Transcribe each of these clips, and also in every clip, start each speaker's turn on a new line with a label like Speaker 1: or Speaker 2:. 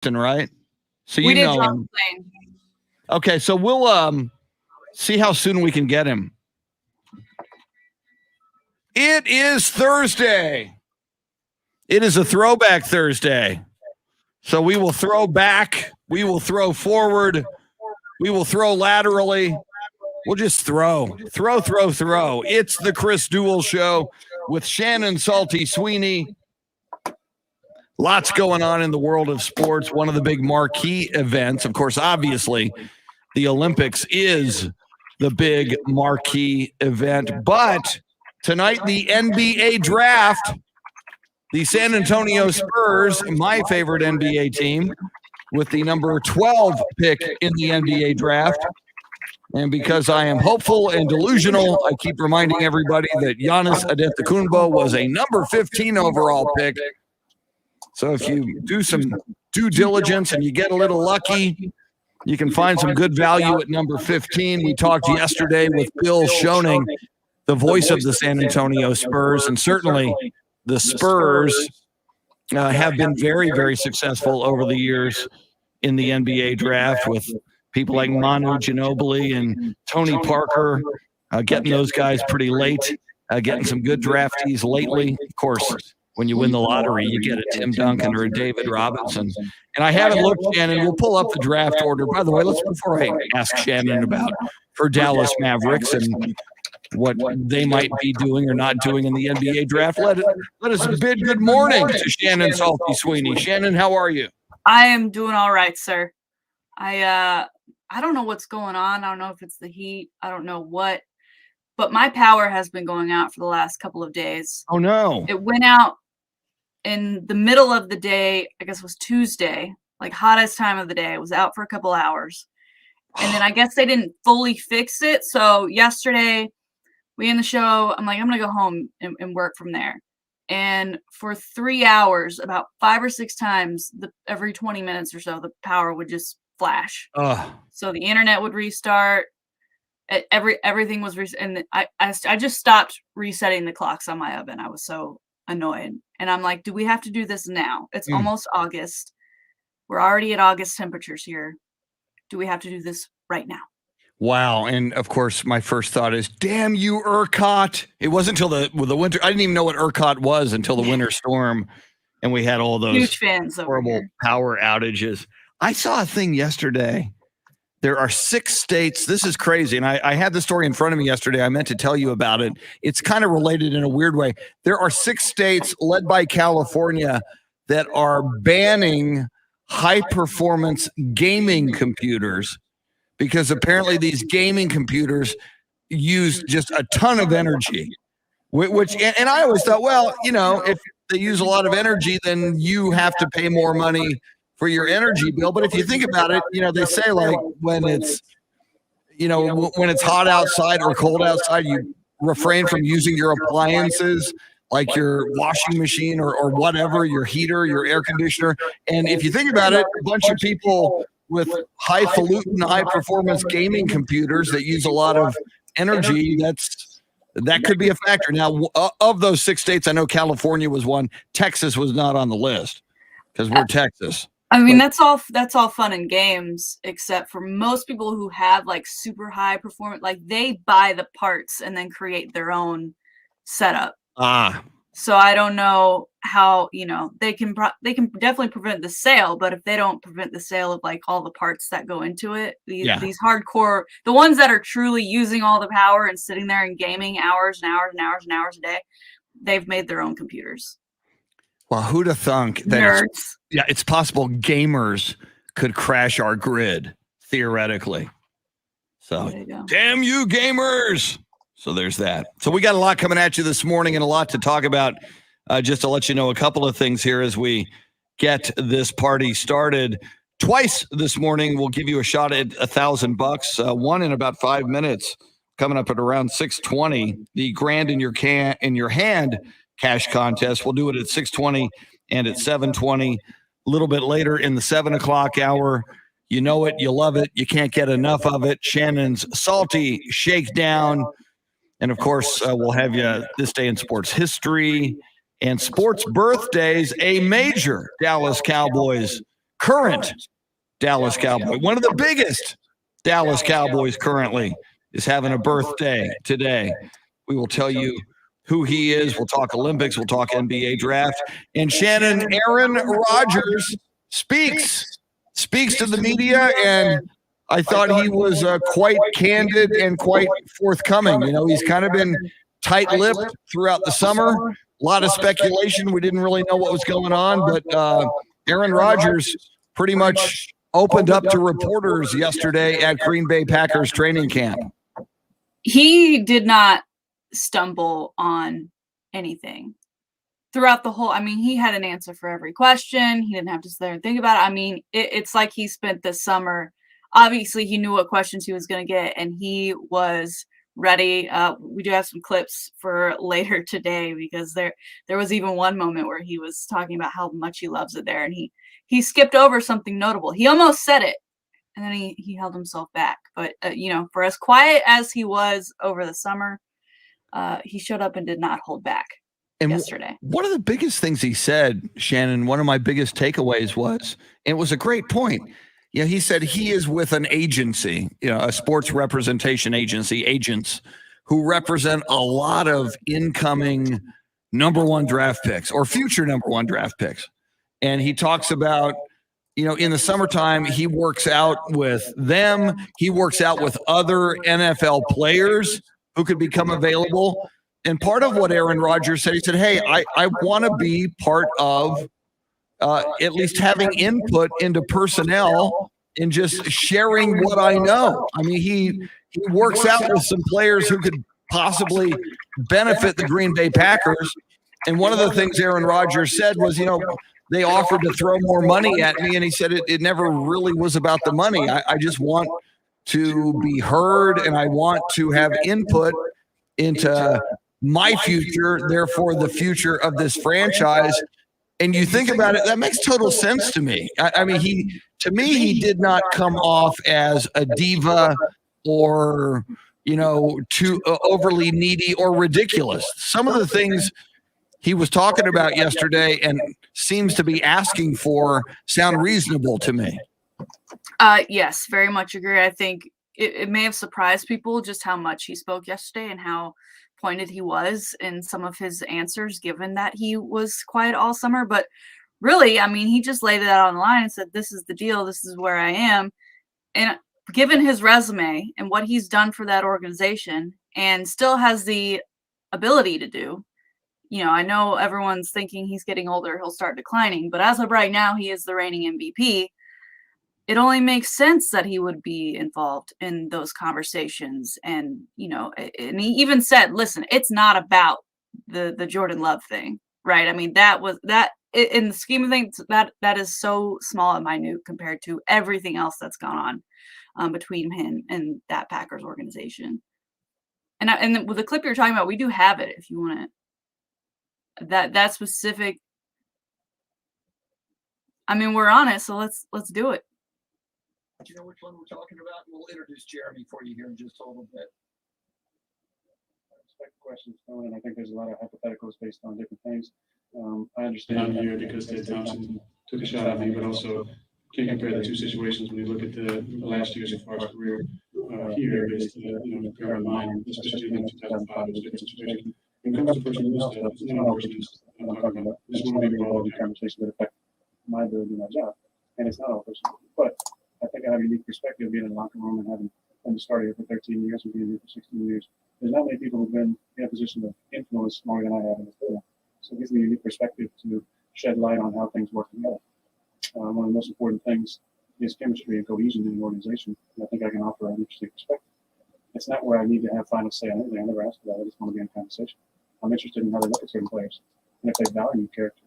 Speaker 1: right? So
Speaker 2: We
Speaker 1: you
Speaker 2: did
Speaker 1: know
Speaker 2: drop
Speaker 1: him.
Speaker 2: the plane.
Speaker 1: Okay, so we'll see how soon we can get him. It is Thursday. It is a throwback Thursday. So we will throw back, we will throw forward, we will throw laterally. We'll just throw. It's the Chris Duel Show with Shannon Salty Sweeney. Lots going on in the world of sports. One of the big marquee events, of course, obviously, the Olympics is the big marquee event. But tonight, the NBA draft, the San Antonio Spurs, my favorite NBA team, with the number 12 pick in the NBA draft. And because I am hopeful and delusional, I keep reminding everybody that Giannis Antetokounmpo was a number 15 overall pick. So if you do some due diligence and you get a little lucky, you can find some good value at number 15. We talked yesterday with Bill Schoening, the voice of the San Antonio Spurs, and certainly the Spurs have been very, very successful over the years in the NBA draft with people like Manu Ginobili and Tony Parker, getting those guys pretty late, getting some good draftees lately. Of course, when you win the lottery, you get a Tim Duncan or a David Robinson. And I haven't looked, Shannon. We'll pull up the draft order. By the way, before I ask Shannon about her Dallas Mavericks and what they might be doing or not doing in the NBA draft, let us bid good morning to Shannon Salty Sweeney. Shannon, how are you?
Speaker 2: I am doing all right, sir. I don't know what's going on. I don't know if it's the heat. I don't know what. But my power has been going out for the last couple of days.
Speaker 1: Oh, no.
Speaker 2: It went out in the middle of the day. I guess it was Tuesday, like hottest time of the day. It was out for a couple hours. And then I guess they didn't fully fix it. So yesterday, we end the show. I'm like, I'm going to go home and work from there. And for 3 hours, about 5 or 6 times, every 20 minutes or so, the power would just flash. So the internet would restart. Everything was and I just stopped resetting the clocks on my oven. I was so annoyed. And I'm like, do we have to do this now? It's almost August. We're already at August temperatures here. Do we have to do this right now?
Speaker 1: Wow. And of course, my first thought is, damn you, ERCOT. It wasn't until the winter. I didn't even know what ERCOT was until the winter storm. And we had all those
Speaker 2: huge fans
Speaker 1: horrible power outages. I saw a thing yesterday. There are 6 states. This is crazy. And I had the story in front of me yesterday. I meant to tell you about it. It's kind of related in a weird way. There are 6 states led by California that are banning high-performance gaming computers because apparently these gaming computers use just a ton of energy, and I always thought, well, if they use a lot of energy, then you have to pay more money for your energy bill. But if you think about it, they say like when it's hot outside or cold outside, you refrain from using your appliances like your washing machine or whatever, your heater, your air conditioner. And if you think about it, a bunch of people with highfalutin, high-performance gaming computers that use a lot of energy, that could be a factor. Now, of those 6 states, I know California was one. Texas was not on the list because we're Texas.
Speaker 2: I mean, that's all fun and games, except for most people who have like super high performance, like they buy the parts and then create their own setup. So I don't know how, they can definitely prevent the sale, but if they don't prevent the sale of like all the parts that go into it, these hardcore, the ones that are truly using all the power and sitting there and gaming hours and hours and hours and hours a day, they've made their own computers.
Speaker 1: Well, who'd have thunk that it's possible gamers could crash our grid, theoretically. So, damn you, gamers. So there's that. So we got a lot coming at you this morning and a lot to talk about. Just to let you know a couple of things here as we get this party started. Twice this morning, we'll give you a shot at $1,000. One in about 5 minutes, coming up at around 6:20. The grand in your hand cash contest. We'll do it at 6:20 and at 7:20. A little bit later in the 7 o'clock hour. You know it, you love it, you can't get enough of it. Shannon's Salty Shakedown. And of course, we'll have you this day in sports history and sports birthdays. A major Dallas Cowboys current Dallas Cowboy, one of the biggest Dallas Cowboys currently, is having a birthday today. We will tell you who he is. We'll talk Olympics. We'll talk NBA draft. And Shannon, Aaron Rodgers speaks to the media, and I thought he was quite candid and quite forthcoming. You know, he's kind of been tight-lipped throughout the summer. A lot of speculation. We didn't really know what was going on, but Aaron Rodgers pretty much opened up to reporters yesterday at Green Bay Packers training camp.
Speaker 2: He did not stumble on anything throughout the whole. I mean, he had an answer for every question. He didn't have to sit there and think about it. I mean, it's like he spent the summer. Obviously, he knew what questions he was going to get, and he was ready. We do have some clips for later today, because there was even one moment where he was talking about how much he loves it there, and he skipped over something notable. He almost said it, and then he held himself back. But for as quiet as he was over the summer, he showed up and did not hold back yesterday.
Speaker 1: One of the biggest things he said, Shannon, one of my biggest takeaways was, and it was a great point. Yeah, he said he is with an agency, a sports representation agency, agents who represent a lot of incoming number one draft picks or future number one draft picks. And he talks about, in the summertime, he works out with them. He works out with other NFL players who could become available. And part of what Aaron Rodgers said, he said, hey, I want to be part of at least having input into personnel and just sharing what I know. I mean, he works out with some players who could possibly benefit the Green Bay Packers. And one of the things Aaron Rodgers said was, they offered to throw more money at me, and he said it never really was about the money. I just want to be heard, and I want to have input into my future, therefore the future of this franchise. And you think about it, that makes total sense to me. I mean, he did not come off as a diva or, too overly needy or ridiculous. Some of the things he was talking about yesterday and seems to be asking for sound reasonable to me.
Speaker 2: Yes, very much agree. I think it may have surprised people just how much he spoke yesterday and how pointed he was in some of his answers, given that he was quiet all summer. But really, I mean, he just laid it out on the line and said, this is the deal. This is where I am. And given his resume and what he's done for that organization and still has the ability to do, I know everyone's thinking he's getting older, he'll start declining, but as of right now, he is the reigning MVP. It only makes sense that he would be involved in those conversations. And, and he even said, listen, it's not about the Jordan Love thing, right? I mean, that in the scheme of things, that is so small and minute compared to everything else that's gone on between him and that Packers organization. And with the clip you're talking about, we do have it if you want it. That specific. I mean, we're on it, so let's do it.
Speaker 1: Do you know which one we're talking about? We'll introduce Jeremy for you here in just a little bit.
Speaker 3: I expect questions coming, and I think there's a lot of hypotheticals based on different things. I understand here because Ted Thompson took a shot at me, but also can't compare the two situations when you look at the last year's as far as career here. Based, compare in mind, especially in 2005, it was a different situation. When it comes to personal stuff, it's not all personal stuff I'm talking about. This won't be involved in conversation that affect my ability to do my job, and it's not all personal. But I think I have a unique perspective being in the locker room and having been started here for 13 years and being here for 16 years. There's not many people who've been in a position of influence longer than I have in this field. So it gives me a unique perspective to shed light on how things work together. One of the most important things is chemistry and cohesion in the organization. And I think I can offer an interesting perspective. It's not where I need to have final say on anything. I never asked for that. I just want to be in conversation. I'm interested in how they look at certain players and if they value character,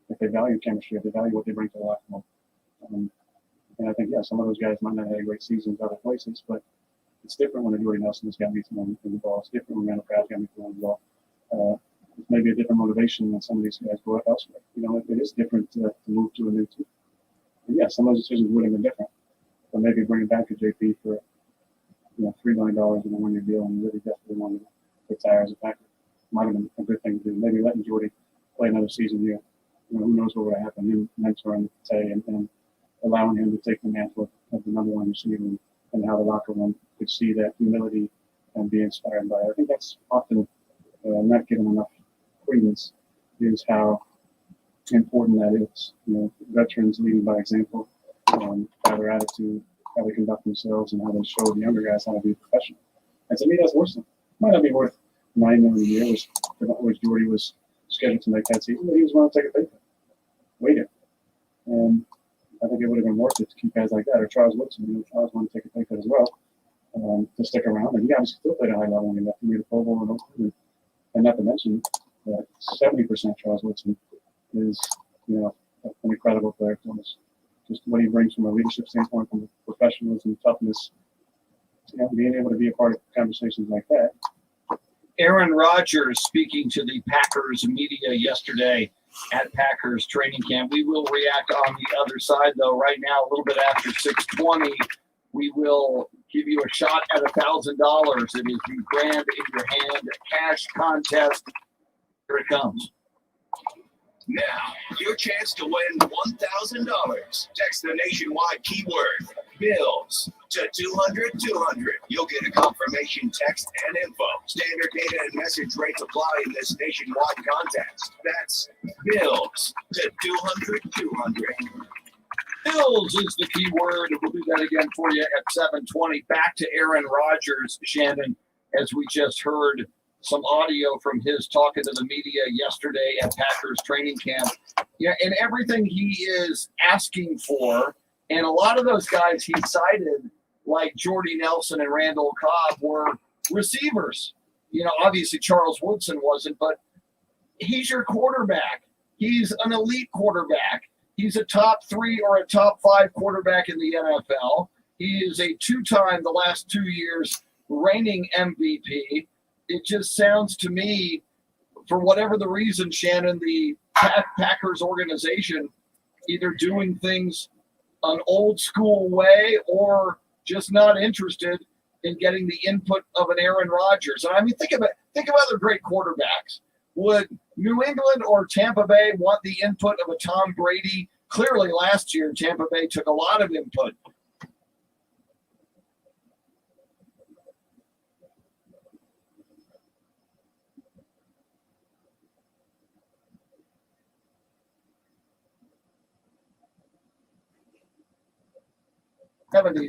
Speaker 3: if they value chemistry, if they value what they bring to the locker room. And I think, some of those guys might not have had great seasons other places, but it's different when a Jordy Nelson has got me throwing the ball. It's different when Randall Cobb's got me throwing the ball. It's maybe a different motivation when some of these guys go up elsewhere. It is different to move to a new team. And some of those decisions would have been different. But maybe bringing back a JP for $3 million in a one-year deal and really desperately wanted to retire as a Packer might have been a good thing to do. Maybe letting Jordy play another season here. Who knows what would happen? Him mentoring Tay and allowing him to take the mantle of the number one receiver, and how the locker room could see that humility and be inspired by it. I think that's often not given enough credence, is how important that is. Veterans leading by example, how their attitude, how they conduct themselves, and how they show the younger guys how to be professional. And to me, that's worth something. Might not be worth $9 million a year, which Jordy was scheduled to make that season, but he was willing to take a pay cut. Waited. And I think it would have been worth it to keep guys like that, or Charles Woodson. Charles wanted to take a pay cut as well, to stick around. And he obviously still played a high level when he left. He made a Pro Bowl in Oakland. And not to mention that 70% Charles Woodson is, an incredible player for us. Just what he brings from a leadership standpoint, from professionalism, toughness, being able to be a part of conversations like that.
Speaker 1: Aaron Rodgers speaking to the Packers media yesterday at Packers training camp. We will react on the other side, though. Right now, a little bit after 6:20, we will give you a shot at $1,000. It is the Grand in Your Hand cash contest. Here it comes.
Speaker 4: Now, your chance to win $1,000. Text the nationwide keyword BILLS to 200-200. You'll get a confirmation text and info. Standard data and message rates apply in this nationwide contest. That's BILLS to 200-200.
Speaker 1: Bills is the key word. We'll do that again for you at 7:20. Back to Aaron Rodgers, Shannon, as we just heard some audio from his talking to the media yesterday at Packers training camp. Yeah, and everything he is asking for, and a lot of those guys he cited, like Jordy Nelson and Randall Cobb, were receivers. Obviously Charles Woodson wasn't, but he's your quarterback. He's an elite quarterback. He's a top 3 or a top 5 quarterback in the NFL. He is a 2-time, the last 2 years, reigning MVP. It just sounds to me, for whatever the reason, Shannon, the Packers organization either doing things an old school way or just not interested in getting the input of an Aaron Rodgers. And I mean, think of other great quarterbacks. Would New England or Tampa Bay want the input of a Tom Brady? Clearly last year, Tampa Bay took a lot of input.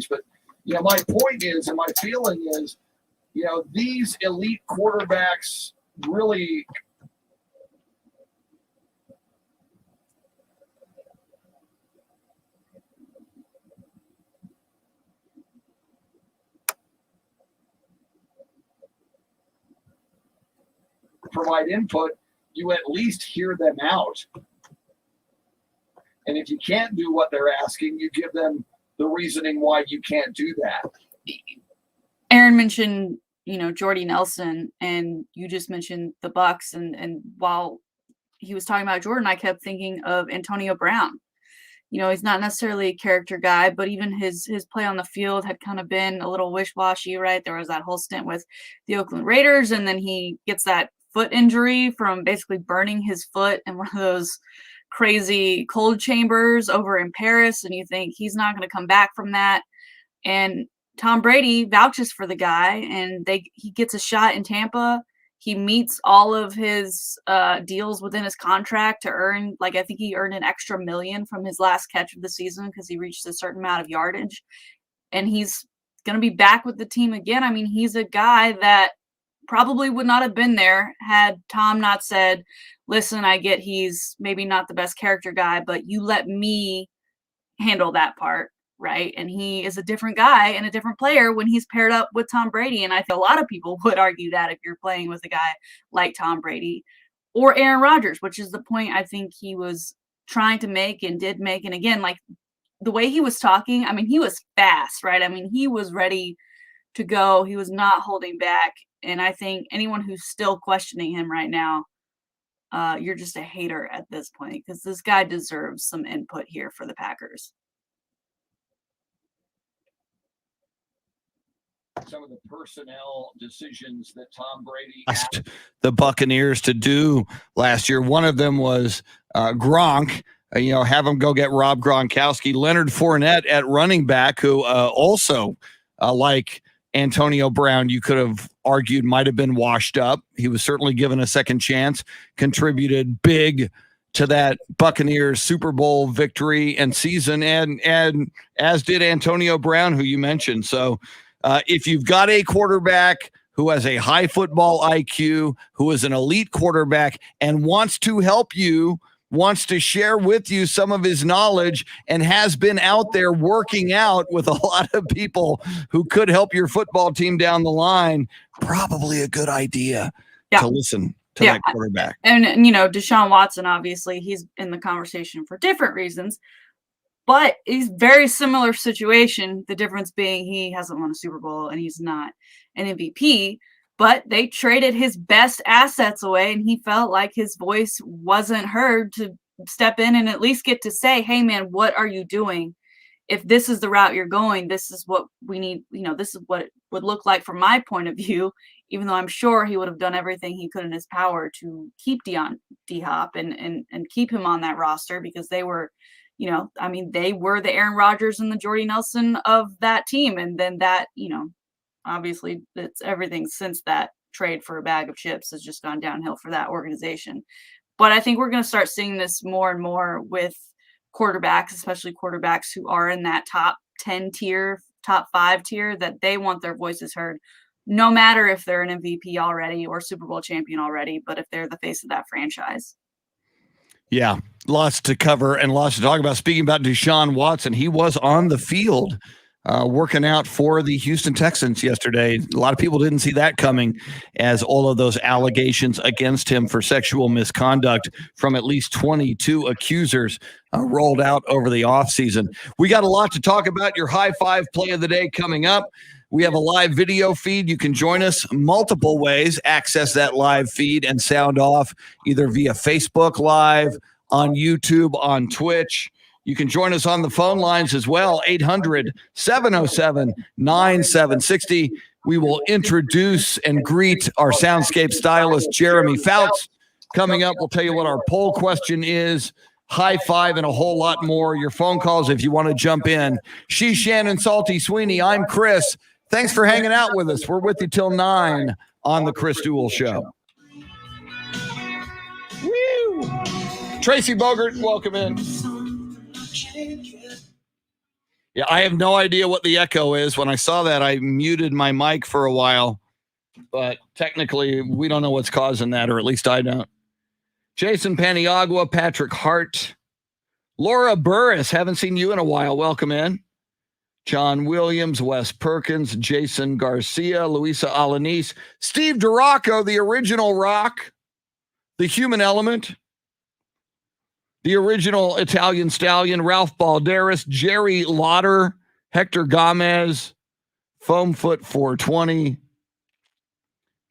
Speaker 1: But my point is, and my feeling is, these elite quarterbacks really provide input. You at least hear them out, and if you can't do what they're asking, you give them the reasoning why you can't do that.
Speaker 2: Aaron mentioned, Jordy Nelson, and you just mentioned the Bucs. And while he was talking about Jordan, I kept thinking of Antonio Brown. He's not necessarily a character guy, but even his play on the field had kind of been a little wish-washy, right? There was that whole stint with the Oakland Raiders, and then he gets that foot injury from basically burning his foot in one of those crazy cold chambers over in Paris, and you think he's not going to come back from that. And Tom Brady vouches for the guy, and he gets a shot in Tampa. He meets all of his deals within his contract to earn, I think he earned an extra $1 million from his last catch of the season because he reached a certain amount of yardage, and he's going to be back with the team again. I mean, he's a guy that probably would not have been there had Tom not said, listen, I get he's maybe not the best character guy, but you let me handle that part, right? And he is a different guy and a different player when he's paired up with Tom Brady. And I think a lot of people would argue that if you're playing with a guy like Tom Brady or Aaron Rodgers, which is the point I think he was trying to make and did make. And again, the way he was talking, I mean, he was fast, right? I mean, he was ready to go. He was not holding back. And I think anyone who's still questioning him right now, you're just a hater at this point, because this guy deserves some input here for the Packers.
Speaker 1: Some of the personnel decisions that Tom Brady asked the Buccaneers to do last year. One of them was Gronk have him go get Rob Gronkowski, Leonard Fournette at running back, who also, like Antonio Brown, you could have argued might have been washed up. He was certainly given a second chance, contributed big to that Buccaneers Super Bowl victory and season, and as did Antonio Brown, who you mentioned. So if you've got a quarterback who has a high football IQ, who is an elite quarterback and wants to help you, wants to share with you some of his knowledge, and has been out there working out with a lot of people who could help your football team down the line, probably a good idea to listen to that quarterback.
Speaker 2: And Deshaun Watson, obviously, he's in the conversation for different reasons, but he's very similar situation. The difference being he hasn't won a Super Bowl and he's not an MVP, but they traded his best assets away, and he felt like his voice wasn't heard to step in and at least get to say, hey, man, what are you doing? If this is the route you're going, this is what we need. This is what it would look like from my point of view, even though I'm sure he would have done everything he could in his power to keep D-Hop and keep him on that roster, because they were, they were the Aaron Rodgers and the Jordy Nelson of that team. And then that, obviously it's everything since that trade for a bag of chips has just gone downhill for that organization. But I think we're going to start seeing this more and more with quarterbacks, especially quarterbacks who are in that top 10 tier, top 5 tier, that they want their voices heard, no matter if they're an MVP already or Super Bowl champion already, but if they're the face of that franchise.
Speaker 1: Yeah, lots to cover and lots to talk about. Speaking about Deshaun Watson, he was on the field working out for the Houston Texans yesterday. A lot of people didn't see that coming, as all of those allegations against him for sexual misconduct from at least 22 accusers rolled out over the offseason. We got a lot to talk about. Your high five play of the day coming up. We have a live video feed. You can join us multiple ways. Access that live feed and sound off either via Facebook Live, on YouTube, on Twitch. You can join us on the phone lines as well, 800-707-9760. We will introduce and greet our soundscape stylist, Jeremy Fouts. Coming up, we'll tell you what our poll question is, high five, and a whole lot more. Your phone calls if you want to jump in. She's Shannon Salty Sweeney. I'm Chris. Thanks for hanging out with us. We're with you till 9 on the Chris Duel Show. Woo! Tracy Bogert, welcome in. Yeah, I have no idea what the echo is. When I saw that, I muted my mic for a while. But technically, we don't know what's causing that, or at least I don't. Jason Paniagua, Patrick Hart, Laura Burris, haven't seen you in a while. Welcome in. John Williams, Wes Perkins, Jason Garcia, Luisa Alanis, Steve DiRocco, the original Rock, the Human Element, the original Italian Stallion, Ralph Balderas, Jerry Lauder, Hector Gomez, Foamfoot 420.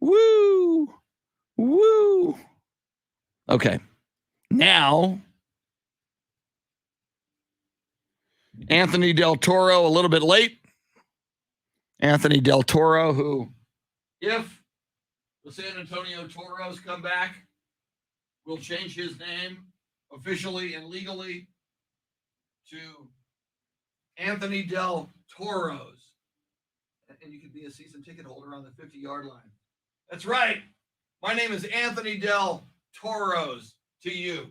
Speaker 1: Woo! Woo! Okay. Now, Anthony Del Toro, a little bit late. Anthony Del Toro, who, if the San Antonio Toros come back, will change his name officially and legally to Anthony Del Toros. And you could be a season ticket holder on the 50-yard line. That's right. My name is Anthony Del Toros to you.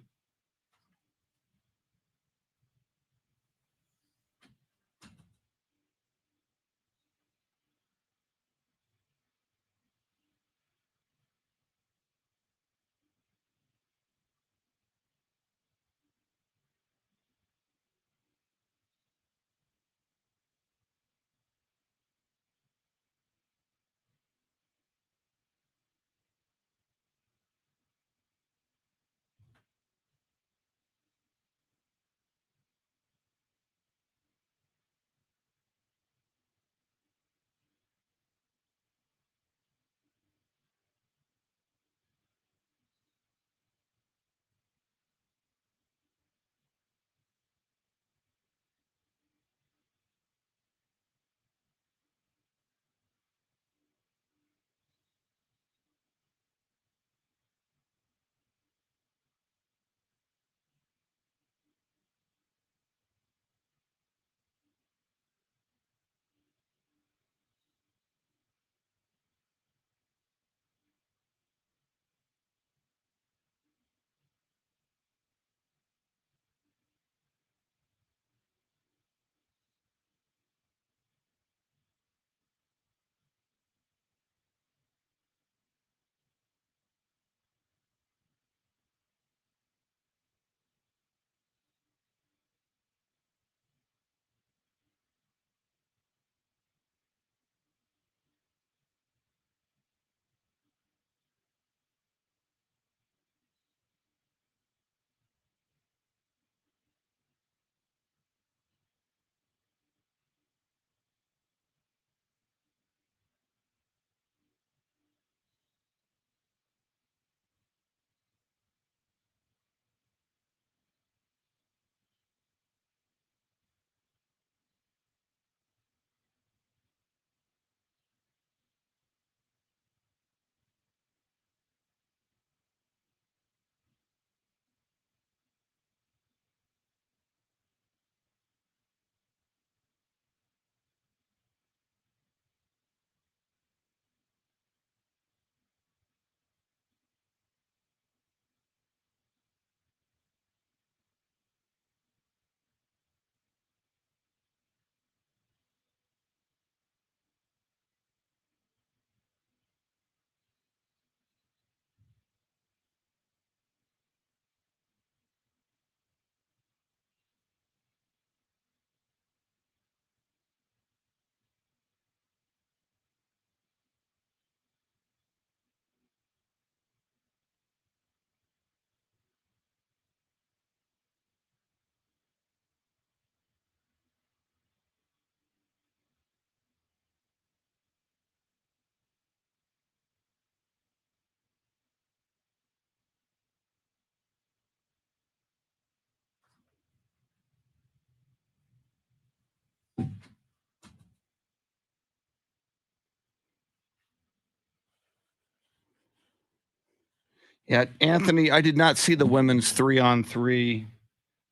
Speaker 1: Yeah, Anthony, I did not see the women's 3-on-3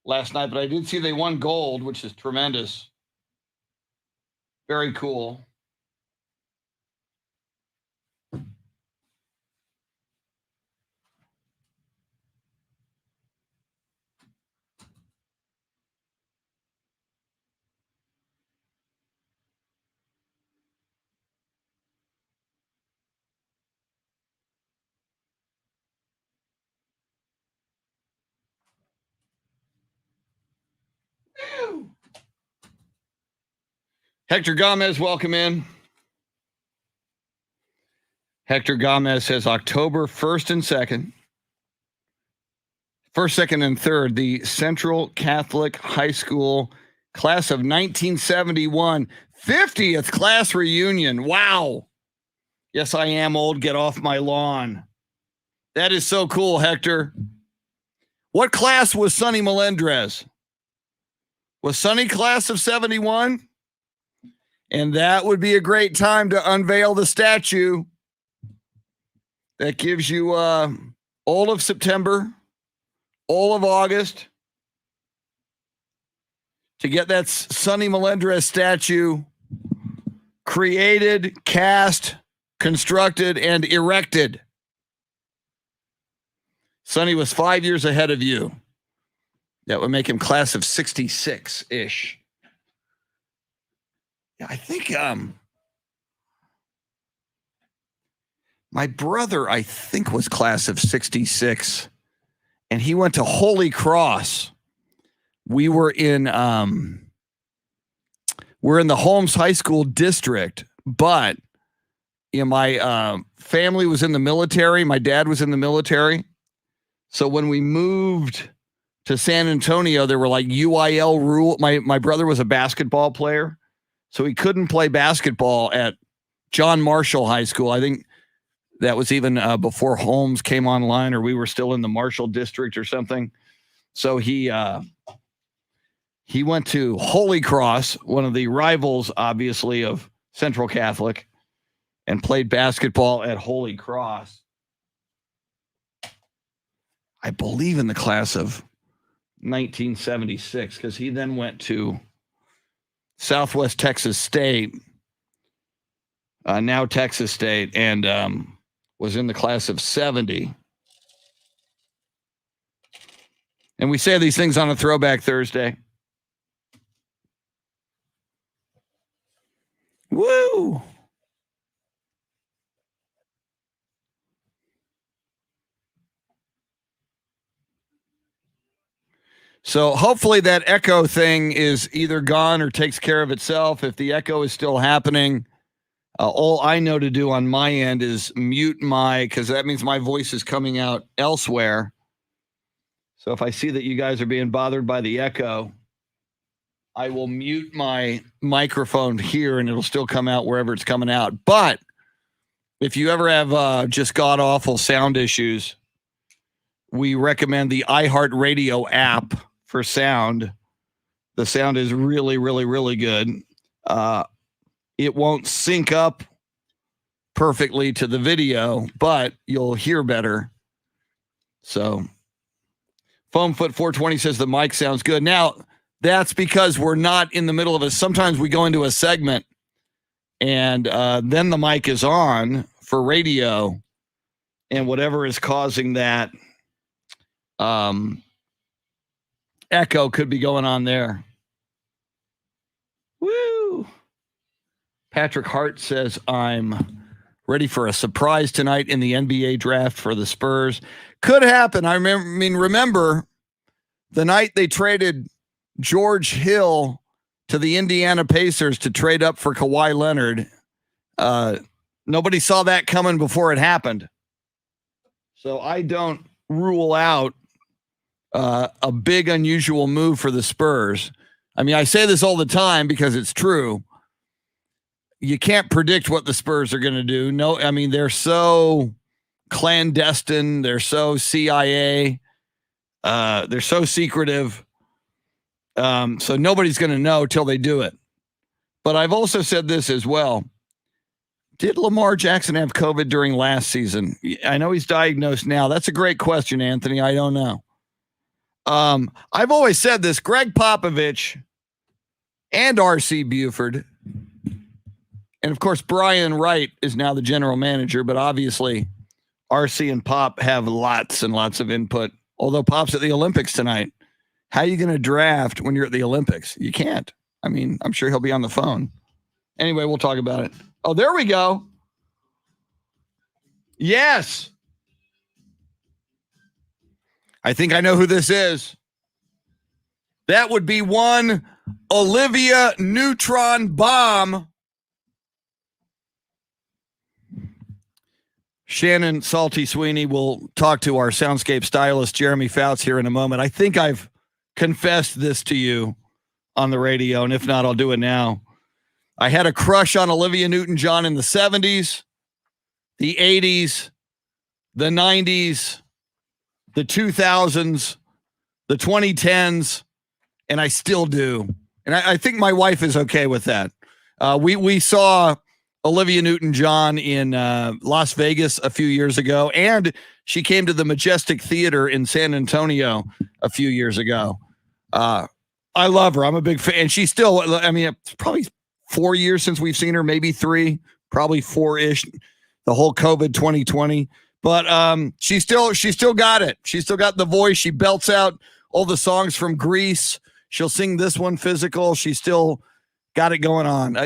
Speaker 1: last night, but I did see they won gold, which is tremendous. Very cool. Hector Gomez, welcome in. Hector Gomez says October 1st and 2nd. 1st, 2nd, and 3rd, the Central Catholic High School class of 1971, 50th class reunion. Wow. Yes, I am old. Get off my lawn. That is so cool, Hector. What class was Sonny Melendrez? Was Sonny class of 71? And that would be a great time to unveil the statue. That gives you all of September, all of August to get that Sonny Melendrez statue created, cast, constructed, and erected. Sonny was 5 years ahead of you. That would make him class of 66-ish. Yeah, I think my brother, I think, was class of 66, and he went to Holy Cross. We were in the Holmes High School district, but my family was in the military. My dad was in the military. So when we moved to San Antonio, there were like UIL rule. My brother was a basketball player, so he couldn't play basketball at John Marshall High School. I think that was even before Holmes came online, or we were still in the Marshall district or something. So he went to Holy Cross, one of the rivals, obviously, of Central Catholic, and played basketball at Holy Cross. I believe in the class of 1976, because he then went to Southwest Texas State, now Texas State, and was in the class of 70. And we say these things on a Throwback Thursday. Woo! So hopefully that echo thing is either gone or takes care of itself. If the echo is still happening, all I know to do on my end is mute because that means my voice is coming out elsewhere. So if I see that you guys are being bothered by the echo, I will mute my microphone here and it'll still come out wherever it's coming out. But if you ever have just god-awful sound issues, we recommend the iHeartRadio app for sound. The sound is really, really, really good. It won't sync up perfectly to the video, but you'll hear better. So Foamfoot 420 says the mic sounds good. Now, that's because we're not in the middle of sometimes we go into a segment and then the mic is on for radio, and whatever is causing that echo could be going on there. Woo! Patrick Hart says, I'm ready for a surprise tonight in the NBA draft for the Spurs. Could happen. Remember the night they traded George Hill to the Indiana Pacers to trade up for Kawhi Leonard. Nobody saw that coming before it happened. So I don't rule out a big, unusual move for the Spurs. I mean, I say this all the time because it's true. You can't predict what the Spurs are going to do. No, I mean, they're so clandestine. They're so CIA. They're so secretive. So nobody's going to know till they do it. But I've also said this as well. Did Lamar Jackson have COVID during last season? I know he's diagnosed now. That's a great question, Anthony. I don't know. I've always said this, Greg Popovich and R.C. Buford, and of course, Brian Wright is now the general manager, but obviously R.C. and Pop have lots and lots of input, although Pop's at the Olympics tonight. How are you going to draft when you're at the Olympics? You can't. I mean, I'm sure he'll be on the phone. Anyway, we'll talk about it. Oh, there we go. Yes. I think I know who this is. That would be one Olivia Neutron Bomb. Shannon Salty Sweeney will talk to our soundscape stylist, Jeremy Fouts, here in a moment. I think I've confessed this to you on the radio, and if not, I'll do it now. I had a crush on Olivia Newton-John in the 70s, the 80s, the 90s, the 2000s, the 2010s, and I still do. And I think my wife is okay with that. We saw Olivia Newton-John in Las Vegas a few years ago, and she came to the Majestic Theater in San Antonio a few years ago. I love her. I'm a big fan. And she's still, I mean, it's probably 4 years since we've seen her, maybe 3, probably 4-ish, the whole COVID 2020. But she still got it. She still got the voice. She belts out all the songs from Grease. She'll sing this one, Physical. She still got it going on.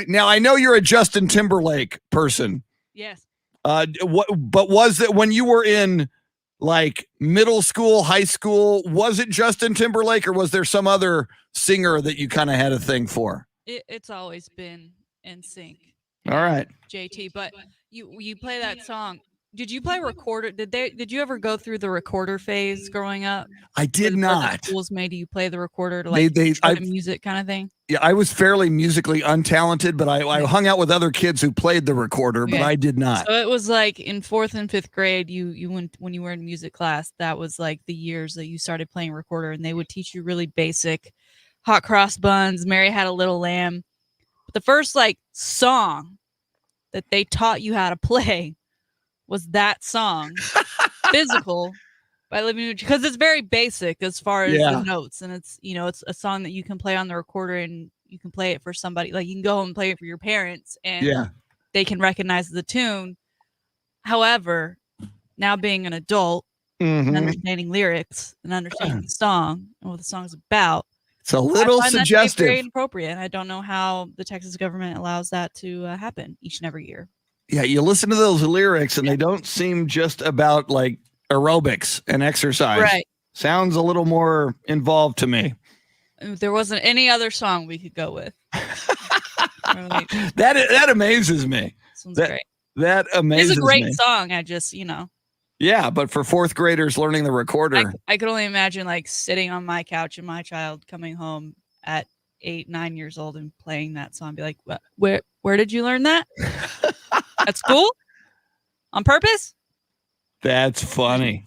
Speaker 1: Now, I know you're a Justin Timberlake person.
Speaker 5: Yes.
Speaker 1: But was it when you were in like middle school, high school, was it Justin Timberlake or was there some other singer that you kind of had a thing for?
Speaker 5: It's always been NSYNC.
Speaker 1: All right.
Speaker 5: JT, but you play that song. Did you play recorder? Did you ever go through the recorder phase growing up?
Speaker 1: I did not.
Speaker 5: Schools made you play the recorder to like try the music kind of thing?
Speaker 1: Yeah, I was fairly musically untalented, but I hung out with other kids who played the recorder, but I did not.
Speaker 5: So it was like in 4th and 5th grade, you went when you were in music class, that was like the years that you started playing recorder, and they would teach you really basic Hot Cross Buns, Mary Had a Little Lamb. But the first like song that they taught you how to play was that song, Physical, by Olivia Newton, because it's very basic as far as the notes, and it's it's a song that you can play on the recorder, and you can play it for somebody, like you can go home and play it for your parents, and they can recognize the tune. However, now being an adult and understanding lyrics and understanding the song and what the song's about,
Speaker 1: it's a little suggestive.
Speaker 5: That's very inappropriate. I don't know how the Texas government allows that to happen each and every year.
Speaker 1: Yeah, you listen to those lyrics and they don't seem just about like aerobics and exercise.
Speaker 5: Right.
Speaker 1: Sounds a little more involved to me.
Speaker 5: There wasn't any other song we could go with.
Speaker 1: That amazes me.
Speaker 5: Sounds great.
Speaker 1: That amazes me.
Speaker 5: It's a great song. I just,
Speaker 1: Yeah, but for 4th graders learning the recorder.
Speaker 5: I could only imagine like sitting on my couch and my child coming home at 8, 9 years old and playing that song. Be like, where did you learn that? At school? On purpose?
Speaker 1: That's funny.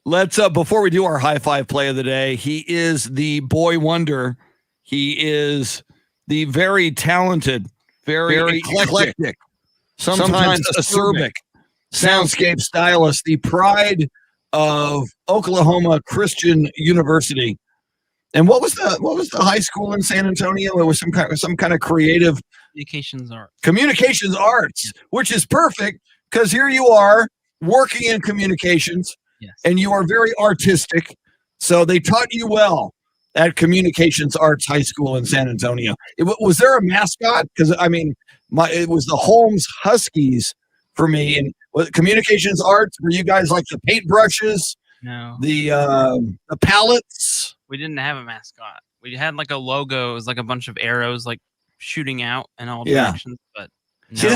Speaker 1: Let's before we do our high five play of the day, he is the boy wonder. He is the very talented, very eclectic, sometimes acerbic soundscape stylist, the pride of Oklahoma Christian University. And what was the high school in San Antonio? It was some kind of creative communications arts, which is perfect because here you are working in communications, and you are very artistic. So they taught you well at Communications Arts High School in San Antonio. Was there a mascot? Because I mean, it was the Holmes Huskies for me. And Communications Arts, were you guys like the paintbrushes?
Speaker 6: No.
Speaker 1: The palettes?
Speaker 6: We didn't have a mascot. We had like a logo. It was like a bunch of arrows like shooting out in all directions. But
Speaker 1: see,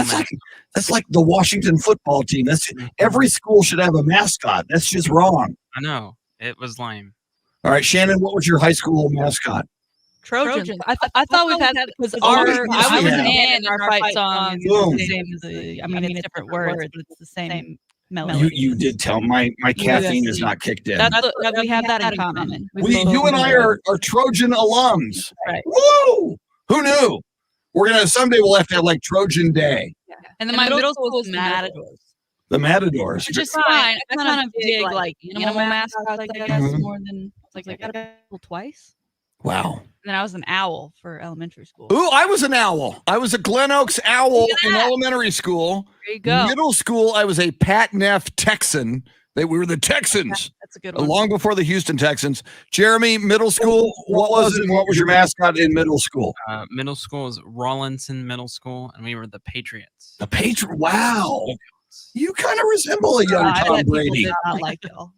Speaker 1: that's like the Washington football team. Every school should have a mascot. That's just wrong.
Speaker 6: I know. It was lame.
Speaker 1: All right, Shannon, what was your high school mascot?
Speaker 5: Trojans. I thought we've had that because I was in our fight song. The same as it's different words, but it's the same melody.
Speaker 1: You did tell my caffeine is not kicked in.
Speaker 5: We have that in common.
Speaker 1: You and I are Trojan alums.
Speaker 5: Right.
Speaker 1: Woo! Who knew? Someday we'll have to have like Trojan Day.
Speaker 5: And then my middle school was the Matadors.
Speaker 1: The Matadors.
Speaker 5: Which is fine. I kind of dig like animal mascots, I guess,
Speaker 1: Mhm.
Speaker 5: more than like I got a couple twice.
Speaker 1: Wow.
Speaker 5: And then I was an owl for elementary school.
Speaker 1: Ooh, I was an owl. I was a Glen Oaks owl
Speaker 5: Look at
Speaker 1: in
Speaker 5: that.
Speaker 1: elementary school.
Speaker 5: There you go.
Speaker 1: Middle school, I was a Pat Neff Texan. We were the Texans.
Speaker 5: That's a good one.
Speaker 1: Long before the Houston Texans. Jeremy, middle school, what was it? And what was your mascot in middle school?
Speaker 6: Middle school was Rawlinson Middle School, and we were the Patriots.
Speaker 1: The Patriot. Wow. You kind of resemble a young
Speaker 5: I
Speaker 1: Tom
Speaker 5: bet people
Speaker 1: Brady.
Speaker 5: did not like y'all.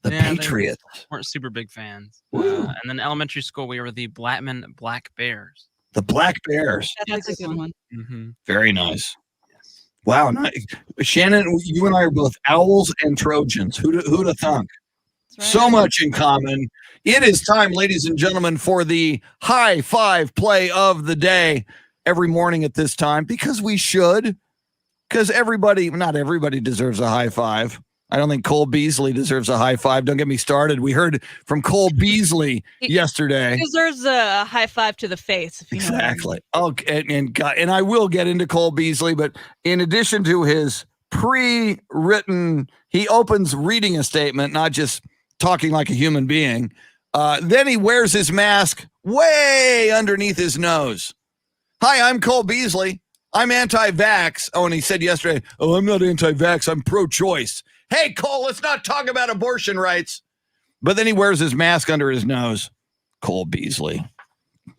Speaker 1: The
Speaker 6: Yeah, they
Speaker 1: Patriots.
Speaker 6: weren't super big fans.
Speaker 1: Woo.
Speaker 6: And then elementary school, we were the Blackman Black Bears.
Speaker 1: The Black Bears.
Speaker 5: That's a good one.
Speaker 6: Mm-hmm.
Speaker 1: Very nice. Wow. Nice. Shannon, you and I are both owls and Trojans. Who'd have thunk?
Speaker 5: That's
Speaker 1: So
Speaker 5: right.
Speaker 1: much in common. It is time, ladies and gentlemen, for the high five play of the day every morning at this time, because we should. Because not everybody deserves a high five. I don't think Cole Beasley deserves a high five. Don't get me started. We heard from Cole Beasley yesterday.
Speaker 5: He deserves a high five to the face. If you know what I mean.
Speaker 1: Exactly. Okay, and I will get into Cole Beasley, but in addition to his pre-written, he opens reading a statement, not just talking like a human being. Then he wears his mask way underneath his nose. Hi, I'm Cole Beasley. I'm anti-vax. Oh, and he said yesterday, oh, I'm not anti-vax. I'm pro-choice. Hey, Cole, let's not talk about abortion rights. But then he wears his mask under his nose. Cole Beasley.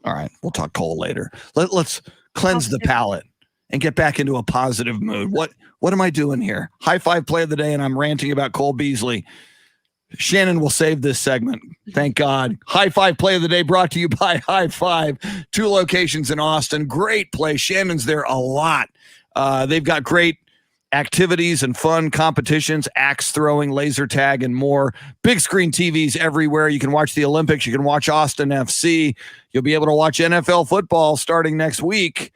Speaker 1: All right, we'll talk Cole later. Let's cleanse the palate and get back into a positive mood. What am I doing here? High five play of the day, and I'm ranting about Cole Beasley. Shannon will save this segment. Thank God. High five play of the day brought to you by High Five. 2 locations in Austin. Great place. Shannon's there a lot. They've got great activities and fun competitions, axe throwing, laser tag, and more. Big screen TVs everywhere. You can watch the Olympics. You can watch Austin FC. You'll be able to watch NFL football starting next week.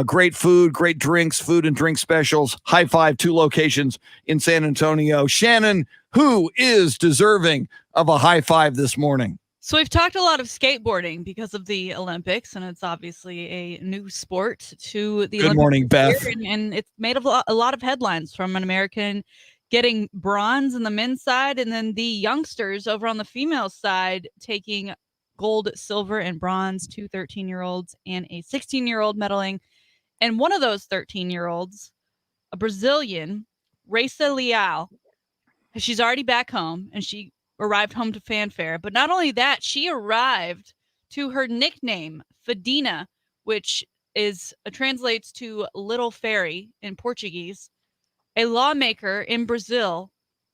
Speaker 1: Great food, great drinks, food and drink specials. High Five, 2 locations in San Antonio. Shannon, who is deserving of a high five this morning?
Speaker 5: So we've talked a lot of skateboarding because of the Olympics, and it's obviously a new sport to the
Speaker 1: Good
Speaker 5: Olympics
Speaker 1: morning,
Speaker 5: this
Speaker 1: Beth.
Speaker 5: year, and it's made a lot of headlines, from an American getting bronze in the men's side, and then the youngsters over on the female side taking gold, silver, and bronze, 2 13-year-olds and a 16-year-old medaling. And one of those 13-year-olds, a Brazilian, Raisa Leal, she's already back home, and she arrived home to fanfare. But not only that, she arrived to her nickname, Fadina, which translates to little fairy in Portuguese. A lawmaker in Brazil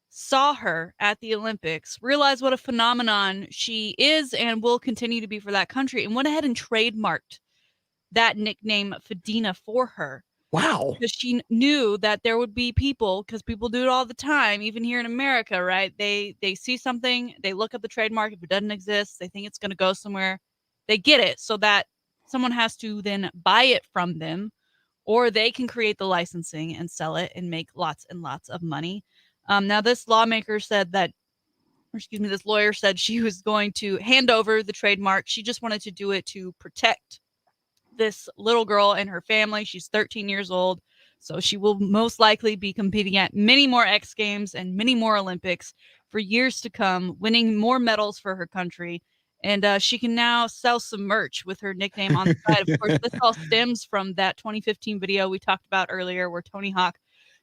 Speaker 5: saw her at the Olympics, realized what a phenomenon she is and will continue to be for that country, and went ahead and trademarked that nickname Fadina for her.
Speaker 1: Wow.
Speaker 5: Because she knew that there would be people, because people do it all the time, even here in America, right? They see something, they look up the trademark. If it doesn't exist, they think it's going to go somewhere. They get it so that someone has to then buy it from them, or they can create the licensing and sell it and make lots and lots of money. Now, this lawyer said she was going to hand over the trademark. She just wanted to do it to protect this little girl and her family. She's 13 years old, so she will most likely be competing at many more X Games and many more Olympics for years to come, winning more medals for her country. And she can now sell some merch with her nickname on the side. Of course, this all stems from that 2015 video we talked about earlier, where Tony Hawk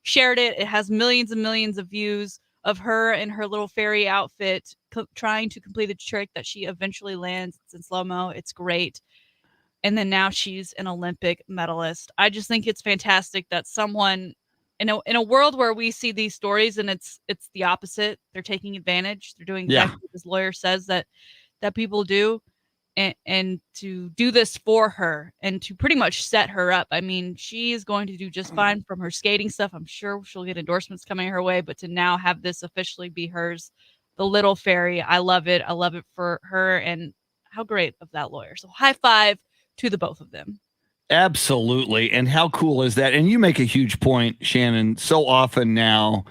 Speaker 5: shared it. It has millions and millions of views of her in her little fairy outfit trying to complete a trick that she eventually lands. It's in slow-mo. It's great. And then now she's an Olympic medalist. I just think it's fantastic that someone in a world where we see these stories and it's the opposite. They're taking advantage. They're doing exactly what this lawyer says that people do, and to do this for her and to pretty much set her up. I mean, she is going to do just fine from her skating stuff. I'm sure she'll get endorsements coming her way, but to now have this officially be hers, the little fairy, I love it. I love it for her, and how great of that lawyer. So high five to the both of them.
Speaker 1: Absolutely. And how cool is that? And you make a huge point, Shannon. So often now,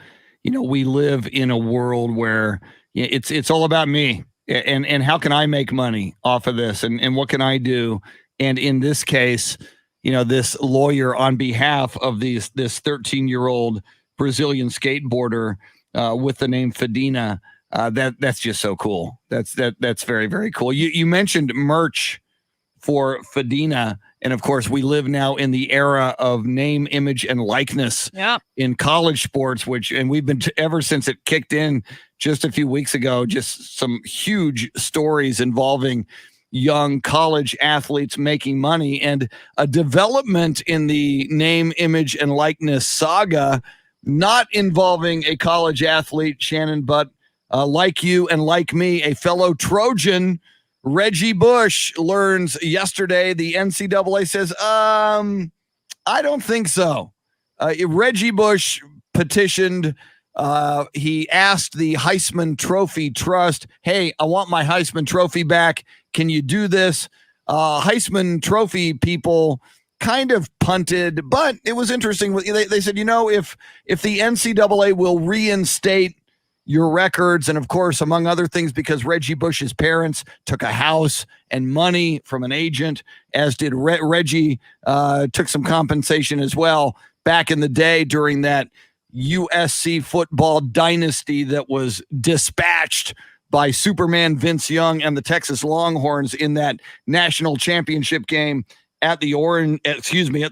Speaker 1: we live in a world where it's all about me and how can I make money off of this, and what can I do? And in this case, this lawyer on behalf of this 13-year-old Brazilian skateboarder with the name Fadina. That's just so cool. That's very, very cool. You mentioned merch for Fadina, and of course, we live now in the era of name, image, and likeness in college sports, and we've been ever since it kicked in just a few weeks ago. Just some huge stories involving young college athletes making money, and a development in the name, image, and likeness saga, not involving a college athlete, Shannon, but like you and like me, a fellow Trojan. Reggie Bush learns yesterday the NCAA says, I don't think so. Reggie Bush petitioned. He asked the Heisman Trophy Trust, hey, I want my Heisman Trophy back. Can you do this? Heisman Trophy people kind of punted, but it was interesting. They said, if the NCAA will reinstate your records, and of course, among other things, because Reggie Bush's parents took a house and money from an agent, as did Reggie, took some compensation as well back in the day during that USC football dynasty that was dispatched by Superman Vince Young and the Texas Longhorns in that national championship game at the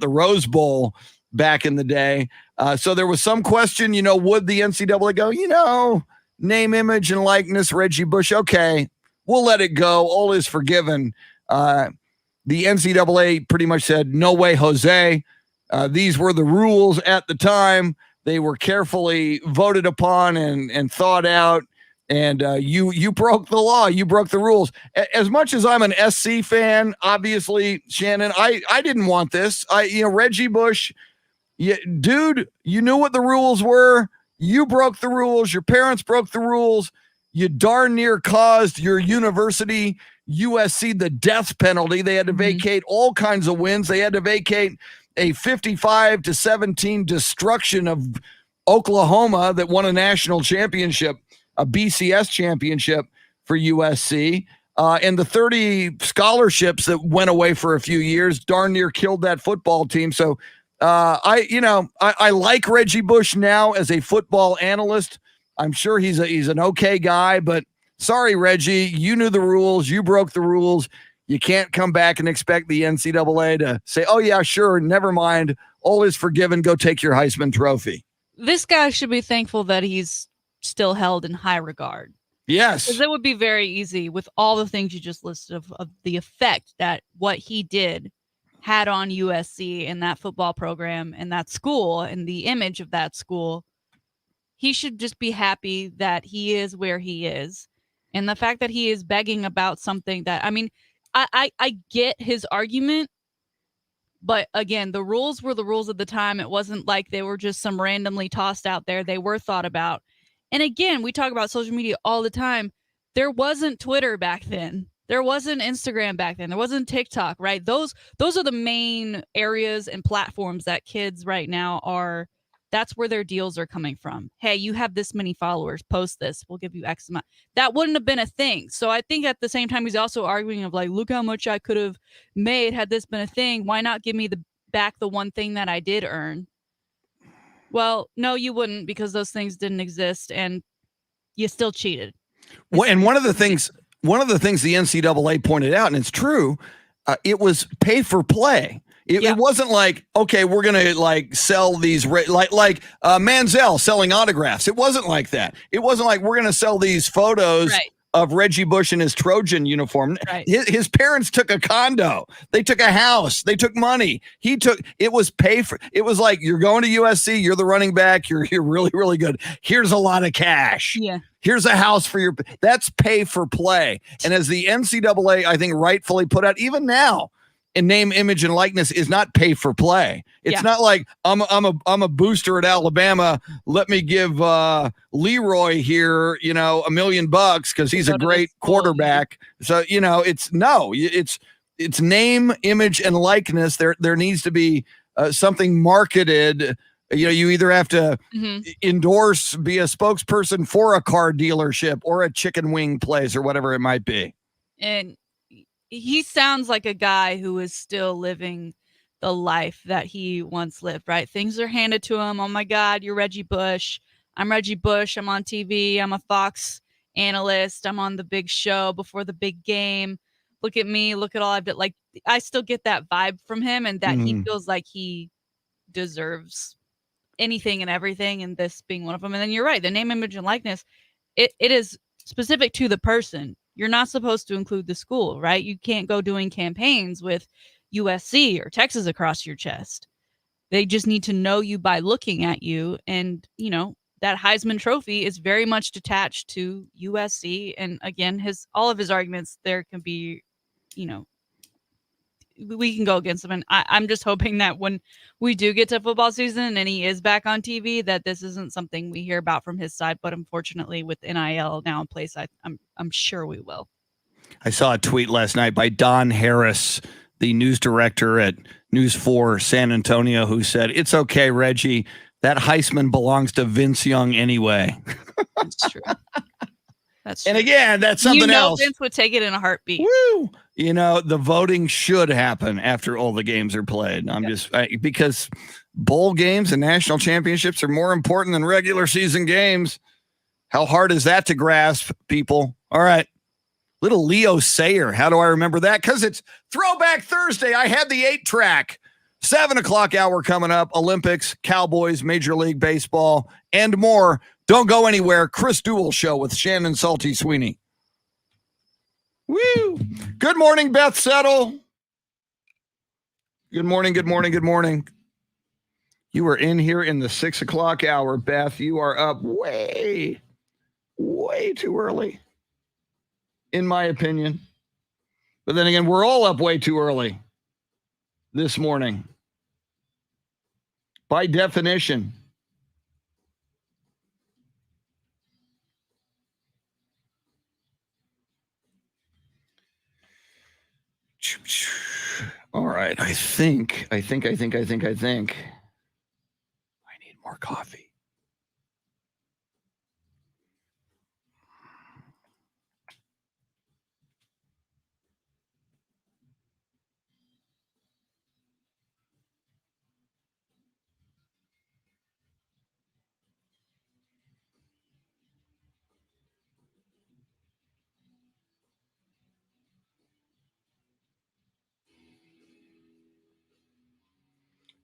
Speaker 1: Rose Bowl back in the day. So there was some question, would the NCAA go, name, image, and likeness, Reggie Bush, okay, we'll let it go. All is forgiven. The NCAA pretty much said, no way, Jose. These were the rules at the time. They were carefully voted upon and thought out. And you broke the law. You broke the rules. As much as I'm an SC fan, obviously, Shannon, I didn't want this. Reggie Bush, dude, you knew what the rules were. You broke the rules. Your parents broke the rules. You darn near caused your university, USC, the death penalty. They had to vacate all kinds of wins. They had to vacate a 55-17 destruction of Oklahoma that won a national championship, a BCS championship for USC. And the 30 scholarships that went away for a few years darn near killed that football team. So I like Reggie Bush now as a football analyst. I'm sure he's an okay guy, but sorry, Reggie, you knew the rules. You broke the rules. You can't come back and expect the NCAA to say, oh, yeah, sure, never mind. All is forgiven. Go take your Heisman Trophy.
Speaker 5: This guy should be thankful that he's still held in high regard.
Speaker 1: Yes.
Speaker 5: Because it would be very easy with all the things you just listed of the effect that what he did had on USC and that football program and that school and the image of that school. He should just be happy that he is where he is. And the fact that he is begging about something that, I get his argument, but again, the rules were the rules at the time. It wasn't like they were just some randomly tossed out there. They were thought about. And again, we talk about social media all the time. There wasn't Twitter back then. There wasn't Instagram back then. There wasn't TikTok, right? Those are the main areas and platforms that kids right now are. That's where their deals are coming from. Hey, you have this many followers. Post this. We'll give you X amount. That wouldn't have been a thing. So I think at the same time, he's also arguing of like, look how much I could have made had this been a thing. Why not give me back the one thing that I did earn? Well, no, you wouldn't, because those things didn't exist and you still cheated.
Speaker 1: Well, and one of the things the NCAA pointed out, and it's true, it was pay for play. It wasn't like, okay, we're going to sell these like Manziel selling autographs. It wasn't like that. It wasn't like we're going to sell these photos of Reggie Bush in his Trojan uniform.
Speaker 5: Right.
Speaker 1: His parents took a condo. They took a house. They took money. It was like, you're going to USC. You're the running back. You're really, really good. Here's a lot of cash.
Speaker 5: Yeah.
Speaker 1: Here's a house for that's pay for play. And as the NCAA, I think, rightfully put out, even now, in name, image, and likeness is not pay for play. It's not like I'm a booster at Alabama. Let me give Leroy here, $1 million because he's a great quarterback. So it's name, image, and likeness. There needs to be something marketed. You either have to endorse, be a spokesperson for a car dealership or a chicken wing place or whatever it might be.
Speaker 5: And he sounds like a guy who is still living the life that he once lived, right? Things are handed to him. Oh my God, you're Reggie Bush. I'm Reggie Bush. I'm on TV. I'm a Fox analyst. I'm on the big show before the big game. Look at me. Look at all I've done. Like, I still get that vibe from him, and that he feels like he deserves anything and everything, and this being one of them. And then you're right. The name, image, and likeness, it is specific to the person. You're not supposed to include the school, right? You can't go doing campaigns with USC or Texas across your chest. They just need to know you by looking at you. And, that Heisman Trophy is very much detached to USC. And again, all of his arguments there can be, we can go against him. And I'm just hoping that when we do get to football season and he is back on TV, that this isn't something we hear about from his side. But unfortunately, with NIL now in place, I'm sure we will.
Speaker 1: I saw a tweet last night by Don Harris, the news director at News 4 San Antonio, who said, "It's okay, Reggie. That Heisman belongs to Vince Young anyway."
Speaker 5: That's true. That's true.
Speaker 1: And again, that's something else.
Speaker 5: Vince would take it in a heartbeat.
Speaker 1: Woo! The voting should happen after all the games are played. Because bowl games and national championships are more important than regular season games. How hard is that to grasp, people? All right. Little Leo Sayer. How do I remember that? Because it's Throwback Thursday. I had the 8-track. 7 o'clock hour coming up. Olympics, Cowboys, Major League Baseball, and more. Don't go anywhere. Chris Duel Show with Shannon Salty Sweeney. Woo! Good morning, Beth Settle. Good morning, good morning, good morning. You are in here in the 6 o'clock hour, Beth. You are up way, way too early, in my opinion. But then again, we're all up way too early this morning. By definition. All right. I think. I need more coffee.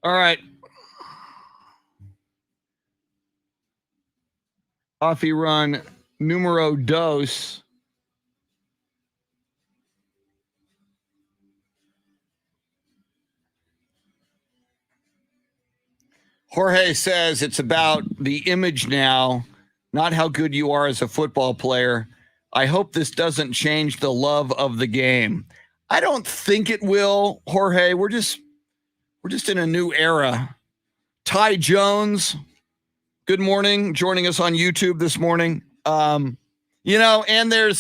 Speaker 1: All right. Coffee run numero dos. Jorge says it's about the image now, not how good you are as a football player. I hope this doesn't change the love of the game. I don't think it will, Jorge. We're just in a new era. Ty Jones, good morning, joining us on YouTube this morning. And there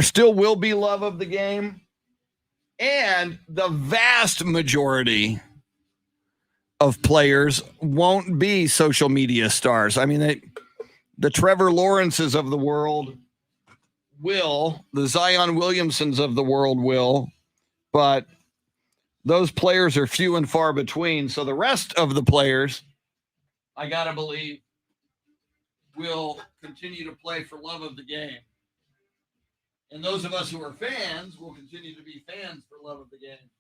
Speaker 1: still will be love of the game, and the vast majority of players won't be social media stars. I mean, the Trevor Lawrences of the world will, the Zion Williamsons of the world will, but those players are few and far between. So the rest of the players, I got to believe, will continue to play for love of the game. And those of us who are fans will continue to be fans for love of the game.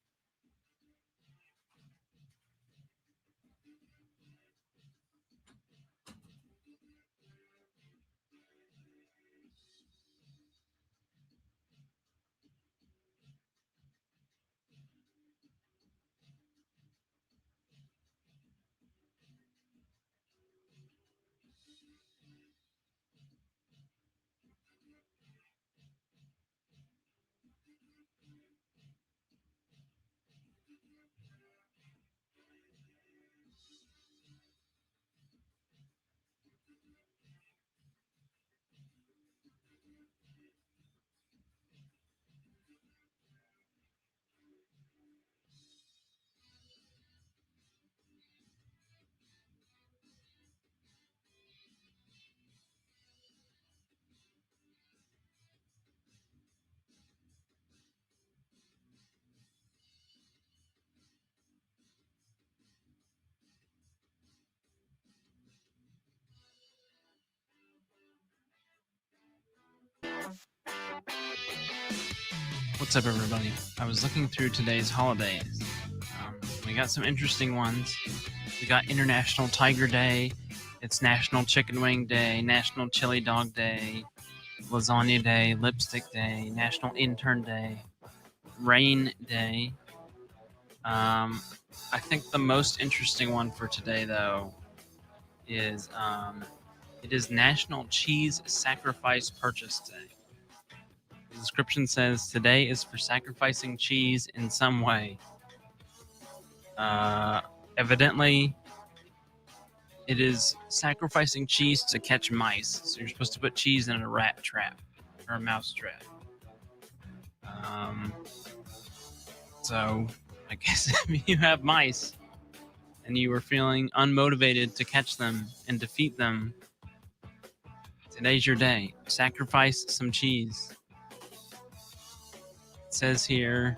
Speaker 6: What's up, everybody? I was looking through today's holidays. We got some interesting ones. We got International Tiger Day. It's National Chicken Wing Day, National Chili Dog Day, Lasagna Day, Lipstick Day, National Intern Day, Rain Day. I think the most interesting one for today, though, is it is National Cheese Sacrifice Purchase Day. The description says, today is for sacrificing cheese in some way. Evidently, it is sacrificing cheese to catch mice. So you're supposed to put cheese in a rat trap or a mouse trap. So I guess if you have mice and you were feeling unmotivated to catch them and defeat them, today's your day. Sacrifice some cheese. It says here,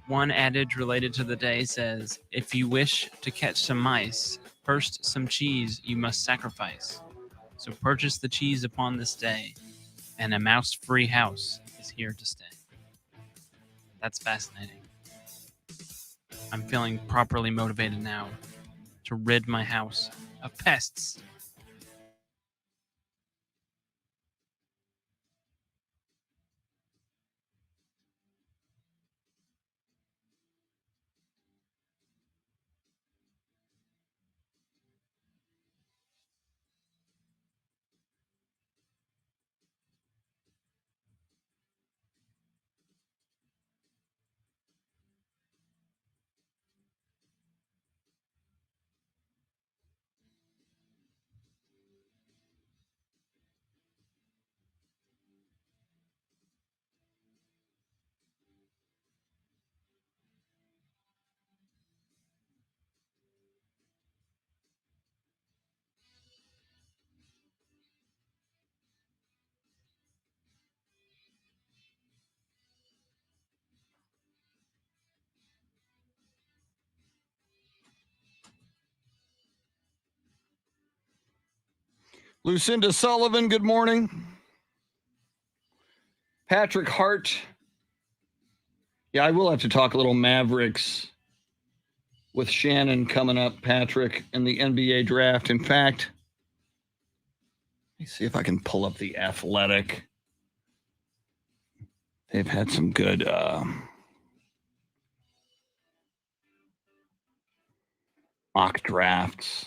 Speaker 6: one adage related to the day says, if you wish to catch some mice, first some cheese you must sacrifice. So purchase the cheese upon this day, and a mouse-free house is here to stay. That's fascinating. I'm feeling properly motivated now to rid my house of pests.
Speaker 1: Lucinda Sullivan, good morning. Patrick Hart. Yeah, I will have to talk a little Mavericks with Shannon coming up, Patrick, in the NBA draft. In fact, let me see if I can pull up the Athletic. They've had some good mock drafts.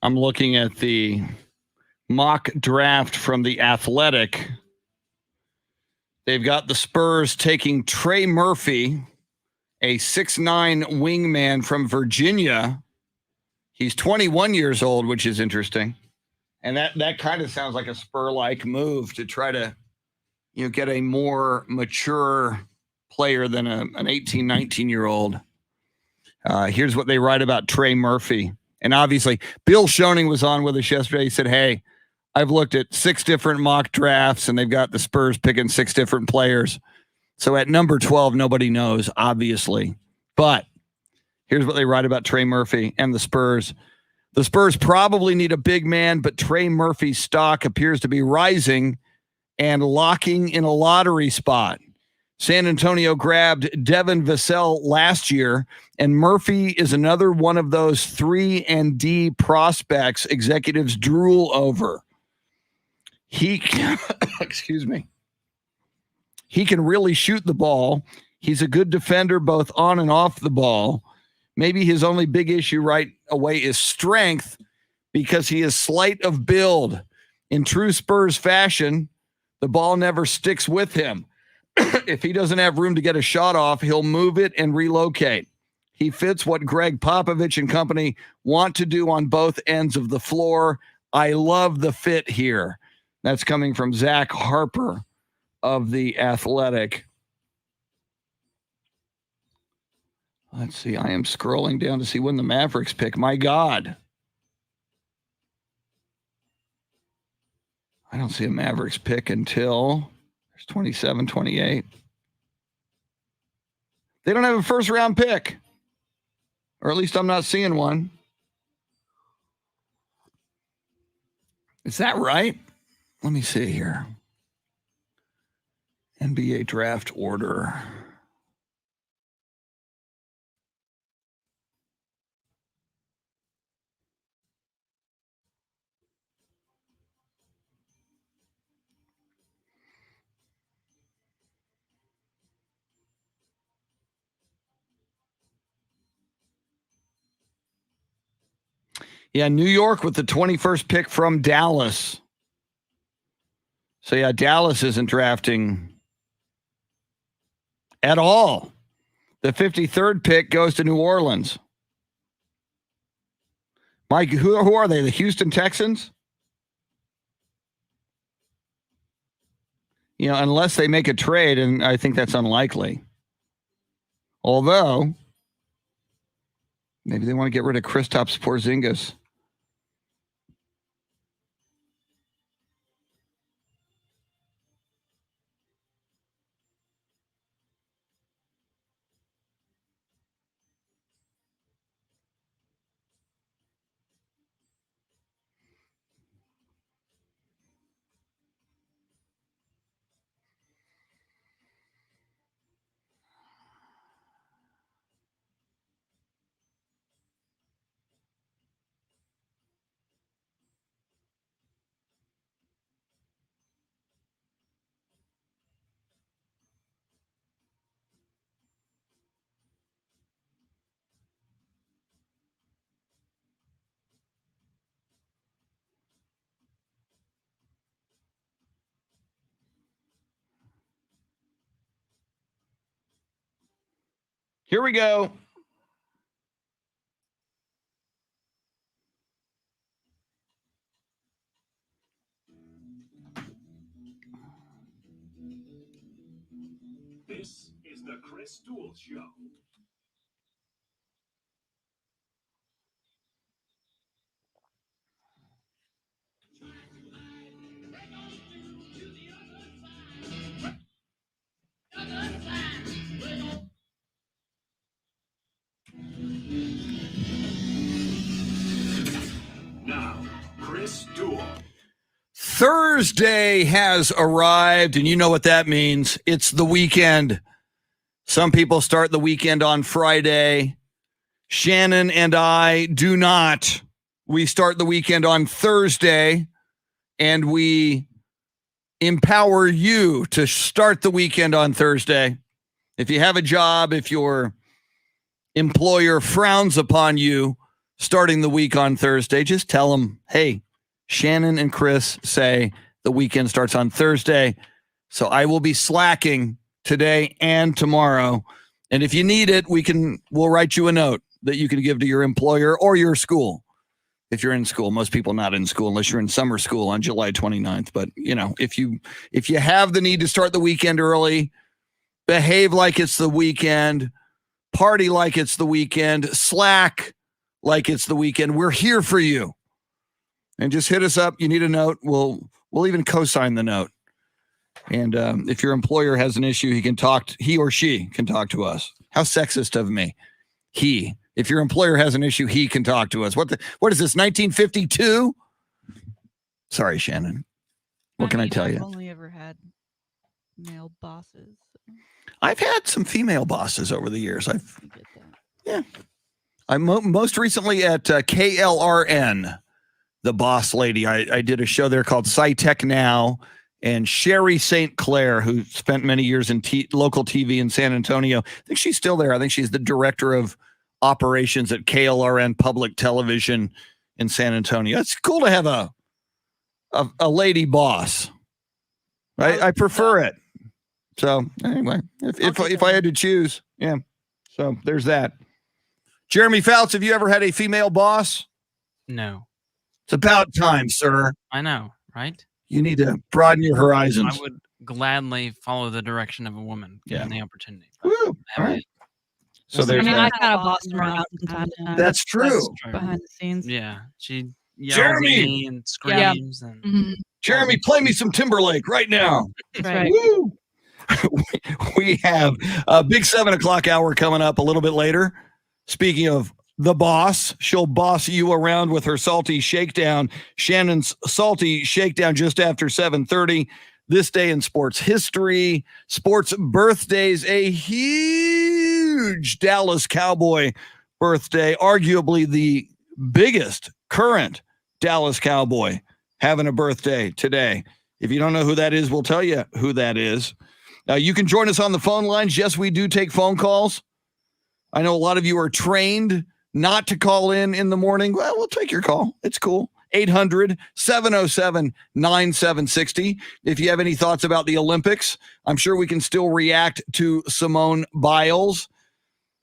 Speaker 1: I'm looking at the mock draft from the Athletic. They've got the Spurs taking Trey Murphy, a 6'9" wingman from Virginia. He's 21 years old, which is interesting. And that kind of sounds like a Spur-like move to try to, get a more mature player than an 18, 19-year-old. Here's what they write about Trey Murphy. And obviously, Bill Schoening was on with us yesterday. He said, hey, I've looked at 6 different mock drafts, and they've got the Spurs picking 6 different players. So at number 12, nobody knows, obviously. But here's what they write about Trey Murphy and the Spurs. The Spurs probably need a big man, but Trey Murphy's stock appears to be rising and locking in a lottery spot. San Antonio grabbed Devin Vassell last year, and Murphy is another one of those 3-and-D prospects executives drool over. He, excuse me, he can really shoot the ball. He's a good defender both on and off the ball. Maybe his only big issue right away is strength because he is slight of build. In true Spurs fashion, the ball never sticks with him. If he doesn't have room to get a shot off, he'll move it and relocate. He fits what Greg Popovich and company want to do on both ends of the floor. I love the fit here. That's coming from Zach Harper of The Athletic. Let's see. I am scrolling down to see when the Mavericks pick. My God. I don't see a Mavericks pick until there's 27, 28. They don't have a first round pick. Or at least I'm not seeing one. Is that right? Let me see here. NBA draft order. Yeah, New York with the 21st pick from Dallas. So, yeah, Dallas isn't drafting at all. The 53rd pick goes to New Orleans. Mike, who are they? The Houston Texans? You know, unless they make a trade, and I think that's unlikely. Although, maybe they want to get rid of Kristaps Porzingis. Here we go.
Speaker 7: This is the Chris Duel Show. Now, Chris Duel.
Speaker 1: Thursday has arrived, and you know what that means. It's the weekend. Some people start the weekend on Friday. Shannon and I do not. We start the weekend on Thursday, and we empower you to start the weekend on Thursday. If you have a job, if your employer frowns upon you starting the week on Thursday, just tell them, hey, Shannon and Chris say the weekend starts on Thursday. So I will be slacking today and tomorrow. And if you need it, we'll write you a note that you can give to your employer or your school. If you're in school, most people not in school unless you're in summer school on July 29th. But you know, if you have the need to start the weekend early, behave like it's the weekend, party like it's the weekend, slack like it's the weekend. We're here for you. And just hit us up. You need a note. We'll even co-sign the note. And if your employer has an issue, he or she can talk to us. How sexist of me. He. If your employer has an issue, he can talk to us. What is this, 1952? Sorry, Shannon. What can I tell you?
Speaker 5: I've only ever had male bosses.
Speaker 1: I've had some female bosses over the years.
Speaker 5: I get that.
Speaker 1: I'm most recently at KLRN, the boss lady. I did a show there called SciTech Now, and Sherry St. Clair, who spent many years in local TV in San Antonio. I think she's still there. I think she's the director of operations at KLRN Public Television in San Antonio. It's cool to have a lady boss. I prefer it. So anyway, if I had to choose, yeah. So there's that. Jeremy Fouts, have you ever had a female boss?
Speaker 6: No.
Speaker 1: It's about time, sir.
Speaker 6: I know, right?
Speaker 1: You need to broaden your horizons.
Speaker 6: I would gladly follow the direction of a woman given the opportunity.
Speaker 1: Woo, all right. So
Speaker 5: I
Speaker 1: there's
Speaker 5: mean,
Speaker 1: that.
Speaker 5: I kind of boss them around from time to time.
Speaker 1: That's true.
Speaker 6: That's true.
Speaker 5: Behind the scenes.
Speaker 6: Yeah, she yells
Speaker 1: Jeremy!
Speaker 6: at me and screams. And
Speaker 5: Mhm.
Speaker 1: Jeremy, play me some Timberlake right now.
Speaker 5: That's right.
Speaker 1: Woo! We have a big 7 o'clock hour coming up a little bit later. Speaking of the boss, she'll boss you around with her salty shakedown. Shannon's salty shakedown just after 7:30. This day in sports history, sports birthdays, a huge Dallas Cowboy birthday, arguably the biggest current Dallas Cowboy having a birthday today. If you don't know who that is, we'll tell you who that is. You can join us on the phone lines. Yes, we do take phone calls. I know a lot of you are trained not to call in the morning. Well, we'll take your call. It's cool. 800-707-9760. If you have any thoughts about the Olympics, I'm sure we can still react to Simone Biles.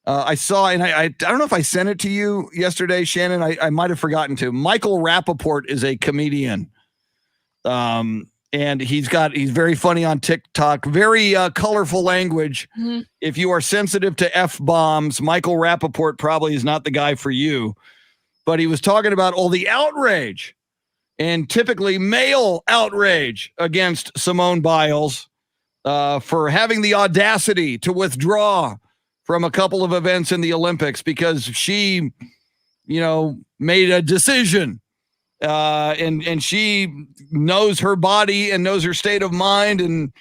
Speaker 1: I saw, and I don't know if I sent it to you yesterday, Shannon. I might have forgotten to. Michael Rappaport is a comedian. And he's very funny on TikTok, very colorful language. Mm-hmm. If you are sensitive to F-bombs, Michael Rappaport probably is not the guy for you. But he was talking about all the outrage, and typically male outrage against Simone Biles for having the audacity to withdraw from a couple of events in the Olympics because she, made a decision. And she knows her body and knows her state of mind. And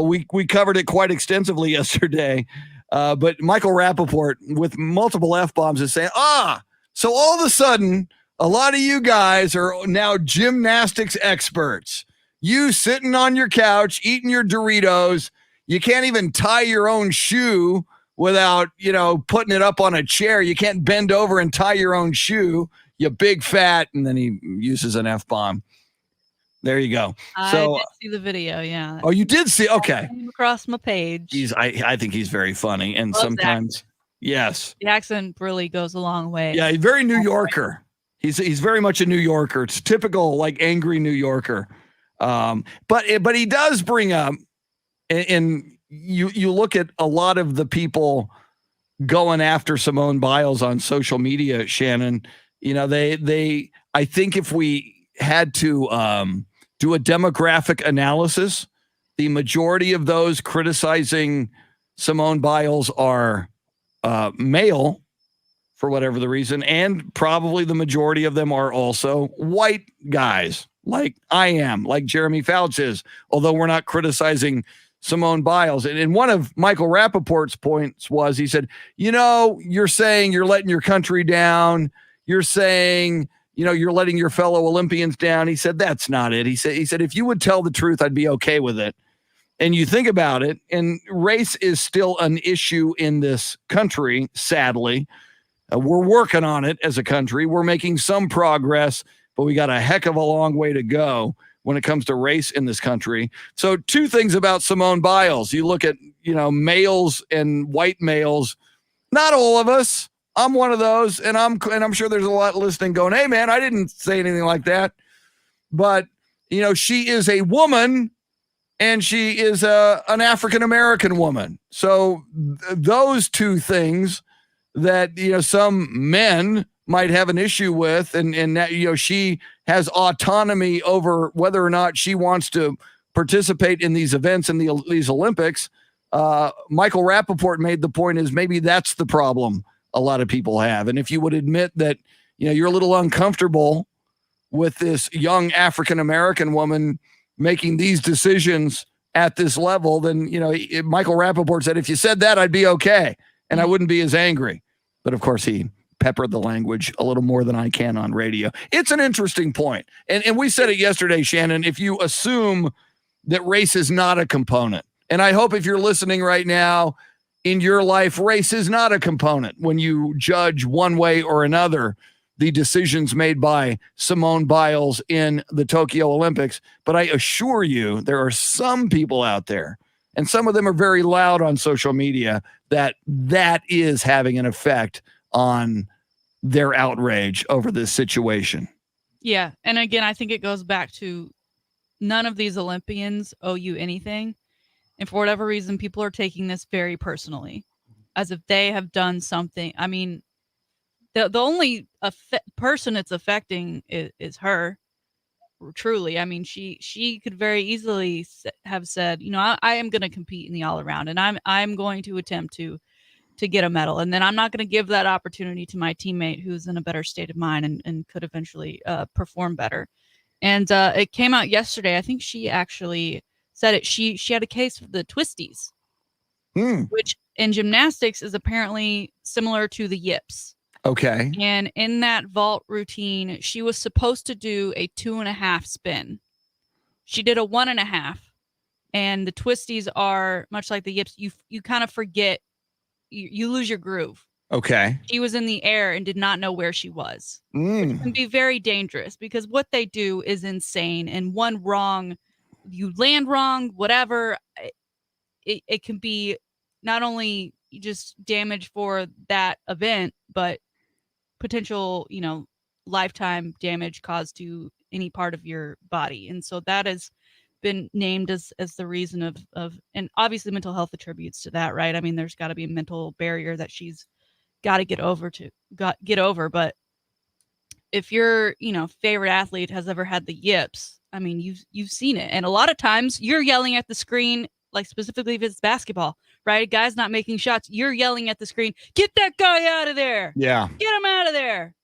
Speaker 1: we covered it quite extensively yesterday. But Michael Rappaport with multiple F-bombs is saying, so all of a sudden, a lot of you guys are now gymnastics experts. You sitting on your couch, eating your Doritos. You can't even tie your own shoe without, putting it up on a chair. You can't bend over and tie your own shoe. You big fat, and then he uses an F-bomb. There you go.
Speaker 5: I
Speaker 1: So,
Speaker 5: did see the video, yeah.
Speaker 1: oh, you did see? Okay.
Speaker 5: Came across my page.
Speaker 1: I think he's very funny, and
Speaker 5: Love
Speaker 1: sometimes, yes,
Speaker 5: the accent really goes a long way.
Speaker 1: yeah, he's very New Yorker. He's very much a New Yorker. It's typical, like angry New Yorker. But he does bring up, and you look at a lot of the people going after Simone Biles on social media, Shannon. I think if we had to do a demographic analysis, the majority of those criticizing Simone Biles are male for whatever the reason, and probably the majority of them are also white guys like I am, like Jeremy Fouts is, although we're not criticizing Simone Biles. And one of Michael Rappaport's points was, he said, you're saying you're letting your country down. You're saying, you're letting your fellow Olympians down. He said, that's not it. He said, if you would tell the truth, I'd be okay with it. And you think about it, and race is still an issue in this country, sadly. We're working on it as a country. We're making some progress, but we got a heck of a long way to go when it comes to race in this country. So 2 things about Simone Biles. You look at, males and white males, not all of us. I'm one of those, and I'm sure there's a lot listening going, hey, man, I didn't say anything like that. But, she is a woman, and she is an African-American woman. So those 2 things that, some men might have an issue with, and that, she has autonomy over whether or not she wants to participate in these events in these Olympics. Michael Rappaport made the point is maybe that's the problem a lot of people have. And if you would admit that, you're a little uncomfortable with this young African-American woman, making these decisions at this level, then, Michael Rappaport said, if you said that, I'd be okay. And I wouldn't be as angry. But of course, he peppered the language a little more than I can on radio. It's an interesting point. And we said it yesterday, Shannon, if you assume that race is not a component, and I hope if you're listening right now in your life, race is not a component when you judge one way or another the decisions made by Simone Biles in the Tokyo Olympics. But I assure you, there are some people out there, and some of them are very loud on social media, that is having an effect on their outrage over this situation.
Speaker 5: Yeah. And again, I think it goes back to none of these Olympians owe you anything. And for whatever reason, people are taking this very personally, as if they have done something. I mean, the only person it's affecting is her, truly. I mean, she could very easily have said, I am going to compete in the all around, and I'm going to attempt to get a medal, and then I'm not going to give that opportunity to my teammate who's in a better state of mind and could eventually perform better. And it came out yesterday. I think she actually said it. She had a case of the twisties, which in gymnastics is apparently similar to the yips.
Speaker 1: Okay.
Speaker 5: And in that vault routine, she was supposed to do a 2.5 spin. She did a 1.5. And the twisties are much like the yips. You kind of forget, you lose your groove.
Speaker 1: Okay.
Speaker 5: She was in the air and did not know where she was. Which can be very dangerous, because what they do is insane. And one wrong, you land wrong, whatever, it can be not only just damage for that event, but potential, lifetime damage caused to any part of your body. And so that has been named as the reason of, and obviously mental health attributes to that, right? I mean, there's got to be a mental barrier that she's got to get over. But if your, favorite athlete has ever had the yips, I mean, you've seen it. And a lot of times you're yelling at the screen, like specifically if it's basketball, right? A guy's not making shots. You're yelling at the screen, get that guy out of there.
Speaker 1: Yeah.
Speaker 5: Get him out of there.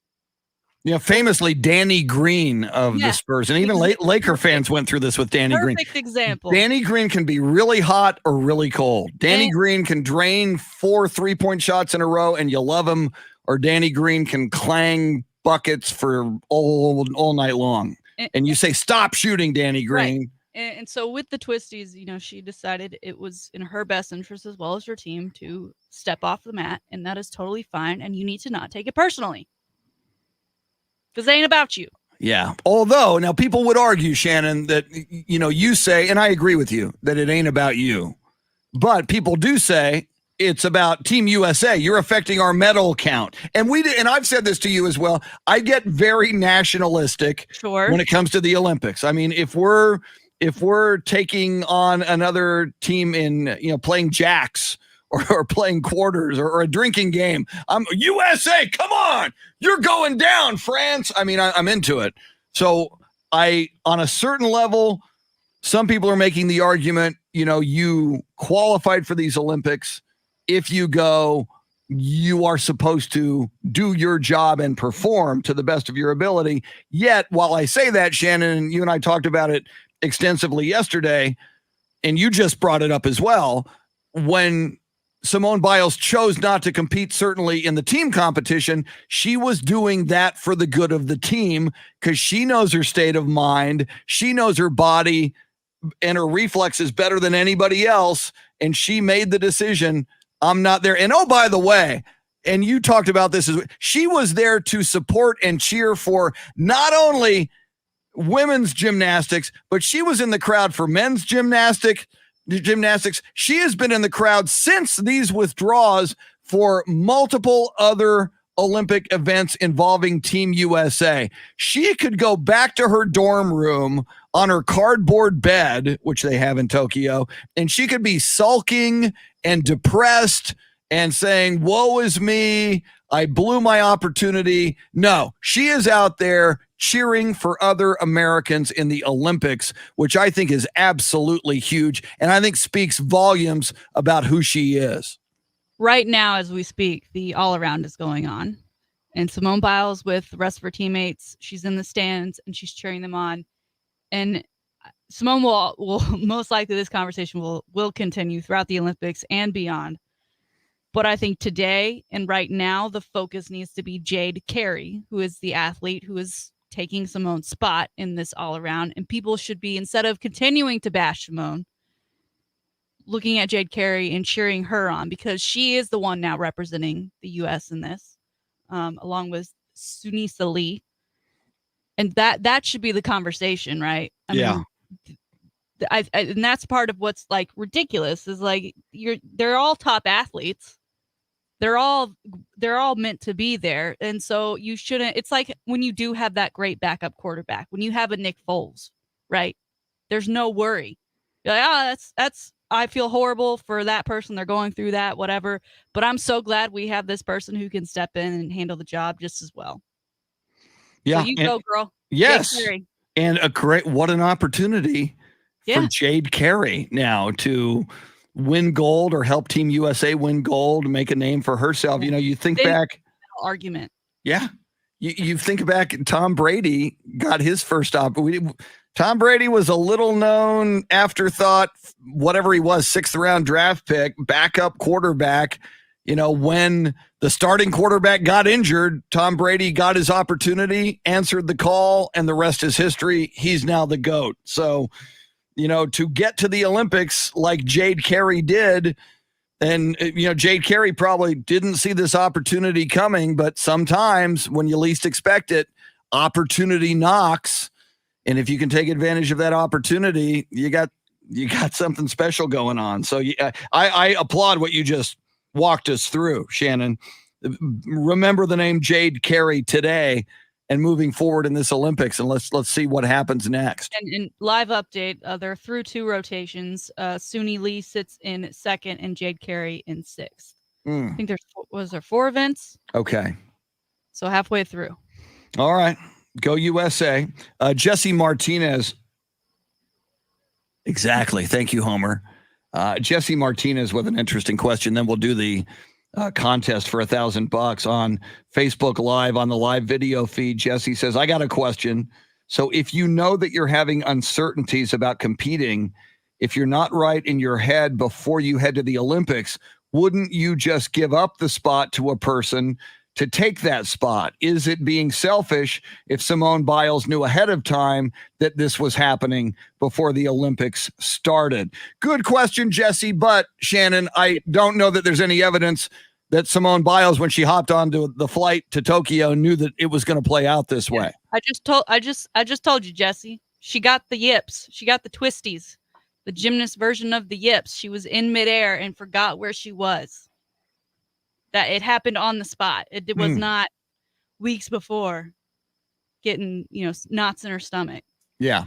Speaker 1: Famously, Danny Green of the Spurs, and even Laker fans went through this with Danny Green.
Speaker 5: Perfect example.
Speaker 1: Danny Green can be really hot or really cold. Danny Green can drain 4 3-point shots in a row, and you love him, or Danny Green can clang buckets for all night long. And you say, stop shooting, Danny Green.
Speaker 5: Right. And so with the twisties, she decided it was in her best interest as well as her team to step off the mat, and that is totally fine. And you need to not take it personally, because it ain't about you.
Speaker 1: Yeah. Although now people would argue, Shannon, that, you say, and I agree with you, that it ain't about you, but people do say it's about Team USA. You're affecting our medal count. And I've said this to you as well. I get very nationalistic when it comes to the Olympics. I mean, if we're taking on another team in, playing jacks or playing quarters or a drinking game, I'm USA, come on, you're going down, France. I mean, I'm into it. So on a certain level, some people are making the argument, you qualified for these Olympics. If you go, you are supposed to do your job and perform to the best of your ability. Yet, while I say that, Shannon, and you and I talked about it extensively yesterday, and you just brought it up as well, when Simone Biles chose not to compete, certainly in the team competition, she was doing that for the good of the team, because she knows her state of mind. She knows her body and her reflexes better than anybody else. And she made the decision, I'm not there. And oh, by the way, and you talked about this, she was there to support and cheer for not only women's gymnastics, but she was in the crowd for men's gymnastics. She has been in the crowd since these withdrawals for multiple other Olympic events involving Team USA. She could go back to her dorm room on her cardboard bed, which they have in Tokyo, and she could be sulking and depressed and saying, woe is me, I blew my opportunity. No, she is out there cheering for other Americans in the Olympics, which I think is absolutely huge, and I think speaks volumes about who she is.
Speaker 5: Right now, as we speak, the all-around is going on. And Simone Biles with the rest of her teammates, she's in the stands and she's cheering them on. And Simone will most likely, this conversation will continue throughout the Olympics and beyond. But I think today and right now, the focus needs to be Jade Carey, who is the athlete who is taking Simone's spot in this all around. And people should be, instead of continuing to bash Simone, looking at Jade Carey and cheering her on, because she is the one now representing the U.S. in this, along with Sunisa Lee. And that should be the conversation, right? I mean, and that's part of what's like ridiculous is like they're all top athletes. They're all meant to be there. And so you shouldn't, it's like when you do have that great backup quarterback, when you have a Nick Foles, right? There's no worry. You're like, that's I feel horrible for that person. They're going through that, whatever. But I'm so glad we have this person who can step in and handle the job just as well.
Speaker 1: Yeah.
Speaker 5: So you go, girl.
Speaker 1: Yes. And what an opportunity for Jade Carey now to win gold or help Team USA win gold, make a name for herself. You know, you think back.
Speaker 5: Argument.
Speaker 1: Yeah. You think back, Tom Brady got his first Tom Brady was a little known afterthought, whatever he was, 6th round draft pick, backup quarterback. You know, when the starting quarterback got injured, Tom Brady got his opportunity, answered the call, and the rest is history. He's now the GOAT. So, you know, to get to the Olympics like Jade Carey did, and, you know, Jade Carey probably didn't see this opportunity coming, but sometimes when you least expect it, opportunity knocks. And if you can take advantage of that opportunity, you got something special going on. So I applaud what you just walked us through, Shannon. Remember the name Jade Carey today and moving forward in this Olympics, and let's see what happens next.
Speaker 5: And live update, they're through 2 rotations. Suni Lee sits in 2nd and Jade Carey in 6th. I think there 4 events?
Speaker 1: Okay.
Speaker 5: So halfway through.
Speaker 1: All right. Go USA. Jesse Martinez. Exactly. Thank you, Homer. Jesse Martinez with an interesting question. Then we'll do the contest for $1,000 on Facebook Live on the live video feed. Jesse says, I got a question. So if you know that you're having uncertainties about competing, if you're not right in your head before you head to the Olympics, wouldn't you just give up the spot to a person to take that spot? Is it being selfish if Simone Biles knew ahead of time that this was happening before the Olympics started? Good question, Jesse. But Shannon, I don't know that there's any evidence that Simone Biles, when she hopped onto the flight to Tokyo, knew that it was going to play out this way.
Speaker 5: I just told you, Jesse. She got the yips. She got the twisties, the gymnast version of the yips. She was in midair and forgot where she was. That it happened on the spot. It was not weeks before getting, knots in her stomach.
Speaker 1: Yeah.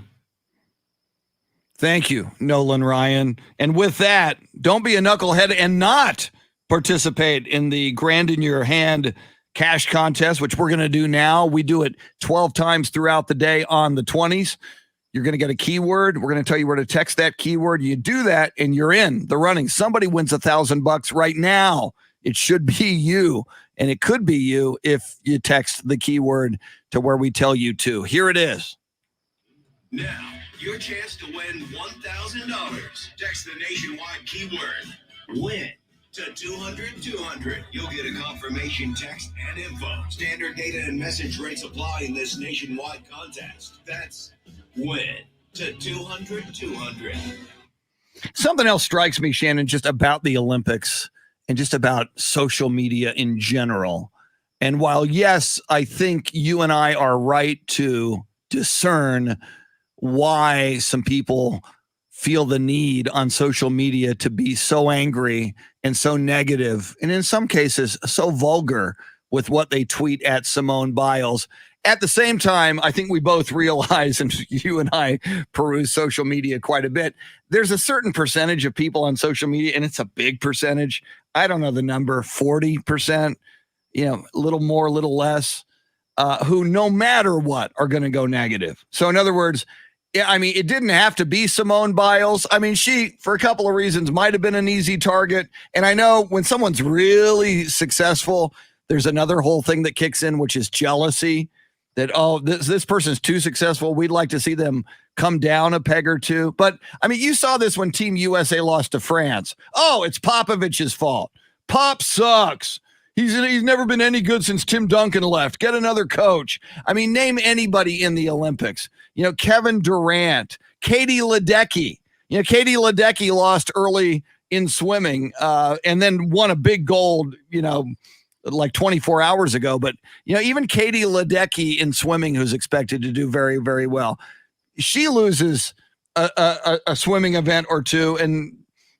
Speaker 1: Thank you, Nolan Ryan. And with that, don't be a knucklehead and not participate in the Grand in Your Hand cash contest, which we're going to do now. We do it 12 times throughout the day on the 20s. You're going to get a keyword. We're going to tell you where to text that keyword. You do that and you're in the running. Somebody wins $1,000 right now. It should be you, and it could be you if you text the keyword to where we tell you to. Here it is.
Speaker 4: Now, your chance to win $1,000. Text the nationwide keyword WIN to 200-200. You'll get a confirmation text and info. Standard data and message rates apply in this nationwide contest. That's WIN to 200-200.
Speaker 1: Something else strikes me, Shannon, just about the Olympics and just about social media in general. And while, yes, I think you and I are right to discern why some people feel the need on social media to be so angry and so negative, and in some cases, so vulgar with what they tweet at Simone Biles. At the same time, I think we both realize, and you and I peruse social media quite a bit, there's a certain percentage of people on social media, and it's a big percentage. I don't know the number, 40%, a little more, a little less, who no matter what are going to go negative. So in other words, it didn't have to be Simone Biles. She, for a couple of reasons, might have been an easy target. And I know when someone's really successful, there's another whole thing that kicks in, which is jealousy. that, oh, this person's too successful. We'd like to see them come down a peg or two. But I mean, you saw this when Team USA lost to France. Oh, it's Popovich's fault. Pop sucks. He's never been any good since Tim Duncan left. Get another coach. I mean, name anybody in the Olympics. Kevin Durant, Katie Ledecky. Katie Ledecky lost early in swimming and then won a big gold, like 24 hours ago. But, even Katie Ledecky in swimming, who's expected to do very, very well, she loses a swimming event or two. And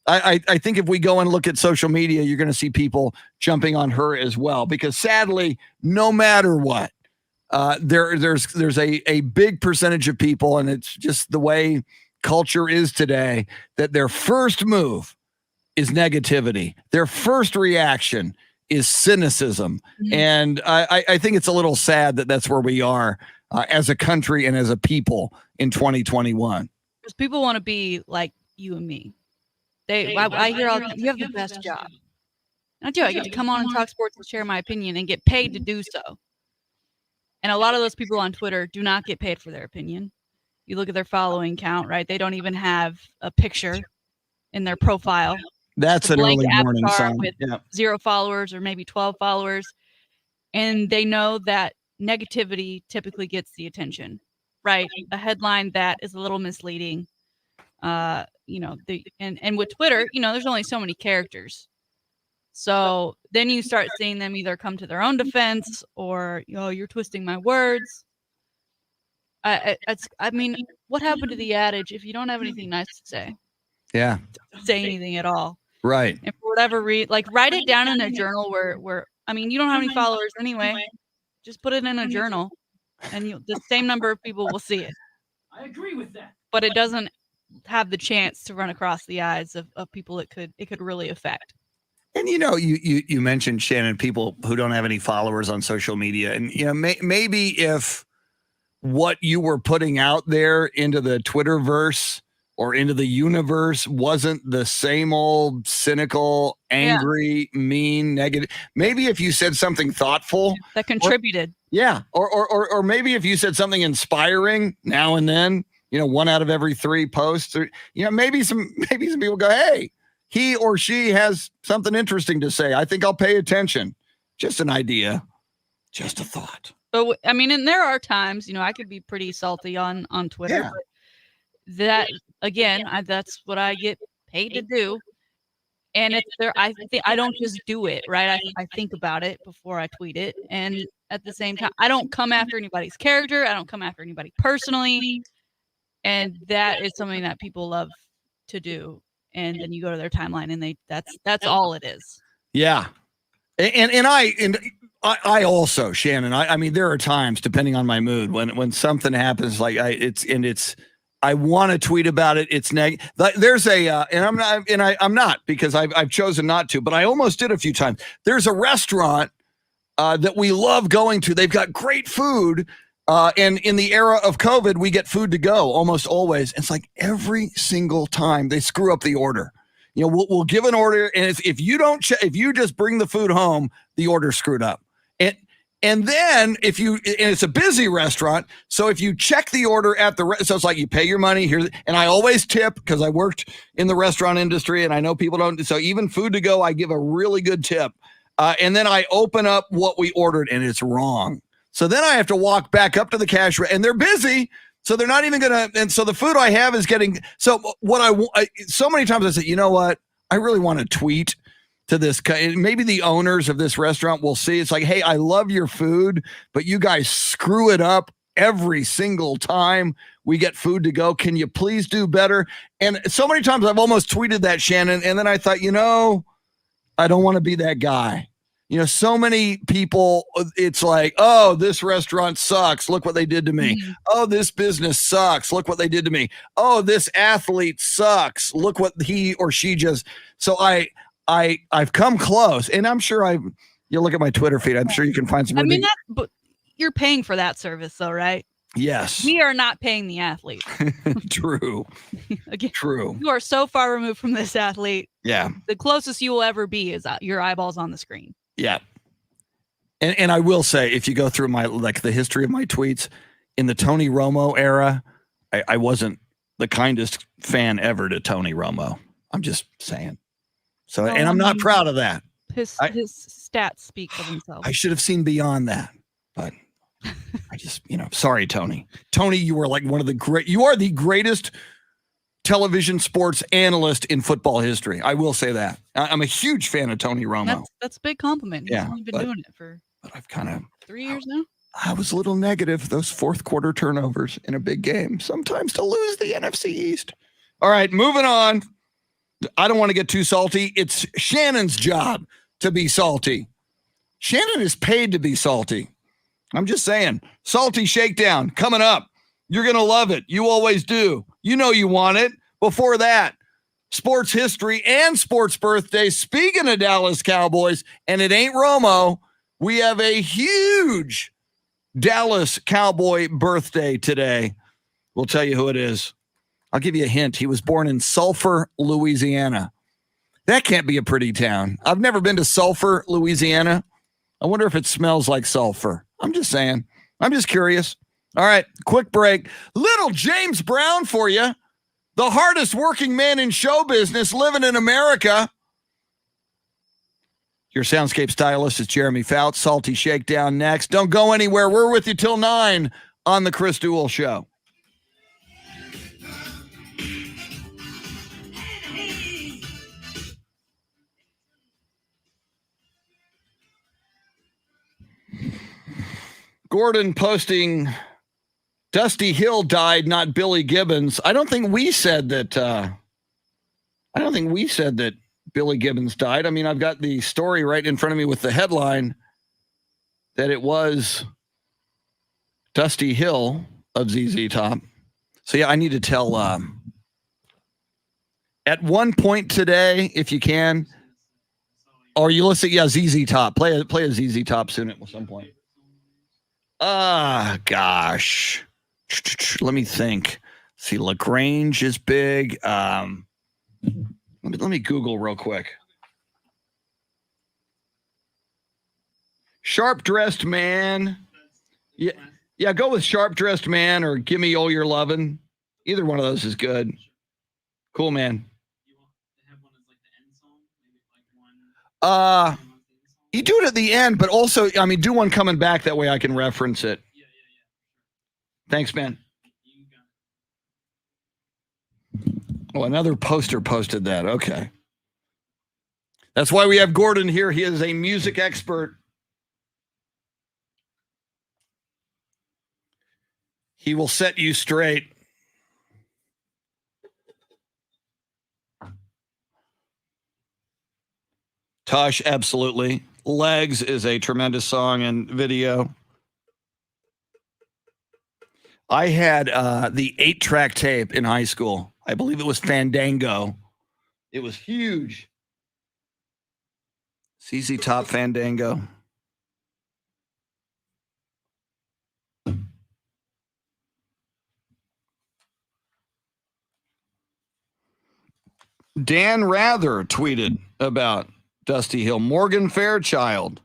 Speaker 1: I think if we go and look at social media, you're going to see people jumping on her as well, because sadly, no matter what, there's a big percentage of people, and it's just the way culture is today, that their first move is negativity. Their first reaction is cynicism. Mm-hmm. And I think it's a little sad that that's where we are as a country and as a people in 2021.
Speaker 5: Because people want to be like you and me. I hear all you have the best job. I do. I get to come on and talk sports and share my opinion and get paid to do so. And a lot of those people on Twitter do not get paid for their opinion. You look at their following count, right? They don't even have a picture in their profile.
Speaker 1: That's an early morning sign.
Speaker 5: With 0 followers or maybe 12 followers. And they know that negativity typically gets the attention, right? A headline that is a little misleading. And with Twitter, there's only so many characters. So then you start seeing them either come to their own defense or, you're twisting my words. I mean, what happened to the adage, if you don't have anything nice to say?
Speaker 1: Yeah.
Speaker 5: Don't say anything at all.
Speaker 1: Right.
Speaker 5: And for whatever reason, write it down in a journal where you don't have any followers anyway. Just put it in a journal and the same number of people will see it.
Speaker 8: I agree with that.
Speaker 5: But it doesn't have the chance to run across the eyes of people it could really affect.
Speaker 1: And you mentioned, Shannon, people who don't have any followers on social media, and maybe if what you were putting out there into the Twitterverse or into the universe wasn't the same old cynical, angry, mean, negative. Maybe if you said something thoughtful
Speaker 5: that contributed.
Speaker 1: Or maybe if you said something inspiring now and then, 1 out of every 3 posts, or maybe some people go, hey, he or she has something interesting to say. I think I'll pay attention. Just an idea, just a thought.
Speaker 5: But and there are times, I could be pretty salty on Twitter.
Speaker 1: Yeah.
Speaker 5: But that again, that's what I get paid to do. And it's there. I don't just do it, right? I think about it before I tweet it. And at the same time, I don't come after anybody's character. I don't come after anybody personally. And that is something that people love to do. And then you go to their timeline and that's all it is. Yeah.
Speaker 1: And I also, Shannon, I mean, there are times, depending on my mood, when something happens, like I want to tweet about it. It's negative. There's I'm not, because I've chosen not to, but I almost did a few times. There's a restaurant that we love going to. They've got great food. And in the era of COVID, we get food to go almost always. It's like every single time they screw up the order. We'll give an order, and if you just bring the food home, the order's screwed up. And then and it's a busy restaurant, so if you check the order at so it's like you pay your money here, and I always tip because I worked in the restaurant industry, and I know people don't. So even food to go, I give a really good tip, and then I open up what we ordered, and it's wrong. So then I have to walk back up to the cash, and they're busy. So they're not even going to, and so the food I have is getting, so what so many times I said, you know what? I really want to tweet to this, maybe the owners of this restaurant will see. It's like, hey, I love your food, but you guys screw it up every single time we get food to go. Can you please do better? And so many times I've almost tweeted that, Shannon. And then I thought, I don't want to be that guy. So many people, it's like, oh, this restaurant sucks. Look what they did to me. Mm-hmm. Oh, this business sucks. Look what they did to me. Oh, this athlete sucks. Look what he or she just. So I've come close, and I'm sure you look at my Twitter feed. I'm sure you can find some.
Speaker 5: But you're paying for that service, though, right?
Speaker 1: Yes.
Speaker 5: We are not paying the athlete.
Speaker 1: True.
Speaker 5: Again,
Speaker 1: true.
Speaker 5: You are so far removed from this athlete.
Speaker 1: Yeah.
Speaker 5: The closest you will ever be is your eyeballs on the screen.
Speaker 1: Yeah. And I will say, if you go through the history of my tweets in the Tony Romo era, I wasn't the kindest fan ever to Tony Romo. I'm just saying. So,
Speaker 5: Well,
Speaker 1: and I'm not proud of that.
Speaker 5: His stats speak for themselves.
Speaker 1: I should have seen beyond that, but I just, sorry, Tony. Tony, you are like you are the greatest television sports analyst in football history. I will say that. I'm a huge fan of Tony Romo.
Speaker 5: That's a big compliment. He's only been doing it for
Speaker 1: I've kind of
Speaker 5: 3 years now.
Speaker 1: I was a little negative, those fourth quarter turnovers in a big game, sometimes to lose the NFC East. All right, moving on. I don't want to get too salty. It's Shannon's job to be salty. Shannon is paid to be salty. I'm just saying. Salty Shakedown coming up. You're going to love it. You always do. You know you want it. Before that, sports history and sports birthdays. Speaking of Dallas Cowboys, and it ain't Romo, we have a huge Dallas Cowboy birthday today. We'll tell you who it is. I'll give you a hint. He was born in Sulphur, Louisiana. That can't be a pretty town. I've never been to Sulphur, Louisiana. I wonder if it smells like sulfur. I'm just saying. I'm just curious. All right, quick break. Little James Brown for you. The hardest working man in show business living in America. Your soundscape stylist is Jeremy Fouts. Salty Shakedown next. Don't go anywhere. We're with you till 9 on the Chris Duel Show. Gordon posting Dusty Hill died, not Billy Gibbons. I don't think we said that Billy Gibbons died. I mean, I've got the story right in front of me with the headline that it was Dusty Hill of ZZ Top. So yeah, I need to tell at one point today, if you can, or you listen, ZZ Top. Play a ZZ Top soon at some point. Gosh. Let me think. See, LaGrange is big. Let me Google real quick. Sharp Dressed Man. Yeah, go with Sharp Dressed Man or Give Me All Your Lovin'. Either one of those is good. Cool, man. You do it at the end, but also, I mean, do one coming back. That way I can reference it. Thanks, man. Oh, another poster posted that. Okay. That's why we have Gordon here. He is a music expert. He will set you straight. Tosh, absolutely. Legs is a tremendous song and video. I had the 8-track tape in high school. I believe it was Fandango. It was huge. ZZ Top Fandango. Dan Rather tweeted about Dusty Hill. Morgan Fairchild.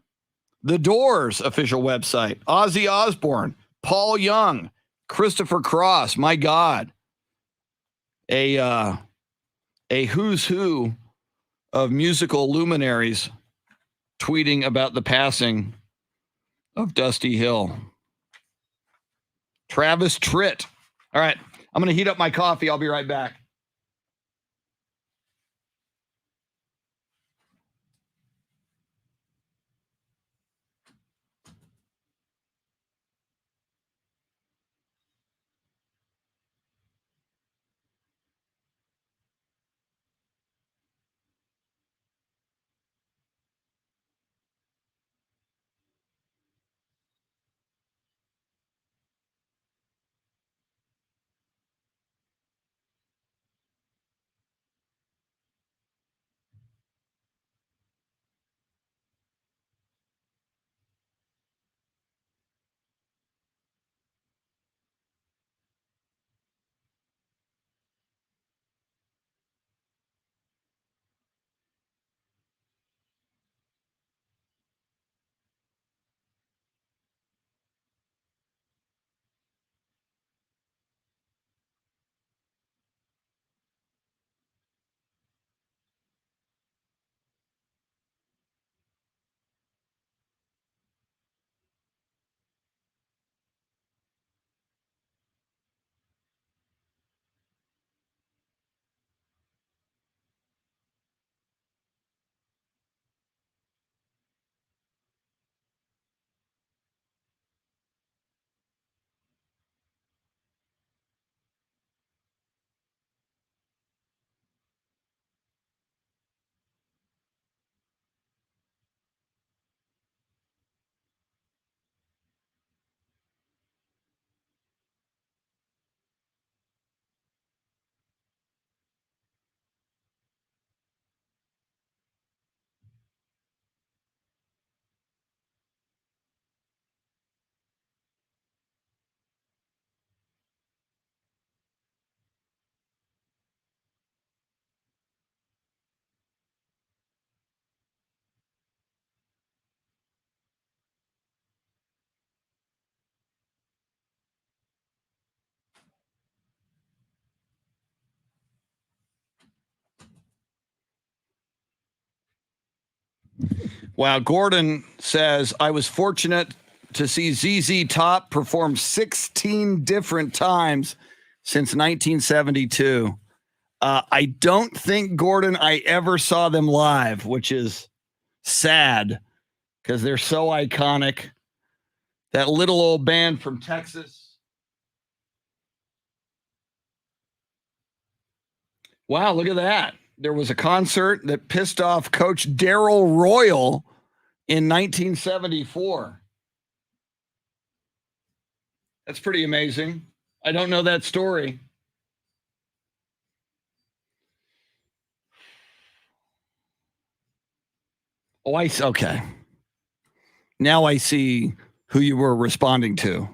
Speaker 1: The Doors official website. Ozzy Osbourne. Paul Young. Christopher Cross. My God. A who's who of musical luminaries tweeting about the passing of Dusty Hill. Travis Tritt. All right. I'm going to heat up my coffee. I'll be right back. Wow. Gordon says, I was fortunate to see ZZ Top perform 16 different times since 1972. I don't think, Gordon, I ever saw them live, which is sad because they're so iconic. That little old band from Texas. Wow, look at that. There was a concert that pissed off Coach Darrell Royal in 1974. That's pretty amazing. I don't know that story. Oh, okay. Now I see who you were responding to.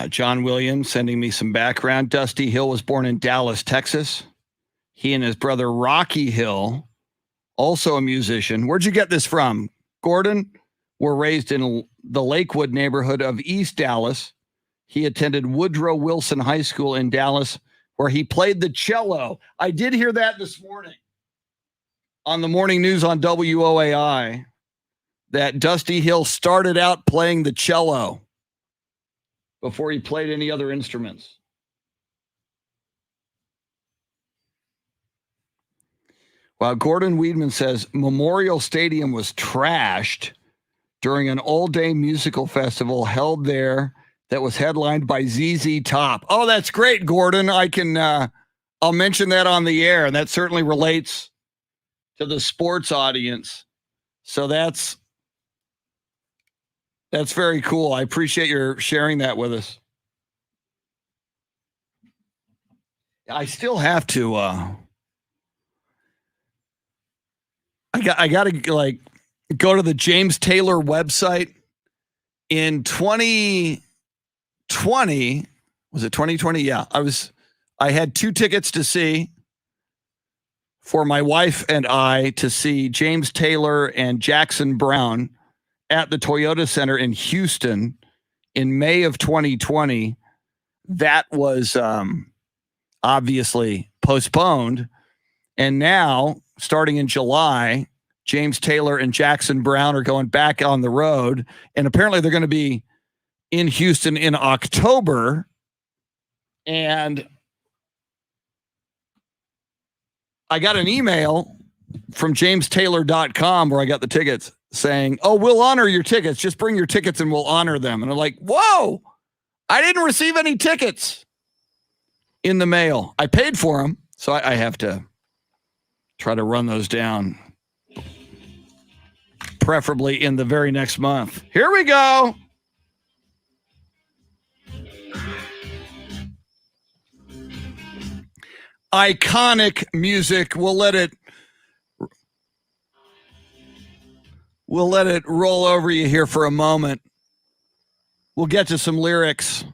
Speaker 1: John Williams sending me some background. Dusty Hill was born in Dallas, Texas. He and his brother Rocky Hill, also a musician. Where'd you get this from, Gordon? Were raised in the Lakewood neighborhood of East Dallas. He attended Woodrow Wilson High School in Dallas, where he played the cello. I did hear that this morning on the morning news on WOAI, that Dusty Hill started out playing the cello before he played any other instruments. While Gordon Weedman says Memorial Stadium was trashed during an all-day musical festival held there that was headlined by ZZ Top. Oh, that's great, Gordon. I'll mention that on the air, and that certainly relates to the sports audience. So that's very cool. I appreciate your sharing that with us. I still have to I got to like go to the James Taylor website. In 2020, was it 2020? Yeah, I had 2 tickets to see for my wife and I to see James Taylor and Jackson Brown at the Toyota Center in Houston in May of 2020. That was obviously postponed. And now, starting in July, James Taylor and Jackson Brown are going back on the road. And apparently they're going to be in Houston in October. And I got an email from jamestaylor.com where I got the tickets saying, oh, we'll honor your tickets. Just bring your tickets and we'll honor them. And I'm like, whoa, I didn't receive any tickets in the mail. I paid for them. So I have to try to run those down, preferably in the very next month. Here we go. Iconic music. We'll let it roll over you here for a moment. We'll get to some lyrics.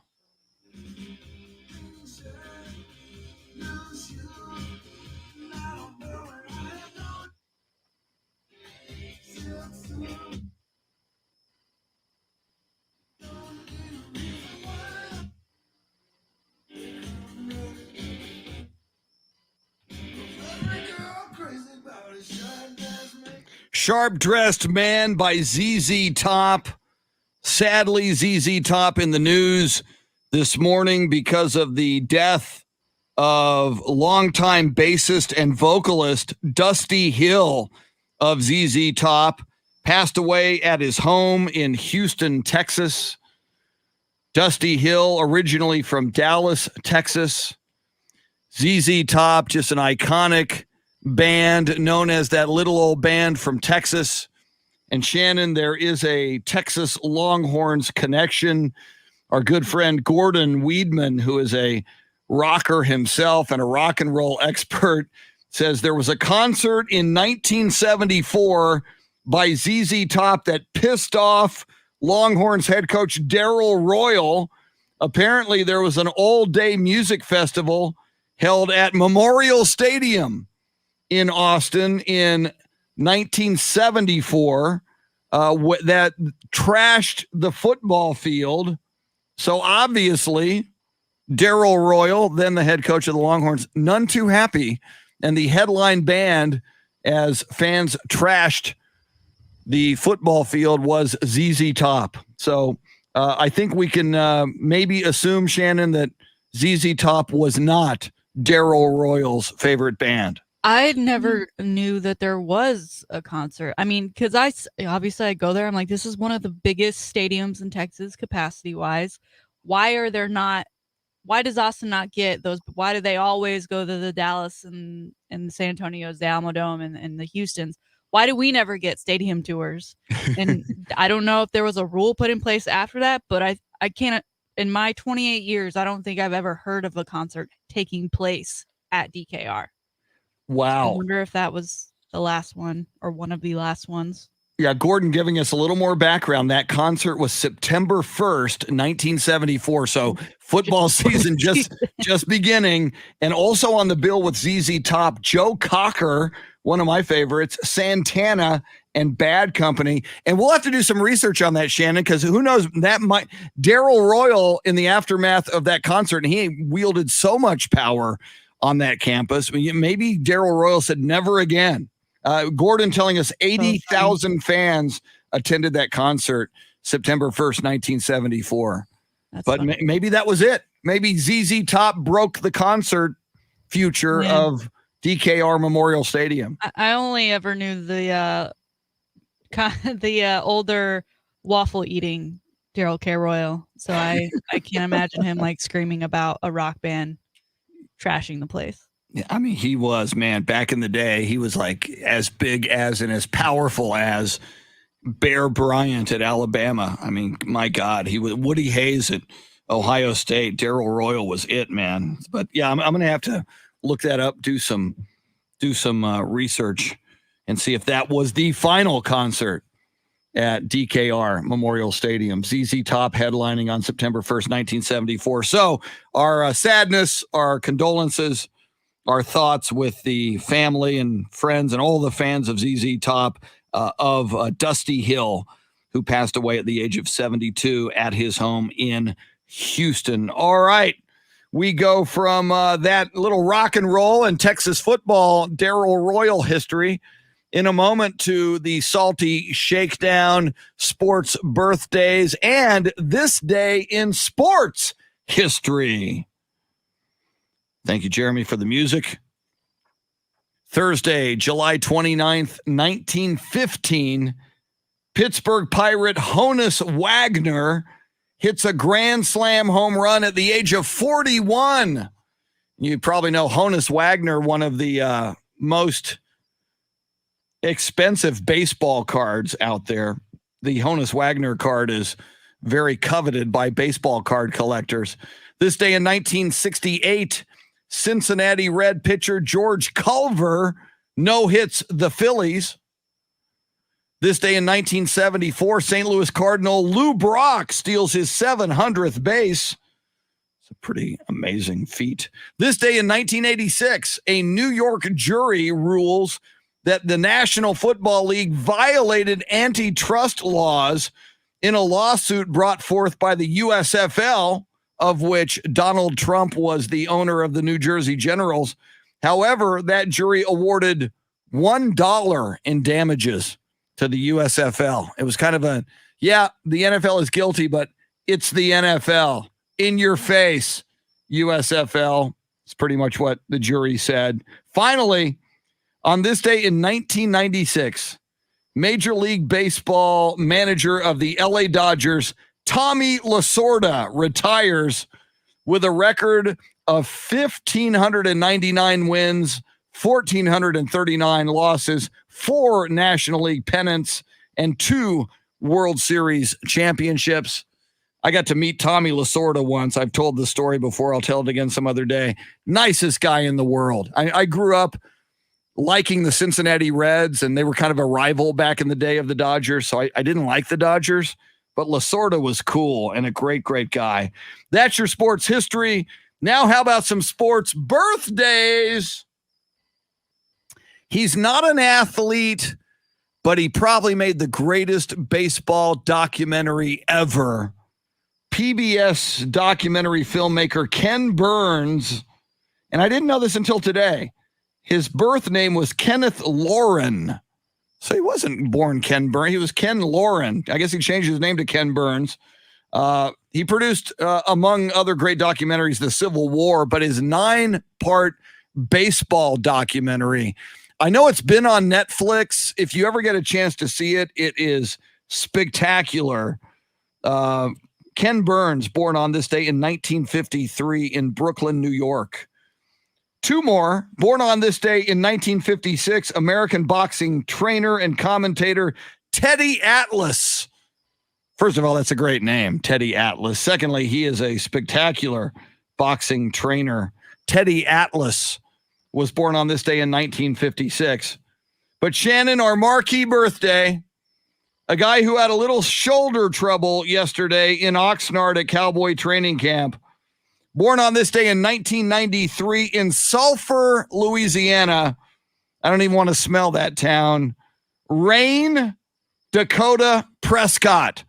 Speaker 1: Sharp Dressed Man by ZZ Top. Sadly, ZZ Top in the news this morning because of the death of longtime bassist and vocalist Dusty Hill of ZZ Top. Passed away at his home in Houston, Texas. Dusty Hill, originally from Dallas, Texas. ZZ Top, just an iconic band known as that little old band from Texas. And Shannon, there is a Texas Longhorns connection. Our good friend Gordon Weedman, who is a rocker himself and a rock and roll expert, says there was a concert in 1974 by ZZ Top that pissed off Longhorns head coach Darrell Royal. Apparently there was an all-day music festival held at Memorial Stadium in Austin in 1974 that trashed the football field. So obviously, Darrell Royal, then the head coach of the Longhorns, none too happy. And the headline band as fans trashed the football field was ZZ Top. So I think we can maybe assume, Shannon, that ZZ Top was not Darrell Royal's favorite band.
Speaker 5: I never knew that there was a concert. I mean, because I go there. I'm like, this is one of the biggest stadiums in Texas capacity wise. Why does Austin not get those? Why do they always go to the Dallas and the San Antonio's, the Alamo Dome and the Houston's? Why do we never get stadium tours? And I don't know if there was a rule put in place after that, but I can't, in my 28 years, I don't think I've ever heard of a concert taking place at DKR.
Speaker 1: Wow.
Speaker 5: I wonder if that was the last one or one of the last ones.
Speaker 1: Yeah, Gordon giving us a little more background. That concert was September 1st, 1974. So football season just beginning. And also on the bill with ZZ Top, Joe Cocker, one of my favorites, Santana, and Bad Company. And we'll have to do some research on that, Shannon, because who knows, that might Darrell Royal in the aftermath of that concert, and he wielded so much power on that campus. Maybe Darrell Royal said never again. Gordon telling us 80,000 fans attended that concert September 1st, 1974. But maybe that was it. Maybe ZZ Top broke the concert future of DKR Memorial Stadium.
Speaker 5: I only ever knew the older waffle eating Darrell K. Royal. So I can't imagine him like screaming about a rock band trashing the place.
Speaker 1: Yeah, I mean, he was, man, back in the day, he was like as big as and as powerful as Bear Bryant at Alabama. I mean, my God, he was Woody Hayes at Ohio State. Darrell Royal was it, man. But yeah, I'm going to have to look that up, do some research and see if that was the final concert at DKR Memorial Stadium. ZZ Top headlining on September 1st, 1974. So our sadness, our condolences, our thoughts with the family and friends and all the fans of ZZ Top of Dusty Hill, who passed away at the age of 72 at his home in Houston. All right. We go from that little rock and roll and Texas football, Darrell Royal history, in a moment to the salty shakedown, sports birthdays, and this day in sports history. Thank you, Jeremy, for the music. Thursday, July 29th, 1915, Pittsburgh Pirate Honus Wagner hits a grand slam home run at the age of 41. You probably know Honus Wagner, one of the most expensive baseball cards out there. The Honus Wagner card is very coveted by baseball card collectors. This day in 1968, Cincinnati Red pitcher George Culver no-hits the Phillies. This day in 1974, St. Louis Cardinal Lou Brock steals his 700th base. It's a pretty amazing feat. This day in 1986, a New York jury rules that the National Football League violated antitrust laws in a lawsuit brought forth by the USFL, of which Donald Trump was the owner of the New Jersey Generals. However, that jury awarded $1 in damages to the USFL. It was kind of the NFL is guilty, but it's the NFL. In your face, USFL. It's pretty much what the jury said. Finally, on this day in 1996, Major League Baseball manager of the LA Dodgers, Tommy Lasorda, retires with a record of 1,599 wins, 1,439 losses, 4 National League pennants, and 2 World Series championships. I got to meet Tommy Lasorda once. I've told the story before. I'll tell it again some other day. Nicest guy in the world. I grew up liking the Cincinnati Reds, and they were kind of a rival back in the day of the Dodgers, so I didn't like the Dodgers, but Lasorda was cool and a great, great guy. That's your sports history. Now, how about some sports birthdays? He's not an athlete, but he probably made the greatest baseball documentary ever. PBS documentary filmmaker Ken Burns, and I didn't know this until today, his birth name was Kenneth Loren. So he wasn't born Ken Burns. He was Ken Loren. I guess he changed his name to Ken Burns. He produced, among other great documentaries, the Civil War, but his 9-part baseball documentary. I know it's been on Netflix. If you ever get a chance to see it, it is spectacular. Ken Burns, born on this day in 1953 in Brooklyn, New York. Two more, born on this day in 1956, American boxing trainer and commentator Teddy Atlas. First of all, that's a great name, Teddy Atlas. Secondly, he is a spectacular boxing trainer. Teddy Atlas was born on this day in 1956. But Shannon, our marquee birthday, a guy who had a little shoulder trouble yesterday in Oxnard at Cowboy training camp, born on this day in 1993 in Sulphur, Louisiana. I don't even want to smell that town. Rain Dakota Prescott.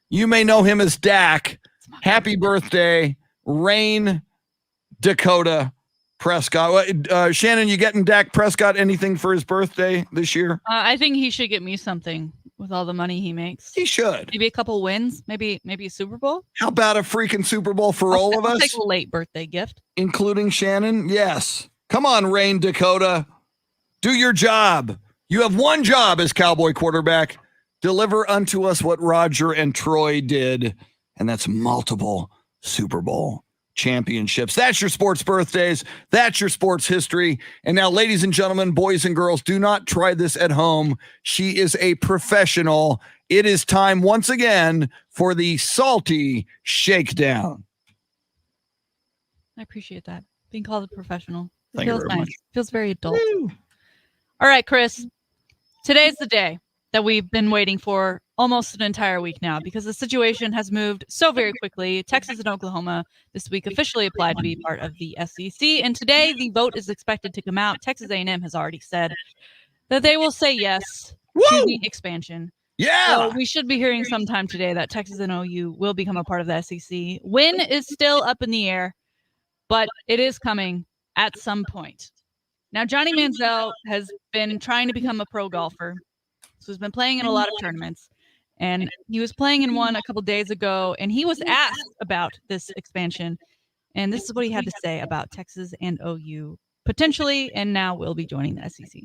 Speaker 1: You may know him as Dak. Happy birthday, Rain Dakota Prescott. Shannon, you getting Dak Prescott anything for his birthday this year?
Speaker 5: I think he should get me something with all the money he makes.
Speaker 1: He should.
Speaker 5: Maybe a couple wins. Maybe a Super Bowl.
Speaker 1: How about a freaking Super Bowl for all of
Speaker 5: I'll
Speaker 1: us?
Speaker 5: take a late birthday gift.
Speaker 1: Including Shannon? Yes. Come on, Rain Dakota. Do your job. You have one job as Cowboy quarterback. Deliver unto us what Roger and Troy did, and that's multiple Super Bowl championships. That's your sports birthdays. That's your sports history. And now, ladies and gentlemen, boys and girls, do not try this at home. She is a professional. It is time once again for the salty shakedown.
Speaker 5: I appreciate that. Being called a professional. It
Speaker 1: Thank you
Speaker 5: feels
Speaker 1: very
Speaker 5: nice.
Speaker 1: much.
Speaker 5: Feels very adult.
Speaker 1: Woo.
Speaker 5: All right, Chris. Today's the day that we've been waiting for almost an entire week now because the situation has moved so very quickly. Texas and Oklahoma this week officially applied to be part of the SEC, and today the vote is expected to come out. Texas A&M has already said that they will say yes to the expansion.
Speaker 1: Yeah.
Speaker 5: So we should be hearing sometime today that Texas and OU will become a part of the SEC. When is still up in the air, but it is coming at some point. Now, Johnny Manziel has been trying to become a pro golfer. So he's been playing in a lot of tournaments, and he was playing in one a couple days ago, and he was asked about this expansion, and this is what he had to say about Texas and OU potentially, and now will be joining the SEC.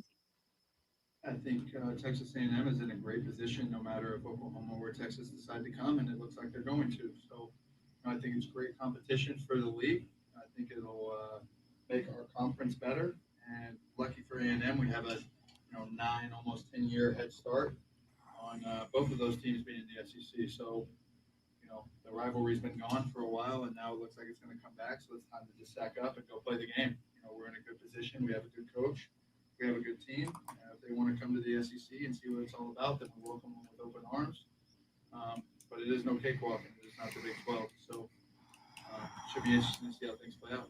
Speaker 8: I think Texas A&M is in a great position no matter if Oklahoma or Texas decide to come, and it looks like they're going to. So I think it's great competition for the league. I think it'll make our conference better, and lucky for A&M, we have a 9, almost 10-year head start on both of those teams being in the SEC. So, the rivalry's been gone for a while, and now it looks like it's going to come back. So it's time to just sack up and go play the game. We're in a good position. We have a good coach. We have a good team. If they want to come to the SEC and see what it's all about, then we welcome them with open arms. But it is no cakewalk, and it is not the Big 12. So it should be interesting to see how things play out.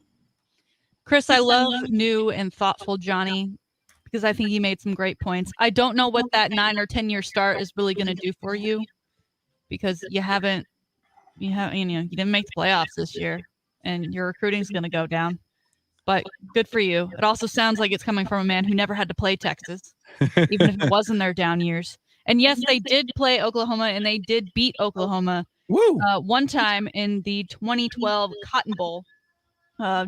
Speaker 5: Chris, I love new and thoughtful Johnny, because I think he made some great points. I don't know what that 9 or 10-year start is really going to do for you, because you didn't make the playoffs this year, and your recruiting is going to go down. But good for you. It also sounds like it's coming from a man who never had to play Texas, even if it was in their down years. And yes, they did play Oklahoma, and they did beat Oklahoma one time in the 2012 Cotton Bowl.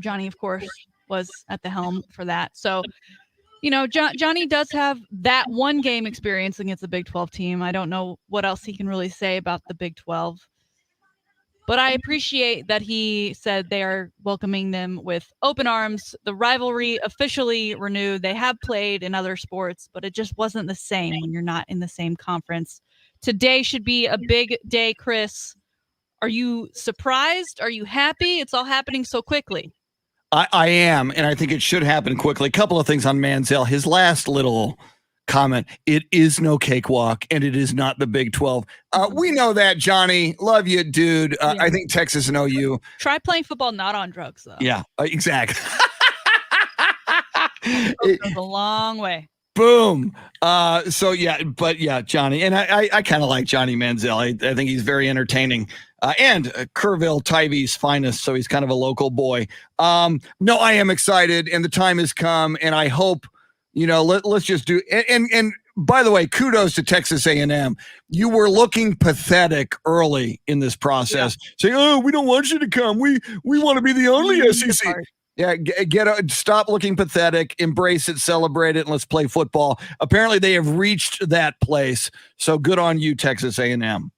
Speaker 5: Johnny, of course, was at the helm for that. So, Johnny does have that one game experience against the Big 12 team. I don't know what else he can really say about the Big 12. But I appreciate that he said they are welcoming them with open arms. The rivalry officially renewed. They have played in other sports, but it just wasn't the same when you're not in the same conference. Today should be a big day, Chris. Are you surprised? Are you happy? It's all happening so quickly.
Speaker 1: I am, and I think it should happen quickly. A couple of things on Manziel. His last little comment. It is no cakewalk, and it is not the Big 12. We know that, Johnny. Love you, dude.
Speaker 5: Yeah.
Speaker 1: I think Texas and OU.
Speaker 5: Try playing football not on drugs, though.
Speaker 1: Yeah, exactly.
Speaker 5: It goes a long way.
Speaker 1: Boom. So yeah, but yeah, Johnny, and I kind of like Johnny Manziel. I think he's very entertaining. And Kerrville, Tyvee's finest, so he's kind of a local boy. No, I am excited, and the time has come, and I hope, let's just do. And by the way, kudos to Texas A&M. You were looking pathetic early in this process, saying, "Oh, we don't want you to come. We want to be the only SEC." Yeah, stop looking pathetic, embrace it, celebrate it, and let's play football. Apparently, they have reached that place. So good on you, Texas A&M.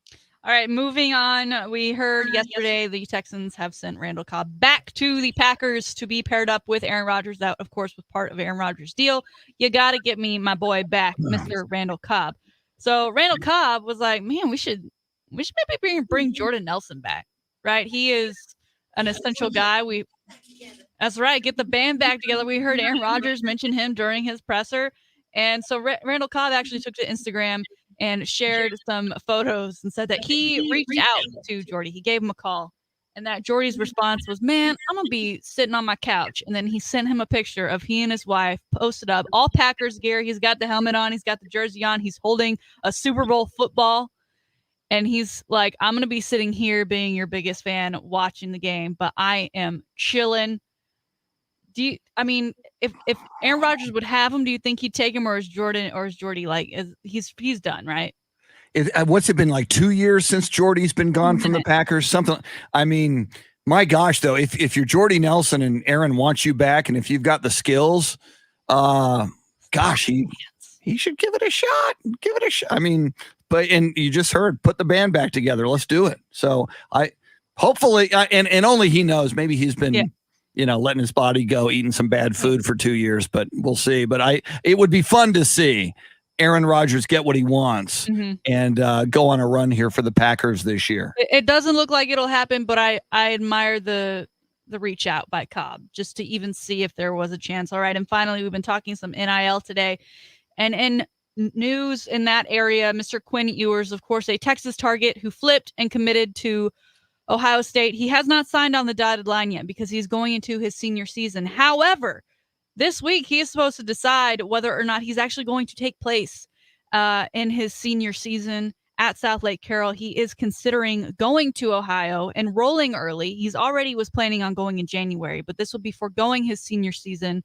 Speaker 5: All right, moving on. We heard yesterday the Texans have sent Randall Cobb back to the Packers to be paired up with Aaron Rodgers. That, of course, was part of Aaron Rodgers' deal. You got to get me my boy back, Mr. Randall Cobb. So Randall Cobb was like, man, we should maybe bring Jordan Nelson back, right? He is an essential guy. That's right. Get the band back together. We heard Aaron Rodgers mention him during his presser. And so Randall Cobb actually took to Instagram and shared some photos and said that he reached out to Jordy. He gave him a call. And that Jordy's response was, man, I'm going to be sitting on my couch. And then he sent him a picture of he and his wife posted up, all Packers gear. He's got the helmet on. He's got the jersey on. He's holding a Super Bowl football. And he's like, I'm going to be sitting here being your biggest fan watching the game, but I am chilling. If Aaron Rodgers would have him, do you think he'd take him, or is Jordy like he's done, right?
Speaker 1: What's it been like 2 years since Jordy's been gone from the Packers? Something. I mean, my gosh, though, if you're Jordy Nelson and Aaron wants you back, and if you've got the skills, gosh, he should give it a shot. Give it a shot. I mean, and you just heard, put the band back together. Let's do it. So hopefully, and only he knows. Maybe he's been. Yeah. Letting his body go, eating some bad food for 2 years, but we'll see. But it would be fun to see Aaron Rodgers get what he wants and go on a run here for the Packers this year.
Speaker 5: It doesn't look like it'll happen, but I admire the reach out by Cobb just to even see if there was a chance. All right, and finally, we've been talking some NIL today, and in news in that area, Mr. Quinn Ewers, of course, a Texas target who flipped and committed to Ohio State. He has not signed on the dotted line yet because he's going into his senior season. However, this week he is supposed to decide whether or not he's actually going to take place in his senior season at South Lake Carroll. He is considering going to Ohio, enrolling early. He's already was planning on going in January, but this will be foregoing his senior season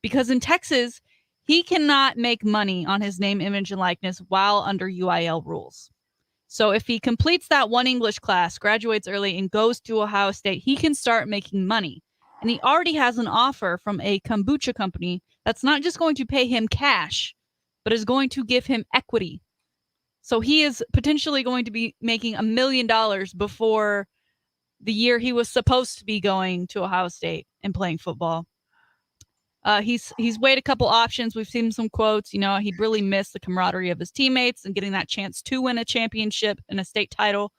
Speaker 5: because in Texas, he cannot make money on his name, image, and likeness while under UIL rules. So if he completes that one English class, graduates early, and goes to Ohio State, he can start making money. And he already has an offer from a kombucha company that's not just going to pay him cash, but is going to give him equity. So he is potentially going to be making $1 million before the year he was supposed to be going to Ohio State and playing football. He's weighed a couple options. We've seen some quotes. He'd really miss the camaraderie of his teammates and getting that chance to win a championship and a state title.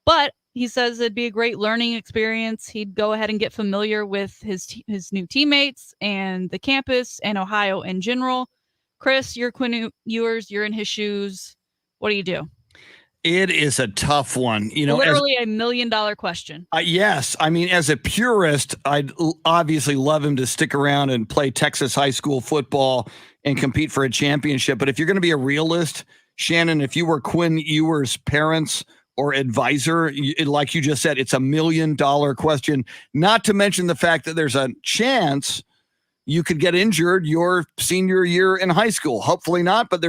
Speaker 5: But he says it'd be a great learning experience. He'd go ahead and get familiar with his new teammates and the campus and Ohio in general. Chris, you're Quinn Ewers. You're in his shoes. What do you do?
Speaker 1: It is a tough one.
Speaker 5: Literally $1 million question.
Speaker 1: Yes. I mean, as a purist, I'd obviously love him to stick around and play Texas high school football and compete for a championship. But if you're going to be a realist, Shannon, if you were Quinn Ewers' parents or advisor, like you just said, it's $1 million question, not to mention the fact that there's a chance you could get injured your senior year in high school. Hopefully not, but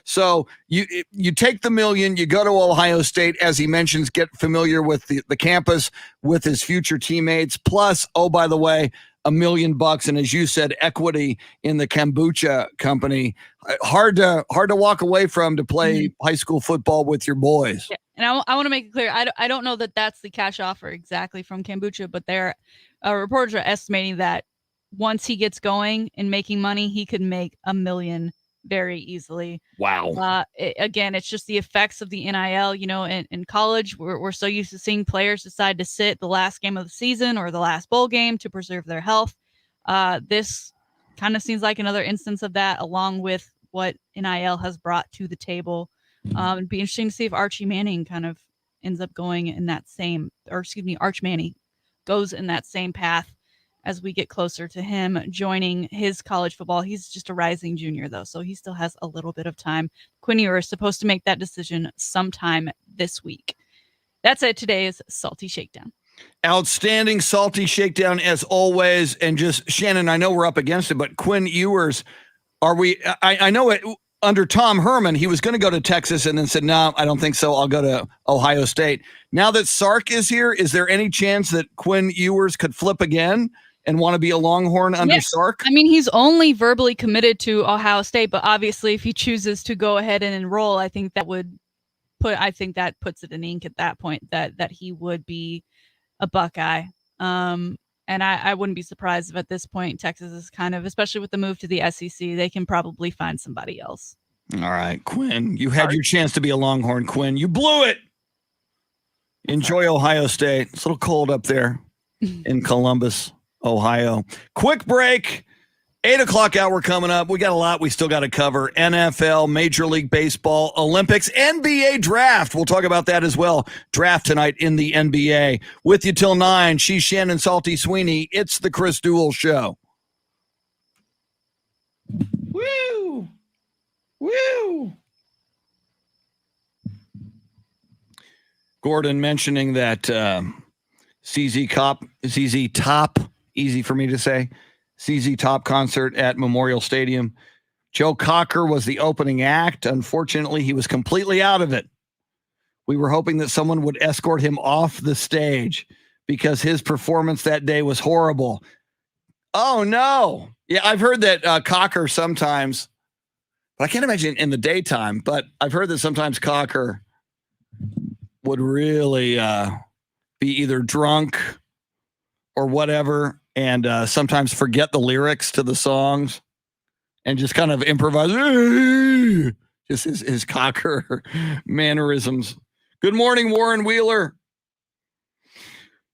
Speaker 1: so you take the $1 million, you go to Ohio State, as he mentions, get familiar with the campus, with his future teammates, plus, oh, by the way, $1 million. And as you said, equity in the kombucha company. Hard to walk away from to play high school football with your boys.
Speaker 5: Yeah. And I want to make it clear, I don't know that that's the cash offer exactly from kombucha, but reporters are estimating that once he gets going and making money, he could make $1 million very easily.
Speaker 1: Wow.
Speaker 5: Again, it's just the effects of the NIL. In college, we're so used to seeing players decide to sit the last game of the season or the last bowl game to preserve their health. This kind of seems like another instance of that, along with what NIL has brought to the table. It'd be interesting to see if Archie Manning kind of ends up going in that same, or excuse me, Arch Manning goes in that same path as we get closer to him joining his college football. He's just a rising junior, though, so he still has a little bit of time. Quinn Ewer is supposed to make that decision sometime this week. That's it. Today's Salty Shakedown.
Speaker 1: Outstanding Salty Shakedown as always. And just, Shannon, I know we're up against it, but Quinn Ewers, are we, I know it under Tom Herman, he was going to go to Texas and then said, no, I don't think so. I'll go to Ohio State. Now that Sark is here, is there any chance that Quinn Ewers could flip again and want to be a Longhorn under Sark?
Speaker 5: I mean, he's only verbally committed to Ohio State, but obviously if he chooses to go ahead and enroll, I think that puts it in ink at that point that he would be a Buckeye. And I wouldn't be surprised if at this point Texas is kind of, especially with the move to the SEC, they can probably find somebody else.
Speaker 1: All right, Quinn, you had your chance to be a Longhorn, Quinn. You blew it. Enjoy Ohio State. It's a little cold up there in Columbus, Ohio. Quick break. 8 o'clock hour coming up. We got a lot we still got to cover. NFL, Major League Baseball, Olympics, NBA draft. We'll talk about that as well. Draft tonight in the NBA. With you till 9. She's Shannon Salty Sweeney. It's the Chris Duel Show. Woo! Woo! Gordon mentioning that CZ Top, easy for me to say, CZ Top concert at Memorial Stadium. Joe Cocker was the opening act. Unfortunately, he was completely out of it. We were hoping that someone would escort him off the stage because his performance that day was horrible. Oh, no. Yeah, I've heard that Cocker sometimes, but I can't imagine in the daytime, but I've heard that sometimes Cocker would really be either drunk or whatever, and sometimes forget the lyrics to the songs and just kind of improvise. Just his Cocker mannerisms. Good morning, Warren Wheeler.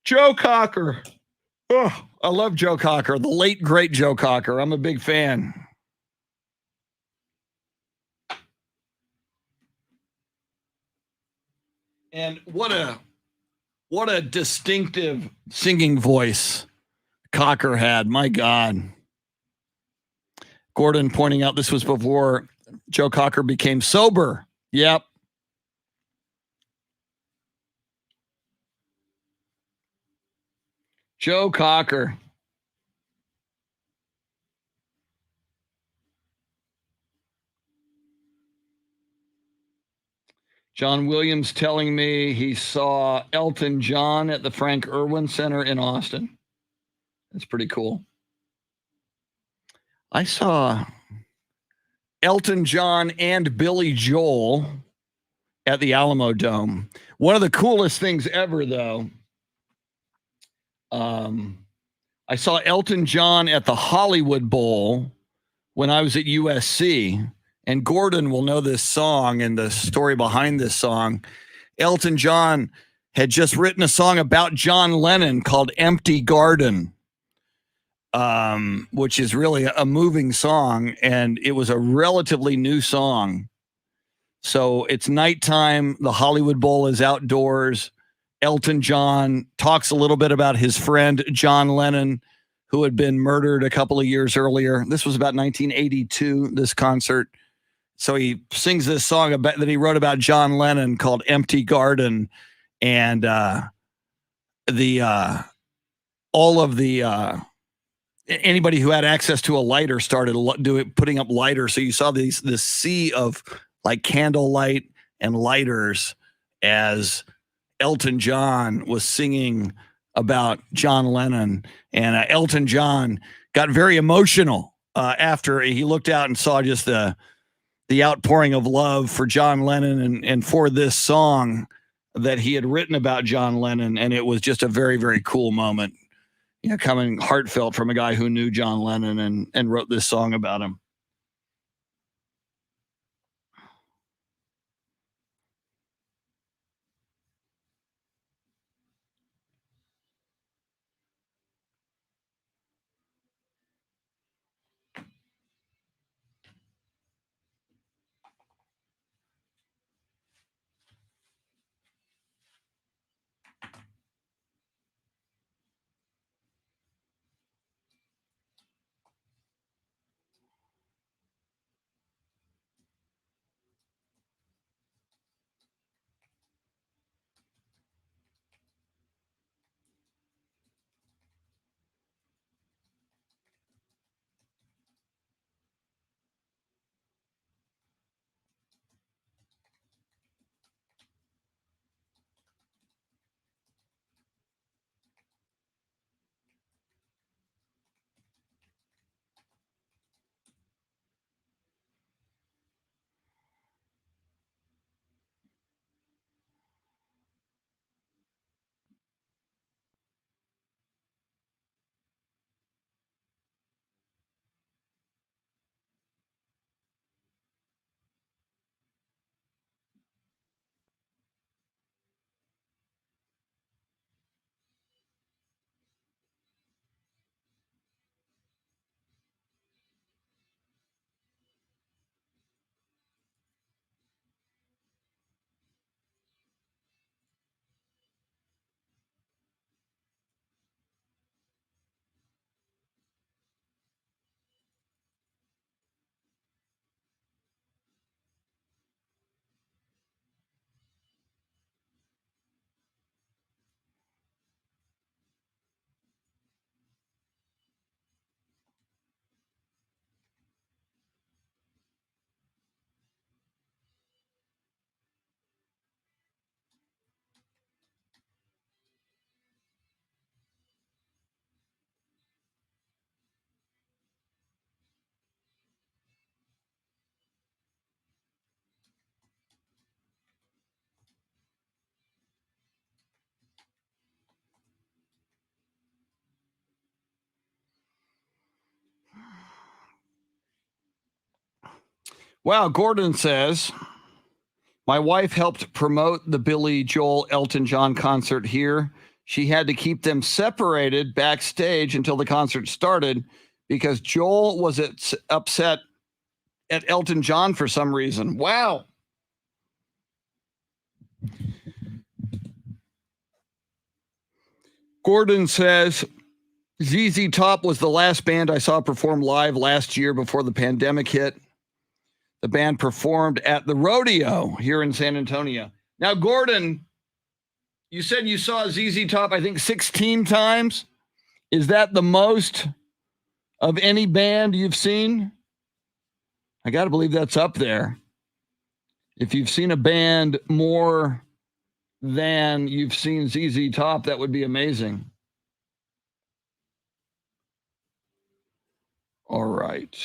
Speaker 1: Joe Cocker. Oh, I love Joe Cocker, the late, great Joe Cocker. I'm a big fan. And what a distinctive singing voice Cocker had. My God. Gordon pointing out this was before Joe Cocker became sober. Yep. Joe Cocker. John Williams telling me he saw Elton John at the Frank Irwin Center in Austin. That's pretty cool. I saw Elton John and Billy Joel at the Alamo Dome. One of the coolest things ever, though, I saw Elton John at the Hollywood Bowl when I was at USC. And Gordon will know this song and the story behind this song. Elton John had just written a song about John Lennon called Empty Garden, which is really a moving song. And it was a relatively new song. So it's nighttime. The Hollywood Bowl is outdoors. Elton John talks a little bit about his friend, John Lennon, who had been murdered a couple of years earlier. This was about 1982, this concert. So he sings this song that he wrote about John Lennon called Empty Garden. And anybody who had access to a lighter started putting up lighters. So you saw this sea of like candlelight and lighters as Elton John was singing about John Lennon. And Elton John got very emotional after he looked out and saw just the outpouring of love for John Lennon and for this song that he had written about John Lennon. And it was just a very, very cool moment, coming heartfelt from a guy who knew John Lennon and wrote this song about him. Wow, Gordon says, my wife helped promote the Billy Joel Elton John concert here. She had to keep them separated backstage until the concert started because Joel was upset at Elton John for some reason. Wow. Gordon says, ZZ Top was the last band I saw perform live last year before the pandemic hit. The band performed at the rodeo here in San Antonio. Now, Gordon, you said you saw ZZ Top, I think, 16 times. Is that the most of any band you've seen? I got to believe that's up there. If you've seen a band more than you've seen ZZ Top, that would be amazing. All right.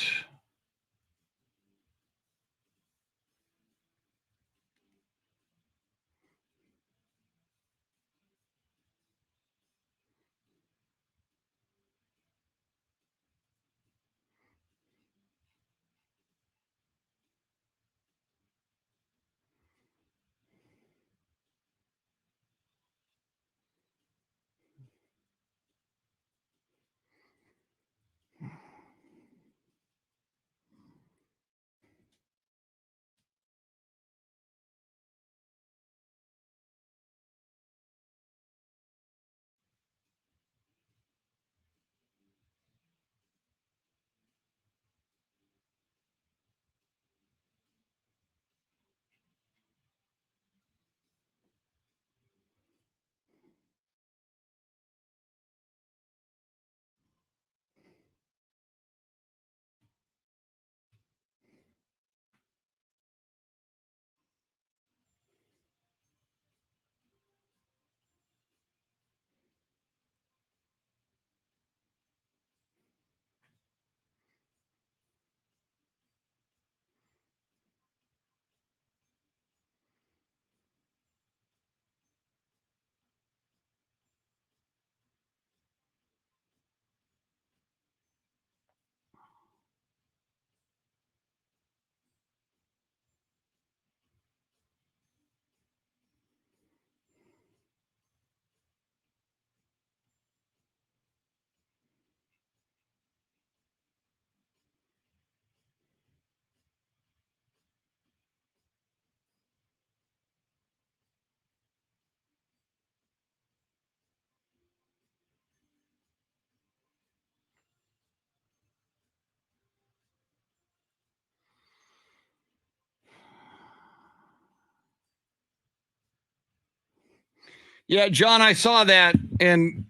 Speaker 1: Yeah, John, I saw that, and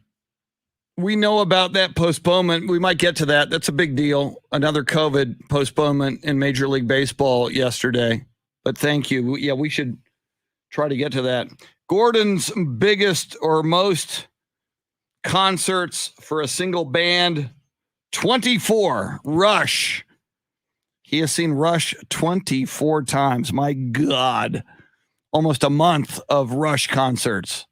Speaker 1: we know about that postponement. We might get to that. That's a big deal. Another COVID postponement in Major League Baseball yesterday. But thank you. Yeah, we should try to get to that. Gordon's biggest or most concerts for a single band, 24. Rush. He has seen Rush 24 times. My God. Almost a month of Rush concerts.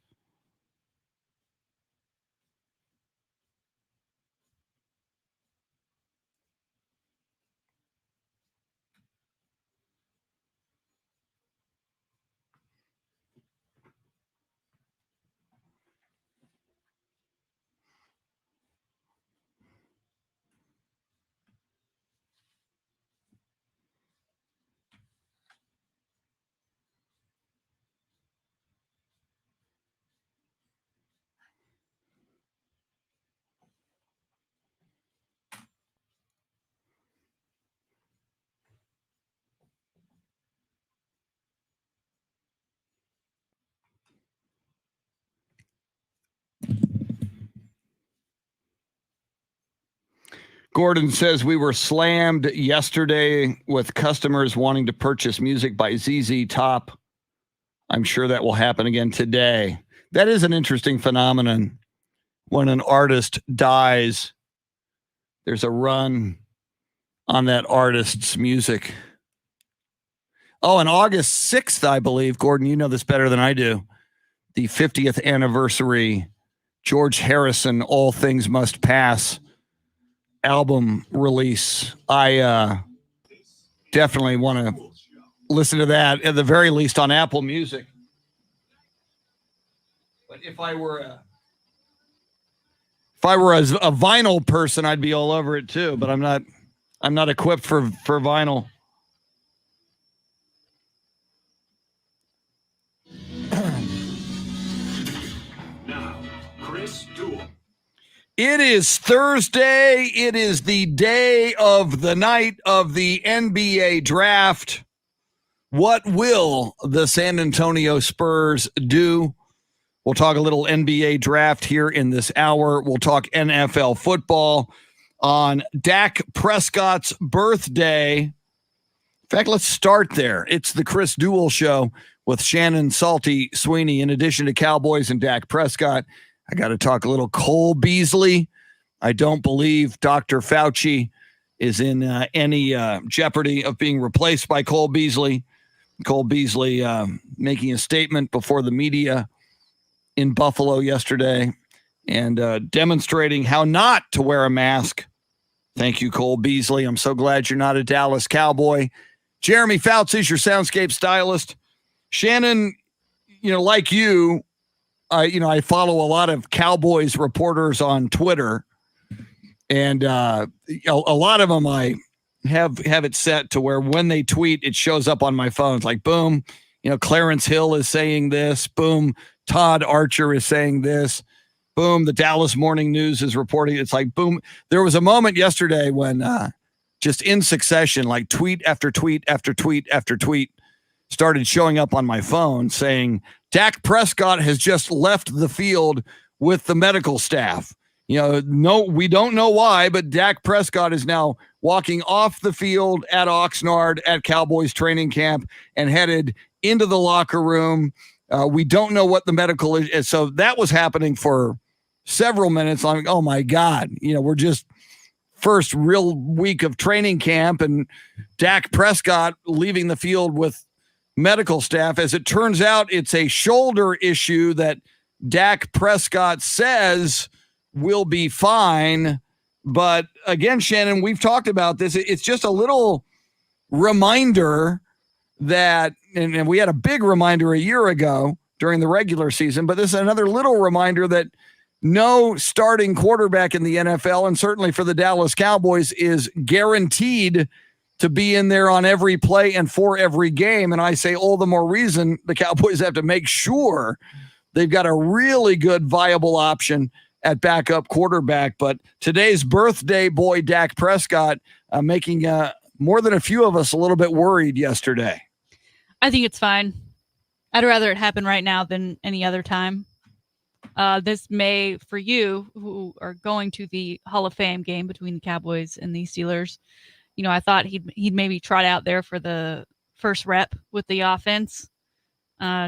Speaker 1: Gordon says we were slammed yesterday with customers wanting to purchase music by ZZ Top. I'm sure that will happen again today. That is an interesting phenomenon. When an artist dies, there's a run on that artist's music. Oh, on August 6th, I believe, Gordon, you know this better than I do, the 50th anniversary George Harrison, All Things Must Pass album release. I definitely want to listen to that at the very least on Apple Music. But if I were a vinyl person, I'd be all over it too. But I'm not equipped for vinyl.
Speaker 7: Now, Chris Duel.
Speaker 1: It is Thursday. It is the day of the night of the NBA draft. What will the San Antonio Spurs do? We'll talk a little NBA draft here in this hour. We'll talk NFL football on Dak Prescott's birthday. In fact, let's start there. It's the Chris Duel Show with Shannon Salty Sweeney. In addition to Cowboys and Dak Prescott, I got to talk a little Cole Beasley. I don't believe Dr. Fauci is in any jeopardy of being replaced by Cole Beasley. Cole Beasley making a statement before the media in Buffalo yesterday and demonstrating how not to wear a mask. Thank you, Cole Beasley. I'm so glad you're not a Dallas Cowboy. Jeremy Fouts is your soundscape stylist. Shannon, like you, I follow a lot of Cowboys reporters on Twitter, and a lot of them I have it set to where when they tweet, it shows up on my phone. It's like, boom, Clarence Hill is saying this. Boom, Todd Archer is saying this. Boom, the Dallas Morning News is reporting. It's like, boom. There was a moment yesterday when just in succession, like tweet after tweet after tweet after tweet started showing up on my phone saying, Dak Prescott has just left the field with the medical staff. No, we don't know why, but Dak Prescott is now walking off the field at Oxnard at Cowboys training camp and headed into the locker room. We don't know what the medical is. So that was happening for several minutes. I'm like, oh my God, we're just first real week of training camp and Dak Prescott leaving the field with medical staff. As it turns out, it's a shoulder issue that Dak Prescott says will be fine. But again, Shannon, we've talked about this. It's just a little reminder that, and we had a big reminder a year ago during the regular season, but this is another little reminder that no starting quarterback in the NFL, and certainly for the Dallas Cowboys, is guaranteed to be in there on every play and for every game. And I say all the more reason the Cowboys have to make sure they've got a really good, viable option at backup quarterback. But today's birthday boy, Dak Prescott, making more than a few of us a little bit worried yesterday.
Speaker 5: I think it's fine. I'd rather it happen right now than any other time. This may, for you who are going to the Hall of Fame game between the Cowboys and the Steelers, I thought he'd maybe trot out there for the first rep with the offense,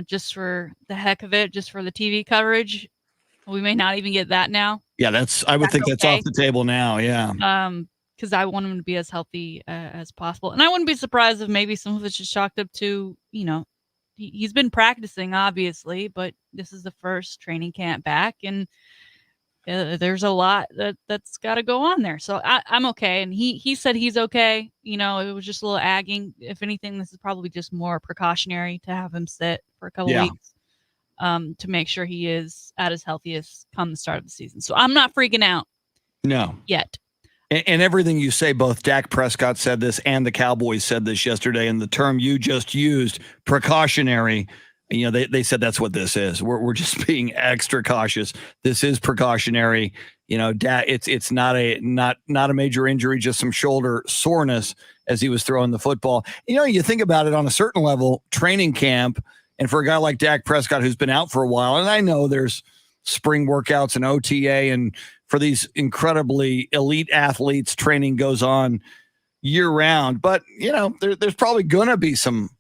Speaker 5: just for the heck of it, just for the TV coverage. We may not even get that now.
Speaker 1: Yeah, I would think that's off the table now. Yeah.
Speaker 5: Because I want him to be as healthy as possible. And I wouldn't be surprised if maybe some of it's just chalked up to, he's been practicing, obviously, but this is the first training camp back. And there's a lot that's got to go on there. So I'm okay. And he said he's okay. It was just a little agging. If anything, this is probably just more precautionary to have him sit for a couple weeks to make sure he is at his healthiest come the start of the season. So I'm not freaking out.
Speaker 1: No.
Speaker 5: Yet.
Speaker 1: And everything you say, both Dak Prescott said this and the Cowboys said this yesterday, and the term you just used, precautionary, they said that's what this is. We're just being extra cautious. This is precautionary. It's not a major injury, just some shoulder soreness as he was throwing the football. You think about it on a certain level, training camp, and for a guy like Dak Prescott who's been out for a while, and I know there's spring workouts and OTA, and for these incredibly elite athletes, training goes on year round. But, there's probably going to be some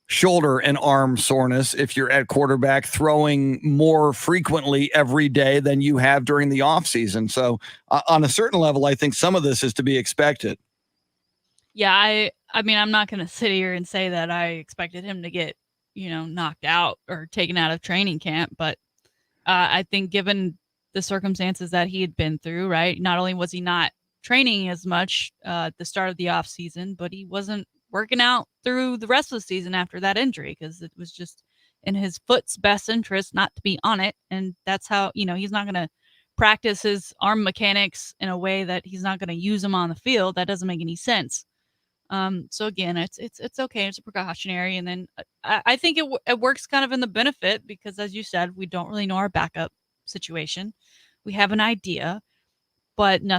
Speaker 1: shoulder and arm soreness if you're at quarterback throwing more frequently every day than you have during the offseason. So on a certain level, I think some of this is to be expected.
Speaker 5: Yeah, I mean, I'm not going to sit here and say that I expected him to get, knocked out or taken out of training camp. But I think given the circumstances that he had been through, right? Not only was he not training as much at the start of the off season, but he wasn't working out through the rest of the season after that injury, because it was just in his foot's best interest not to be on it. And that's how, he's not going to practice his arm mechanics in a way that he's not going to use them on the field. That doesn't make any sense. So again, it's okay. It's a precautionary. And then I think it works kind of in the benefit, because as you said, we don't really know our backup situation. We have an idea, but no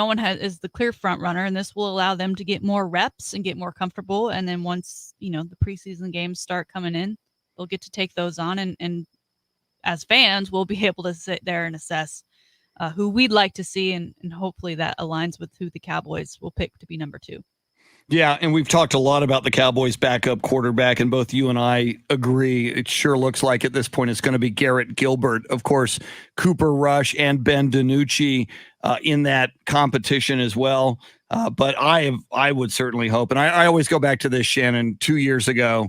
Speaker 5: one is the clear front runner, and this will allow them to get more reps and get more comfortable. And then once, the preseason games start coming in, they'll get to take those on. And as fans, we'll be able to sit there and assess who we'd like to see. And hopefully that aligns with who the Cowboys will pick to be number 2.
Speaker 1: Yeah, and we've talked a lot about the Cowboys' backup quarterback, and both you and I agree. It sure looks like at this point it's going to be Garrett Gilbert. Of course, Cooper Rush and Ben DiNucci in that competition as well. But I would certainly hope, and I always go back to this, Shannon, 2 years ago,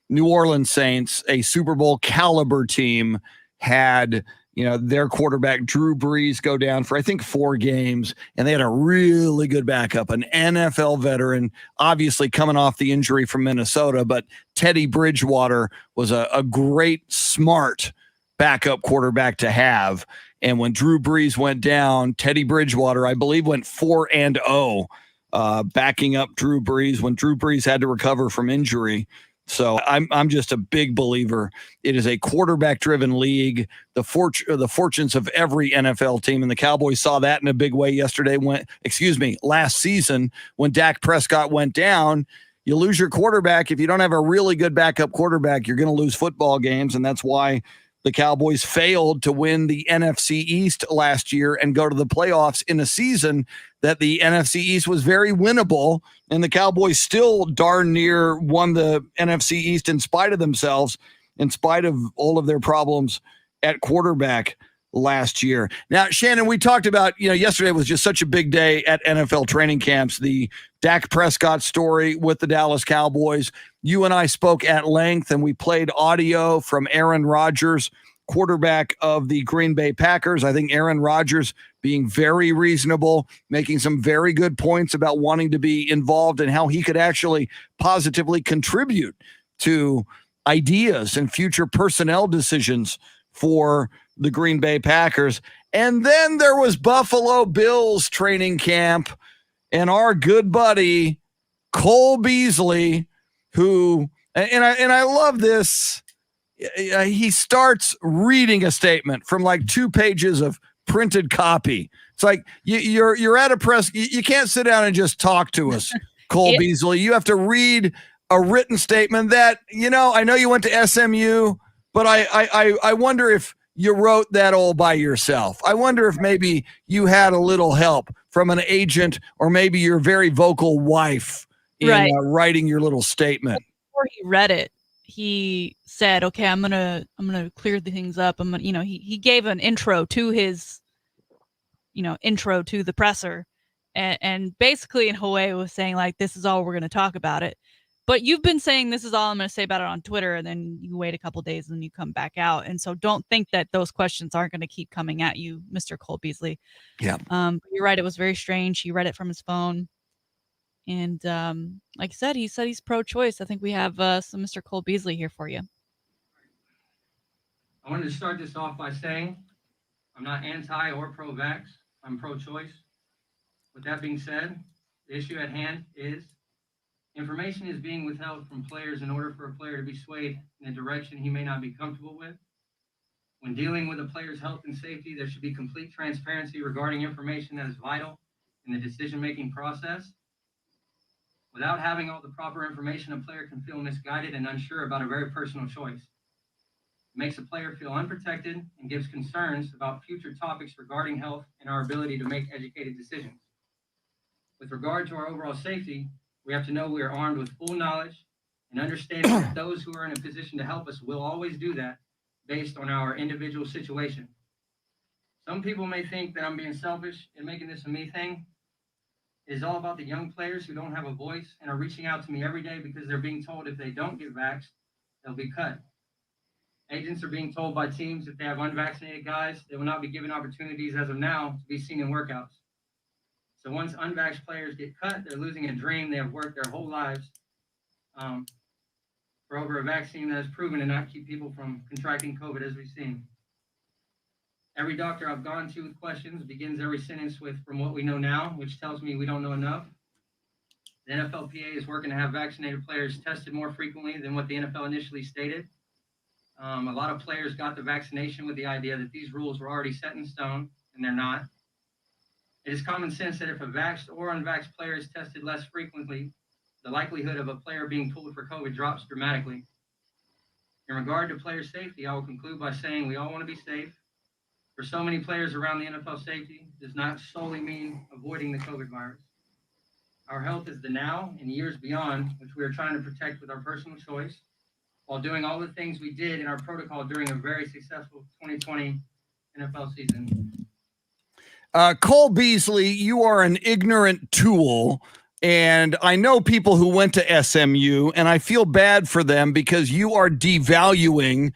Speaker 1: New Orleans Saints, a Super Bowl caliber team, had their quarterback Drew Brees go down for I think 4 games, and they had a really good backup, an NFL veteran, obviously coming off the injury from Minnesota, but Teddy Bridgewater was a great, smart backup quarterback to have. And when Drew Brees went down, Teddy Bridgewater, I believe, went 4-0, backing up Drew Brees when Drew Brees had to recover from injury. So I'm just a big believer. It is a quarterback-driven league. The fortunes of every NFL team, and the Cowboys saw that in a big way last season when Dak Prescott went down. You lose your quarterback. If you don't have a really good backup quarterback, you're going to lose football games, and that's why the Cowboys failed to win the NFC East last year and go to the playoffs in a season that the NFC East was very winnable, and the Cowboys still darn near won the NFC East in spite of themselves, in spite of all of their problems at quarterback last year. Now, Shannon, we talked about, yesterday was just such a big day at NFL training camps, the Dak Prescott story with the Dallas Cowboys. You and I spoke at length, and we played audio from Aaron Rodgers, quarterback of the Green Bay Packers. I think Aaron Rodgers being very reasonable, making some very good points about wanting to be involved and how he could actually positively contribute to ideas and future personnel decisions for the Green Bay Packers. And then there was Buffalo Bills training camp, and our good buddy Cole Beasley, who, and I love this, he starts reading a statement from like 2 pages of printed copy. It's like you're at a press. You can't sit down and just talk to us, Cole Beasley. You have to read a written statement that, I know you went to SMU, but I wonder if you wrote that all by yourself. I wonder if maybe you had a little help from an agent or maybe your very vocal wife in writing your little statement.
Speaker 5: Before he read it, he said, "Okay, I'm gonna clear the things up." He gave an intro to his, intro to the presser, and basically in Hawaii was saying like, "This is all we're gonna talk about it." But you've been saying this is all I'm going to say about it on Twitter, and then you wait a couple days and then you come back out. And so don't think that those questions aren't going to keep coming at you, Mr. Cole Beasley.
Speaker 1: Yeah.
Speaker 5: You're right. It was very strange. He read it from his phone. And like I said, he's pro-choice. I think we have some Mr. Cole Beasley here for you.
Speaker 9: I wanted to start this off by saying I'm not anti or pro-vax. I'm pro-choice. With that being said, the issue at hand is information is being withheld from players in order for a player to be swayed in a direction he may not be comfortable with. When dealing with a player's health and safety, there should be complete transparency regarding information that is vital in the decision-making process. Without having all the proper information, a player can feel misguided and unsure about a very personal choice. It makes a player feel unprotected and gives concerns about future topics regarding health and our ability to make educated decisions. With regard to our overall safety, we have to know we are armed with full knowledge and understanding that those who are in a position to help us will always do that based on our individual situation. Some people may think that I'm being selfish in making this a me thing. It is all about the young players who don't have a voice and are reaching out to me every day because they're being told if they don't get vaxxed, they'll be cut. Agents are being told by teams if they have unvaccinated guys, they will not be given opportunities as of now to be seen in workouts. So once unvaxxed players get cut, they're losing a dream they have worked their whole lives for over a vaccine that has proven to not keep people from contracting COVID, as we've seen. Every doctor I've gone to with questions begins every sentence with, "from what we know now," which tells me we don't know enough. The NFLPA is working to have vaccinated players tested more frequently than what the NFL initially stated. A lot of players got the vaccination with the idea that these rules were already set in stone, and they're not. It is common sense that if a vaxxed or unvaxxed player is tested less frequently, the likelihood of a player being pulled for COVID drops dramatically. In regard to player safety, I will conclude by saying we all want to be safe. For so many players around the NFL, safety does not solely mean avoiding the COVID virus. Our health is the now and years beyond, which we are trying to protect with our personal choice, while doing all the things we did in our protocol during a very successful 2020 NFL season.
Speaker 1: Cole Beasley, you are an ignorant tool. And I know people who went to SMU, and I feel bad for them because you are devaluing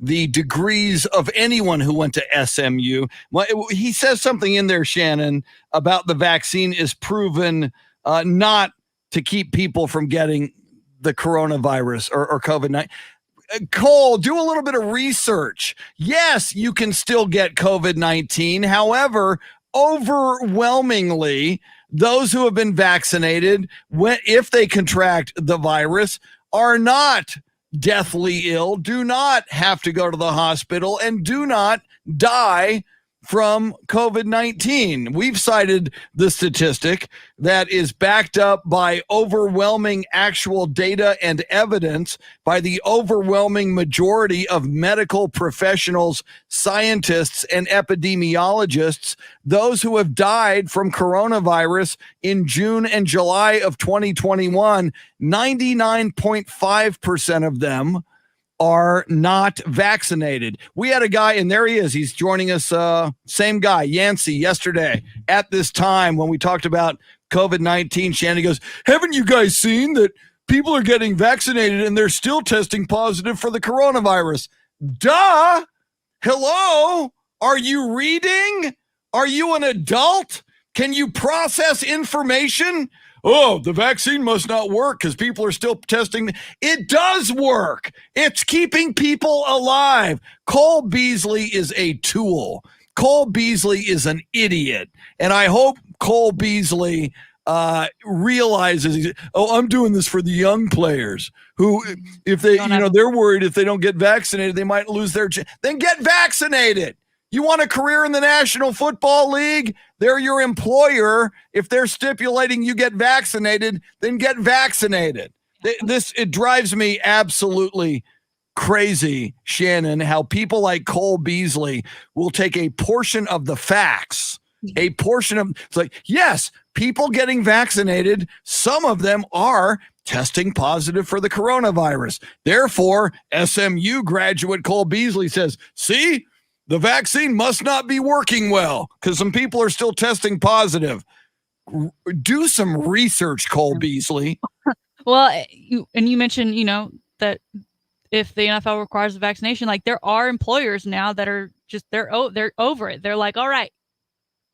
Speaker 1: the degrees of anyone who went to SMU. Well, he says something in there, Shannon, about the vaccine is proven not to keep people from getting the coronavirus or COVID-19. Cole, do a little bit of research. Yes, you can still get COVID-19. However, overwhelmingly, those who have been vaccinated, if they contract the virus, are not deathly ill, do not have to go to the hospital, and do not die from COVID-19. We've cited the statistic that is backed up by overwhelming actual data and evidence by the overwhelming majority of medical professionals, scientists, and epidemiologists. Those who have died from coronavirus in June and July of 2021, 99.5% of them are not vaccinated. We had a guy, and there he is. He's joining us, same guy, Yancey, yesterday at this time when we talked about COVID-19. Shannon goes, haven't you guys seen that people are getting vaccinated and they're still testing positive for the coronavirus? Duh! Hello? Are you reading? Are you an adult? Can you process information? Oh, the vaccine must not work because people are still testing. It does work. It's keeping people alive. Cole Beasley is a tool. Cole Beasley is an idiot. And I hope Cole Beasley realizes, I'm doing this for the young players who, if they, they're worried if they don't get vaccinated, they might lose their chance. Then get vaccinated. You want a career in the National Football League? They're your employer. If they're stipulating you get vaccinated, then get vaccinated. It drives me absolutely crazy, Shannon, how people like Cole Beasley will take a portion of the facts, it's like, yes, people getting vaccinated, some of them are testing positive for the coronavirus. Therefore, SMU graduate Cole Beasley says, see, the vaccine must not be working well because some people are still testing positive. Do some research, Cole Beasley.
Speaker 5: Well, you mentioned, that if the NFL requires a vaccination, like there are employers now that are just, they're over it. They're like, all right,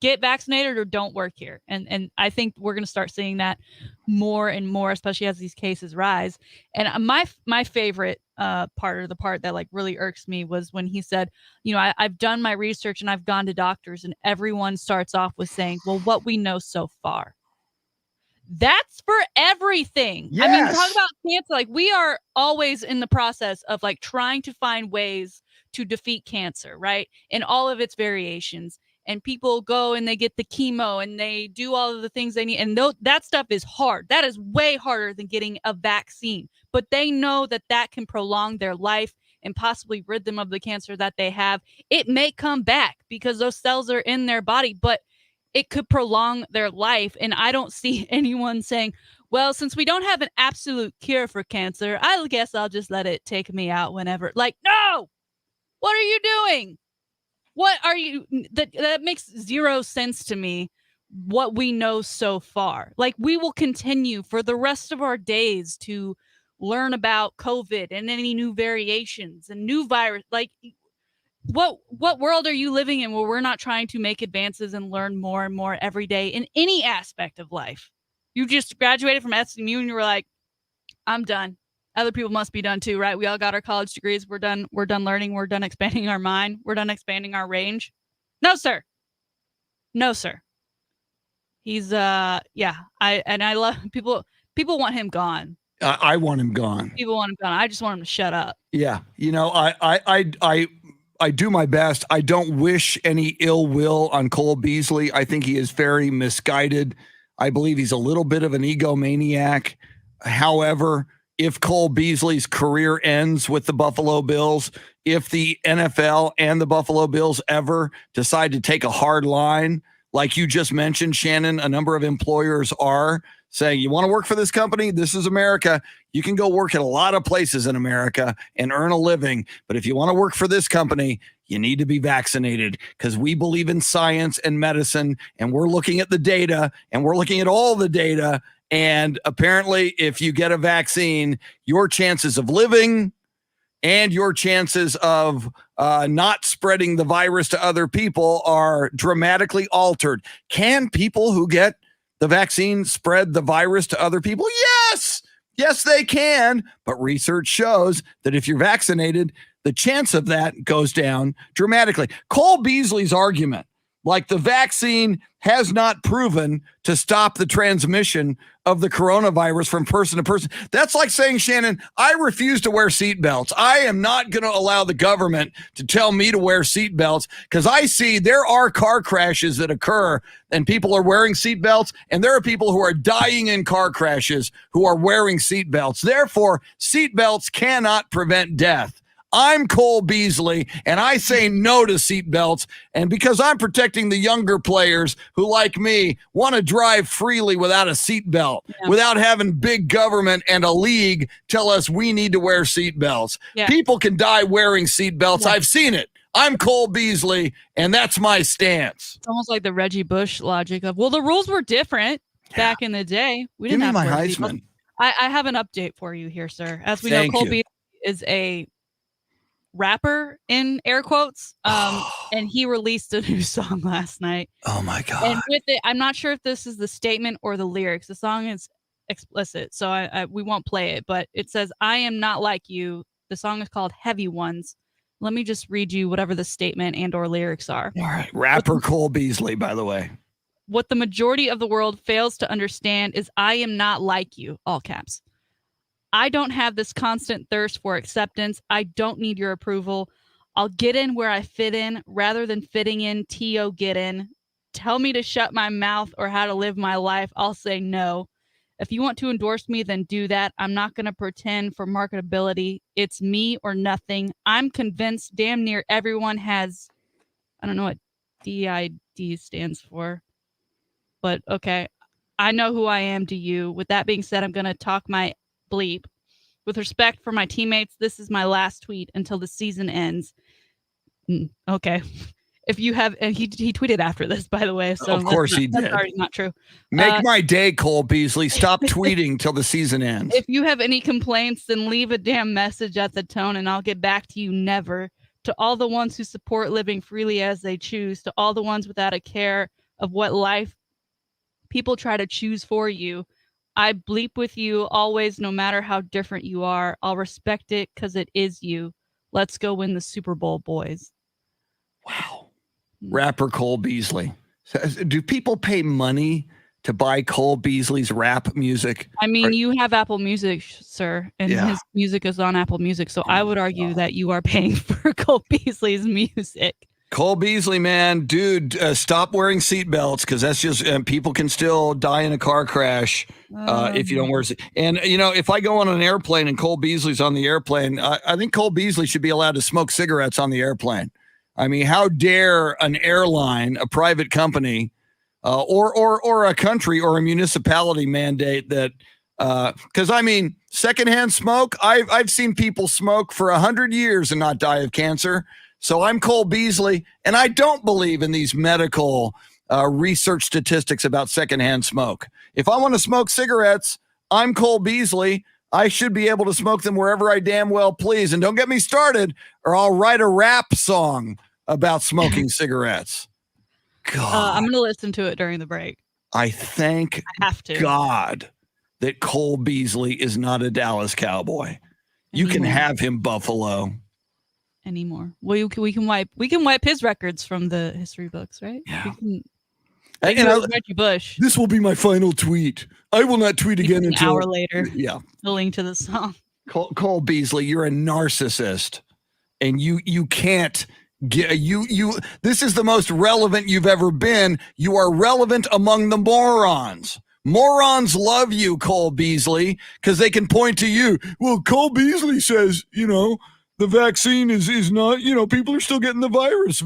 Speaker 5: get vaccinated or don't work here. And I think we're going to start seeing that more and more, especially as these cases rise. And my favorite part, or the part that like really irks me, was when he said, I've done my research and I've gone to doctors, and everyone starts off with saying, well, what we know so far. That's for everything.
Speaker 1: Yes.
Speaker 5: I mean, talk about cancer. Like, we are always in the process of like trying to find ways to defeat cancer, right? In all of its variations. And people go and they get the chemo and they do all of the things they need. And that stuff is hard. That is way harder than getting a vaccine. But they know that can prolong their life and possibly rid them of the cancer that they have. It may come back because those cells are in their body, but it could prolong their life. And I don't see anyone saying, well, since we don't have an absolute cure for cancer, I guess I'll just let it take me out whenever. Like, no! What are you doing? What are you? That makes zero sense to me, what we know so far. Like, we will continue for the rest of our days to learn about COVID and any new variations and new virus. Like, what world are you living in where we're not trying to make advances and learn more and more every day in any aspect of life? You just graduated from SMU and you were like, I'm done. Other people must be done too, right? We all got our college degrees. We're done learning. We're done expanding our mind. We're done expanding our range. No, sir. No, sir. He's I love people want him gone.
Speaker 1: I want him gone.
Speaker 5: People want him gone. I just want him to shut up.
Speaker 1: Yeah. I do my best. I don't wish any ill will on Cole Beasley. I think he is very misguided. I believe he's a little bit of an egomaniac. However, if Cole Beasley's career ends with the Buffalo Bills, if the NFL and the Buffalo Bills ever decide to take a hard line, like you just mentioned, Shannon, a number of employers are saying, you want to work for this company? This is America. You can go work at a lot of places in America and earn a living. But if you want to work for this company, you need to be vaccinated, because we believe in science and medicine, and we're looking at the data, and we're looking at all the data. And apparently, if you get a vaccine, your chances of living and your chances of not spreading the virus to other people are dramatically altered. Can people who get the vaccine spread the virus to other people? Yes. Yes, they can. But research shows that if you're vaccinated, the chance of that goes down dramatically. Cole Beasley's argument, like the vaccine has not proven to stop the transmission of the coronavirus from person to person. That's like saying, Shannon, I refuse to wear seatbelts. I am not going to allow the government to tell me to wear seatbelts, because I see there are car crashes that occur and people are wearing seatbelts, and there are people who are dying in car crashes who are wearing seatbelts. Therefore, seatbelts cannot prevent death. I'm Cole Beasley, and I say no to seatbelts. And because I'm protecting the younger players who, like me, want to drive freely without a seatbelt, without having big government and a league tell us we need to wear seatbelts. Yeah. People can die wearing seatbelts. Yeah. I've seen it. I'm Cole Beasley, and that's my stance.
Speaker 5: It's almost like the Reggie Bush logic of, well, the rules were different back in the day. We didn't have
Speaker 1: my Heisman.
Speaker 5: I have an update for you here, sir. As we know, Cole Beasley is a rapper in air quotes, and he released a new song last night.
Speaker 1: Oh my god.
Speaker 5: And with it, I'm not sure if this is the statement or the lyrics. The song is explicit, so we won't play it, but it says, I am not like you. The song is called Heavy Ones. Let me just read you whatever the statement and or lyrics are.
Speaker 1: All right. Rapper Cole Beasley, by the way.
Speaker 5: What the majority of the world fails to understand is I am not like you, all caps. I don't have this constant thirst for acceptance. I don't need your approval. I'll get in where I fit in rather than fitting in. T.O. get in. Tell me to shut my mouth or how to live my life. I'll say no. If you want to endorse me, then do that. I'm not going to pretend for marketability. It's me or nothing. I'm convinced damn near everyone has, I don't know what DID stands for, but okay. I know who I am to you. With that being said, I'm going to talk my bleep. With respect for my teammates, this is my last tweet until the season ends. Okay. If you have, and he tweeted after this, by the way. So
Speaker 1: of course he did.
Speaker 5: That's not true.
Speaker 1: Make my day, Cole Beasley. Stop tweeting till the season ends.
Speaker 5: If you have any complaints, then leave a damn message at the tone and I'll get back to you never. To all the ones who support living freely as they choose, to all the ones without a care of what life people try to choose for you, I bleep with you always, no matter how different you are. I'll respect it because it is you. Let's go win the Super Bowl, boys.
Speaker 1: Wow. Rapper Cole Beasley. Do people pay money to buy Cole Beasley's rap music?
Speaker 5: I mean, you have Apple Music, sir, and his music is on Apple Music. So I would argue that you are paying for Cole Beasley's music.
Speaker 1: Cole Beasley, man, dude, stop wearing seatbelts, because that's just people can still die in a car crash if you don't wear it. And, you know, if I go on an airplane and Cole Beasley's on the airplane, I think Cole Beasley should be allowed to smoke cigarettes on the airplane. I mean, how dare an airline, a private company, or a country or a municipality mandate that, because I mean, secondhand smoke, I've seen people smoke for 100 years and not die of cancer. So I'm Cole Beasley, and I don't believe in these medical research statistics about secondhand smoke. If I want to smoke cigarettes, I'm Cole Beasley. I should be able to smoke them wherever I damn well please. And don't get me started, or I'll write a rap song about smoking cigarettes. God,
Speaker 5: I'm going to listen to it during the break.
Speaker 1: I thank
Speaker 5: I have to.
Speaker 1: God that Cole Beasley is not a Dallas Cowboy. You can
Speaker 5: Anymore.
Speaker 1: have him, Buffalo.
Speaker 5: Anymore. Well, we can wipe his records from the history books, right?
Speaker 1: Yeah.
Speaker 5: We can.
Speaker 1: And
Speaker 5: Reggie Bush.
Speaker 1: This will be my final tweet. I will not tweet again
Speaker 5: An
Speaker 1: until
Speaker 5: hour later.
Speaker 1: Yeah.
Speaker 5: The link to the song.
Speaker 1: Cole Beasley, you're a narcissist, and you can't get you. This is the most relevant you've ever been. You are relevant among the morons. Morons love you, Cole Beasley, because they can point to you. Well, Cole Beasley says, the vaccine is not, people are still getting the virus.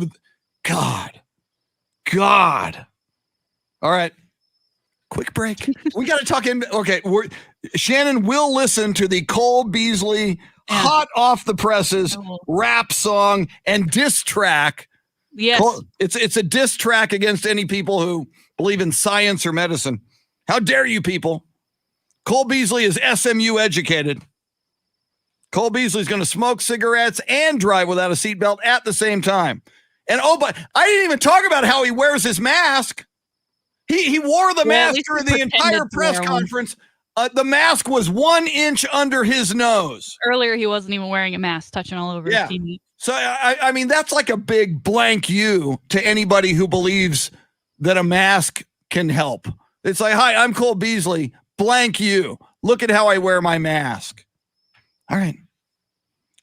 Speaker 1: God. All right. Quick break. We got to talk in. Okay. Shannon will listen to the Cole Beasley hot off the presses rap song and diss track.
Speaker 5: Yes.
Speaker 1: It's a diss track against any people who believe in science or medicine. How dare you people? Cole Beasley is SMU educated. Cole Beasley's going to smoke cigarettes and drive without a seatbelt at the same time. And but I didn't even talk about how he wears his mask. He wore the mask during the entire press conference. The mask was 1 inch under his nose.
Speaker 5: Earlier, he wasn't even wearing a mask, touching all over his teammate.
Speaker 1: So, I mean, that's like a big blank you to anybody who believes that a mask can help. It's like, hi, I'm Cole Beasley. Blank you. Look at how I wear my mask. All right.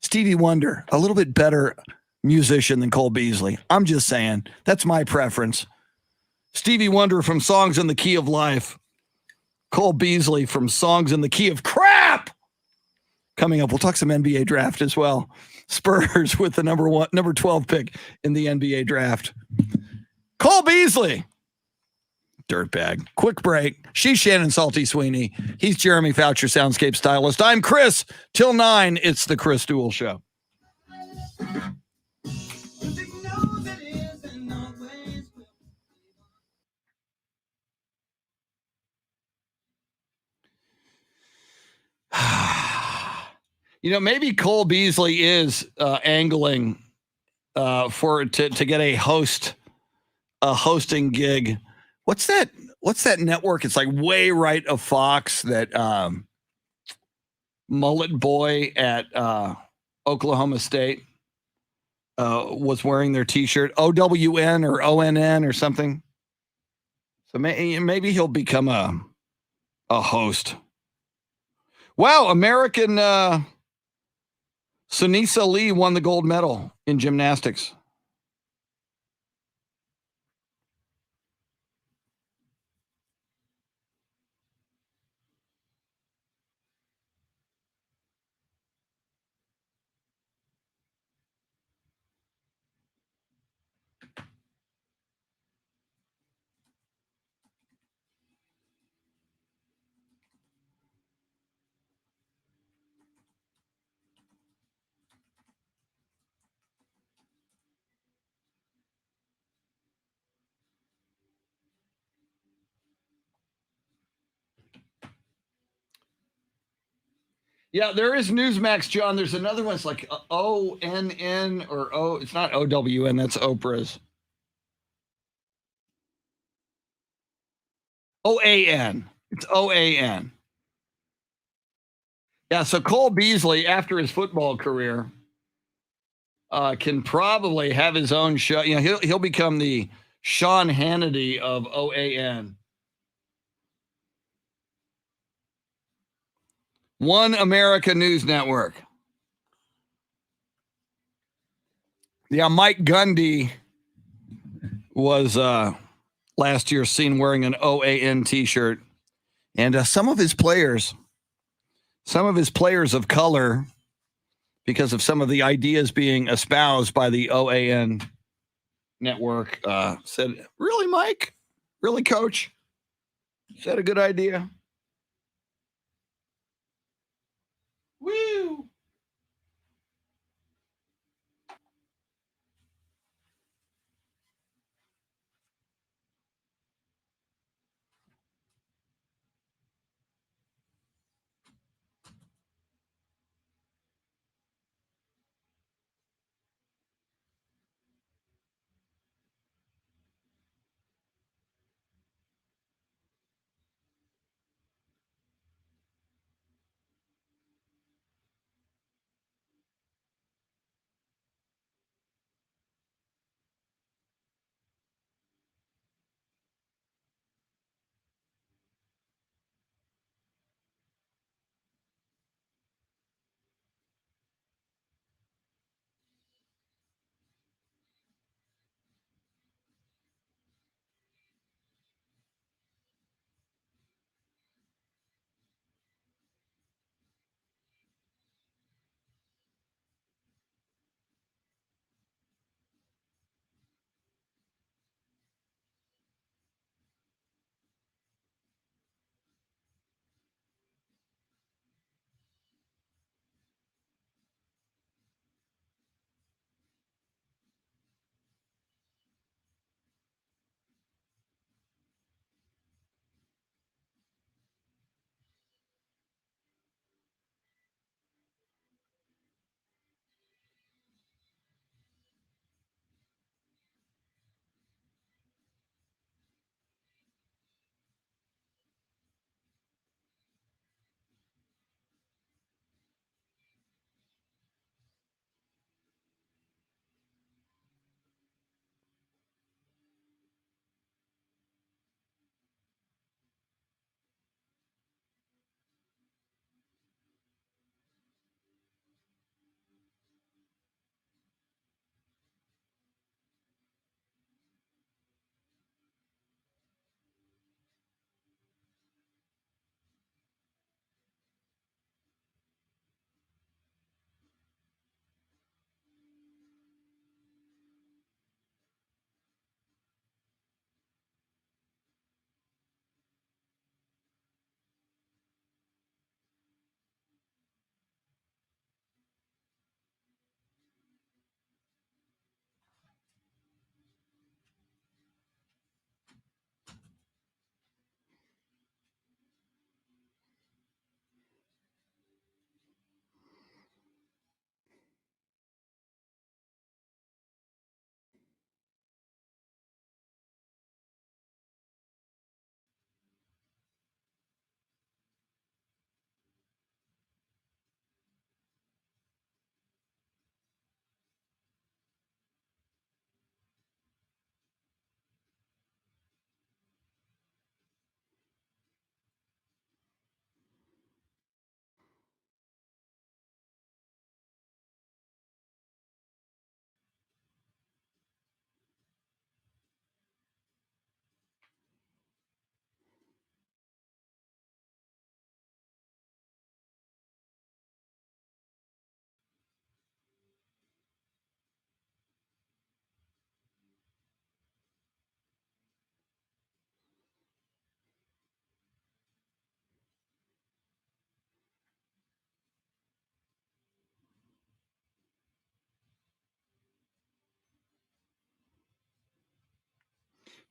Speaker 1: Stevie Wonder, a little bit better musician than Cole Beasley. I'm just saying. That's my preference. Stevie Wonder from Songs in the Key of Life. Cole Beasley from Songs in the Key of Crap. Coming up, we'll talk some NBA draft as well. Spurs with the number 12 pick in the NBA draft. Cole Beasley. Dirtbag. Quick break. She's Shannon Salty Sweeney. He's Jeremy Foucher, soundscape stylist. I'm Chris. Till 9, it's the Chris Duel Show. Maybe Cole Beasley is angling to get a hosting gig. What's that network? It's like way right of Fox that Mullet Boy at Oklahoma State was wearing their T-shirt, OWN or ONN or something. So maybe he'll become a host. Wow, American Sunisa Lee won the gold medal in gymnastics. Yeah, there is Newsmax, John. There's another one. It's like ONN or O. It's not OWN. That's Oprah's. OAN. It's OAN. Yeah, so Cole Beasley, after his football career, can probably have his own show. He'll become the Sean Hannity of OAN. One America News Network. Yeah, Mike Gundy was last year seen wearing an OAN T-shirt, and some of his players of color, because of some of the ideas being espoused by the OAN network, said, "Really, Mike? Really, Coach? Is that a good idea?" Woo!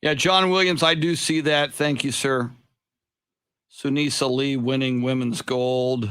Speaker 1: Yeah, John Williams, I do see that. Thank you, sir. Sunisa Lee winning women's gold.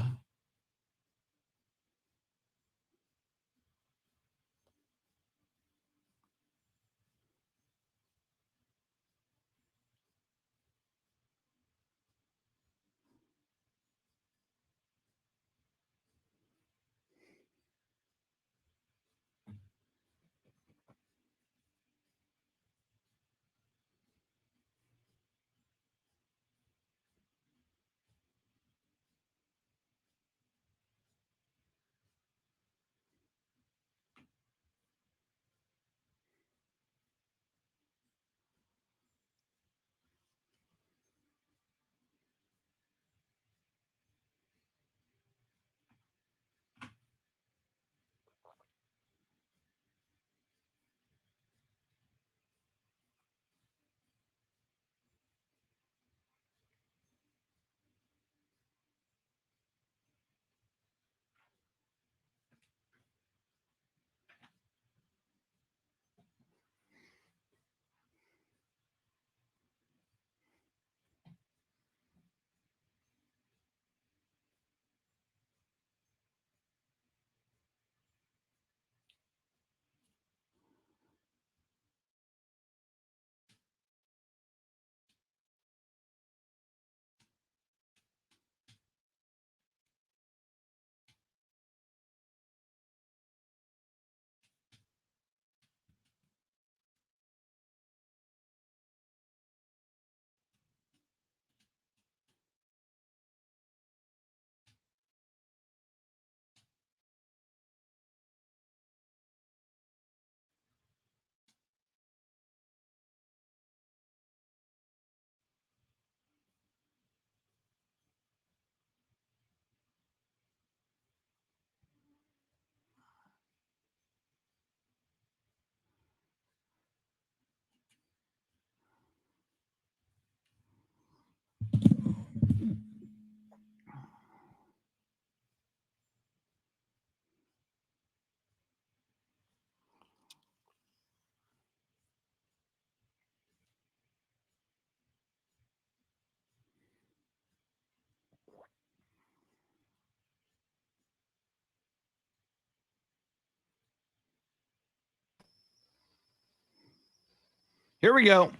Speaker 1: Here we go.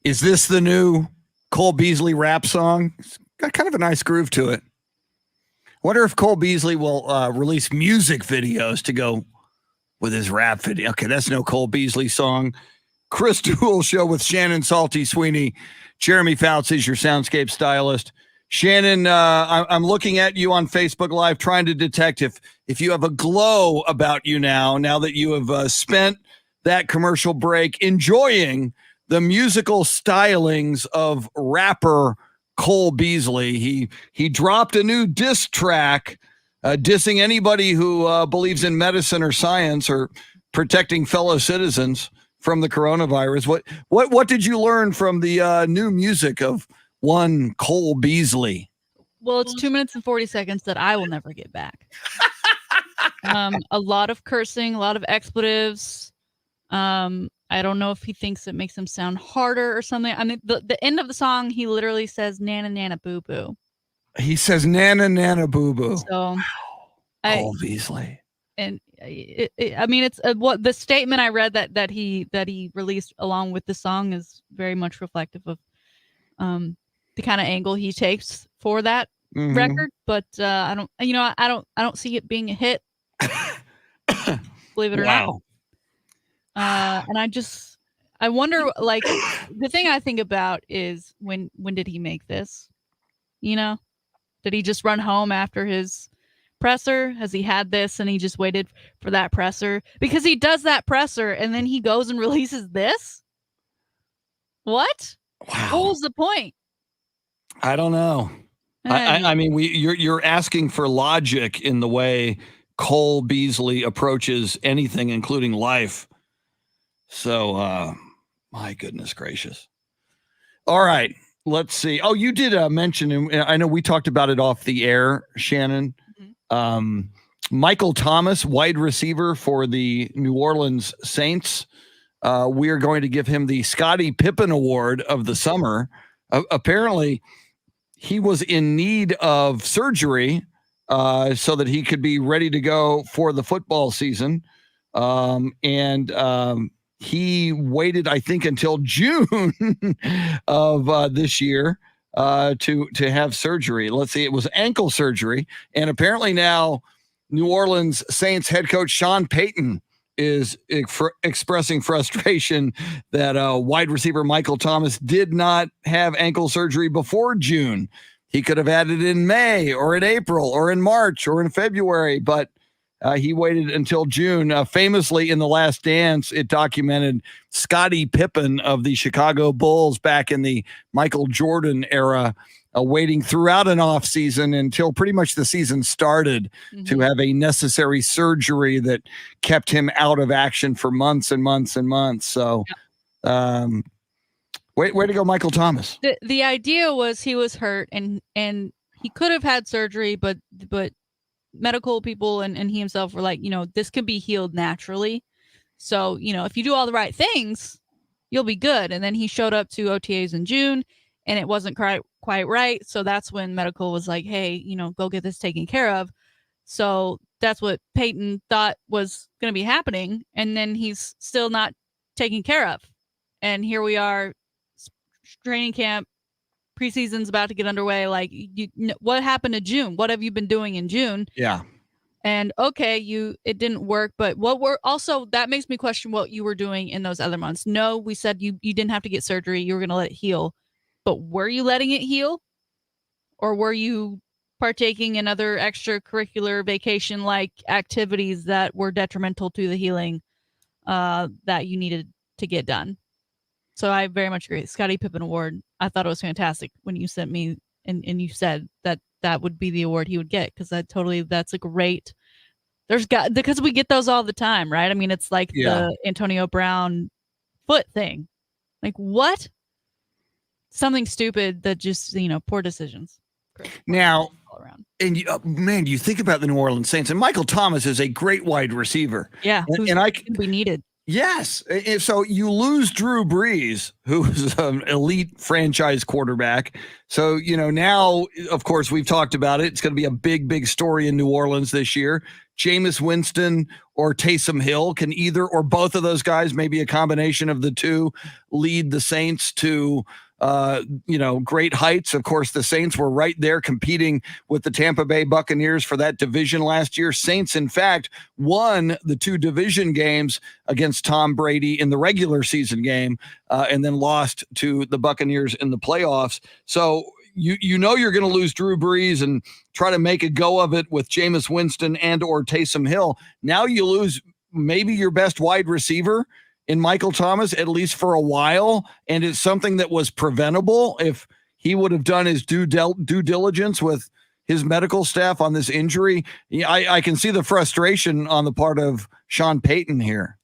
Speaker 1: Is this the new Cole Beasley rap song? It's got kind of a nice groove to it. Wonder if Cole Beasley will release music videos to go with his rap video. Okay, that's no Cole Beasley song. Chris Duel show with Shannon Salty Sweeney. Jeremy Fouts is your soundscape stylist. Shannon, I'm looking at you on Facebook Live, trying to detect if you have a glow about you now that you have spent that commercial break enjoying the musical stylings of rapper Cole Beasley. He dropped a new diss track dissing anybody who believes in medicine or science or protecting fellow citizens from the coronavirus. What did you learn from the new music of one Cole Beasley?
Speaker 5: Well, it's 2 minutes and 40 seconds that I will never get back. A lot of cursing, a lot of expletives. I don't know if he thinks it makes him sound harder or something. I mean, the end of the song, he literally says "nana nana boo boo."
Speaker 1: He says "nana nana boo boo."
Speaker 5: So,
Speaker 1: Cole Beasley.
Speaker 5: And I mean, it's what the statement I read that he released along with the song is very much reflective of the kind of angle he takes for that record. But I don't see it being a hit. Believe it or not. And I wonder, like, the thing I think about is when did he make this? Did he just run home after his presser? Has he had this and he just waited for that presser? Because he does that presser and then he goes and releases this? What?
Speaker 1: Wow.
Speaker 5: What was the point?
Speaker 1: I don't know. I mean, you're asking for logic in the way Cole Beasley approaches anything, including life. So, my goodness gracious. All right. let's see. Oh, you did mention, and I know we talked about it off the air, Shannon. Michael Thomas, wide receiver for the New Orleans Saints. We are going to give him the Scottie Pippen Award of the summer. Apparently, he was in need of surgery so that he could be ready to go for the football season. He waited, I think, until June of this year to have surgery. Let's see, it was ankle surgery. And apparently now New Orleans Saints head coach Sean Payton is expressing frustration that wide receiver Michael Thomas did not have ankle surgery before June. He could have had it in May or in April or in March or in February, but he waited until June. Famously, in The Last Dance, it documented Scottie Pippen of the Chicago Bulls back in the Michael Jordan era, waiting throughout an off season until pretty much the season started to have a necessary surgery that kept him out of action for months and months and months. So, way to go, Michael Thomas.
Speaker 5: The idea was he was hurt and he could have had surgery, but medical people and he himself were like, this can be healed naturally. So, if you do all the right things, you'll be good. And then he showed up to OTAs in June and it wasn't quite right. So that's when medical was like, hey, go get this taken care of. So that's what Peyton thought was going to be happening. And then he's still not taken care of. And here we are, training camp, preseason's about to get underway. Like, what happened to June? What have you been doing in June?
Speaker 1: Yeah.
Speaker 5: And okay, it didn't work, but that makes me question what you were doing in those other months. No, we said you didn't have to get surgery. You were going to let it heal. But were you letting it heal? Or were you partaking in other extracurricular vacation-like activities that were detrimental to the healing that you needed to get done? So I very much agree. Scottie Pippen Award. I thought it was fantastic when you sent me and you said that would be the award he would get, because that's a great. Because we get those all the time, right? I mean, it's like the Antonio Brown foot thing. Like, what? Something stupid that just, poor decisions.
Speaker 1: Now, and you think about the New Orleans Saints, and Michael Thomas is a great wide receiver.
Speaker 5: Yeah, we needed.
Speaker 1: Yes. So you lose Drew Brees, who's an elite franchise quarterback. So, now, of course, we've talked about it. It's going to be a big, big story in New Orleans this year. Jameis Winston or Taysom Hill can either or both of those guys, maybe a combination of the two, lead the Saints to great heights. Of course, the Saints were right there competing with the Tampa Bay Buccaneers for that division last year. Saints, in fact, won the two division games against Tom Brady in the regular season game and then lost to the Buccaneers in the playoffs. So you're going to lose Drew Brees and try to make a go of it with Jameis Winston and or Taysom Hill. Now you lose maybe your best wide receiver in Michael Thomas, at least for a while, and it's something that was preventable if he would have done his due diligence with his medical staff on this injury. I can see the frustration on the part of Sean Payton here.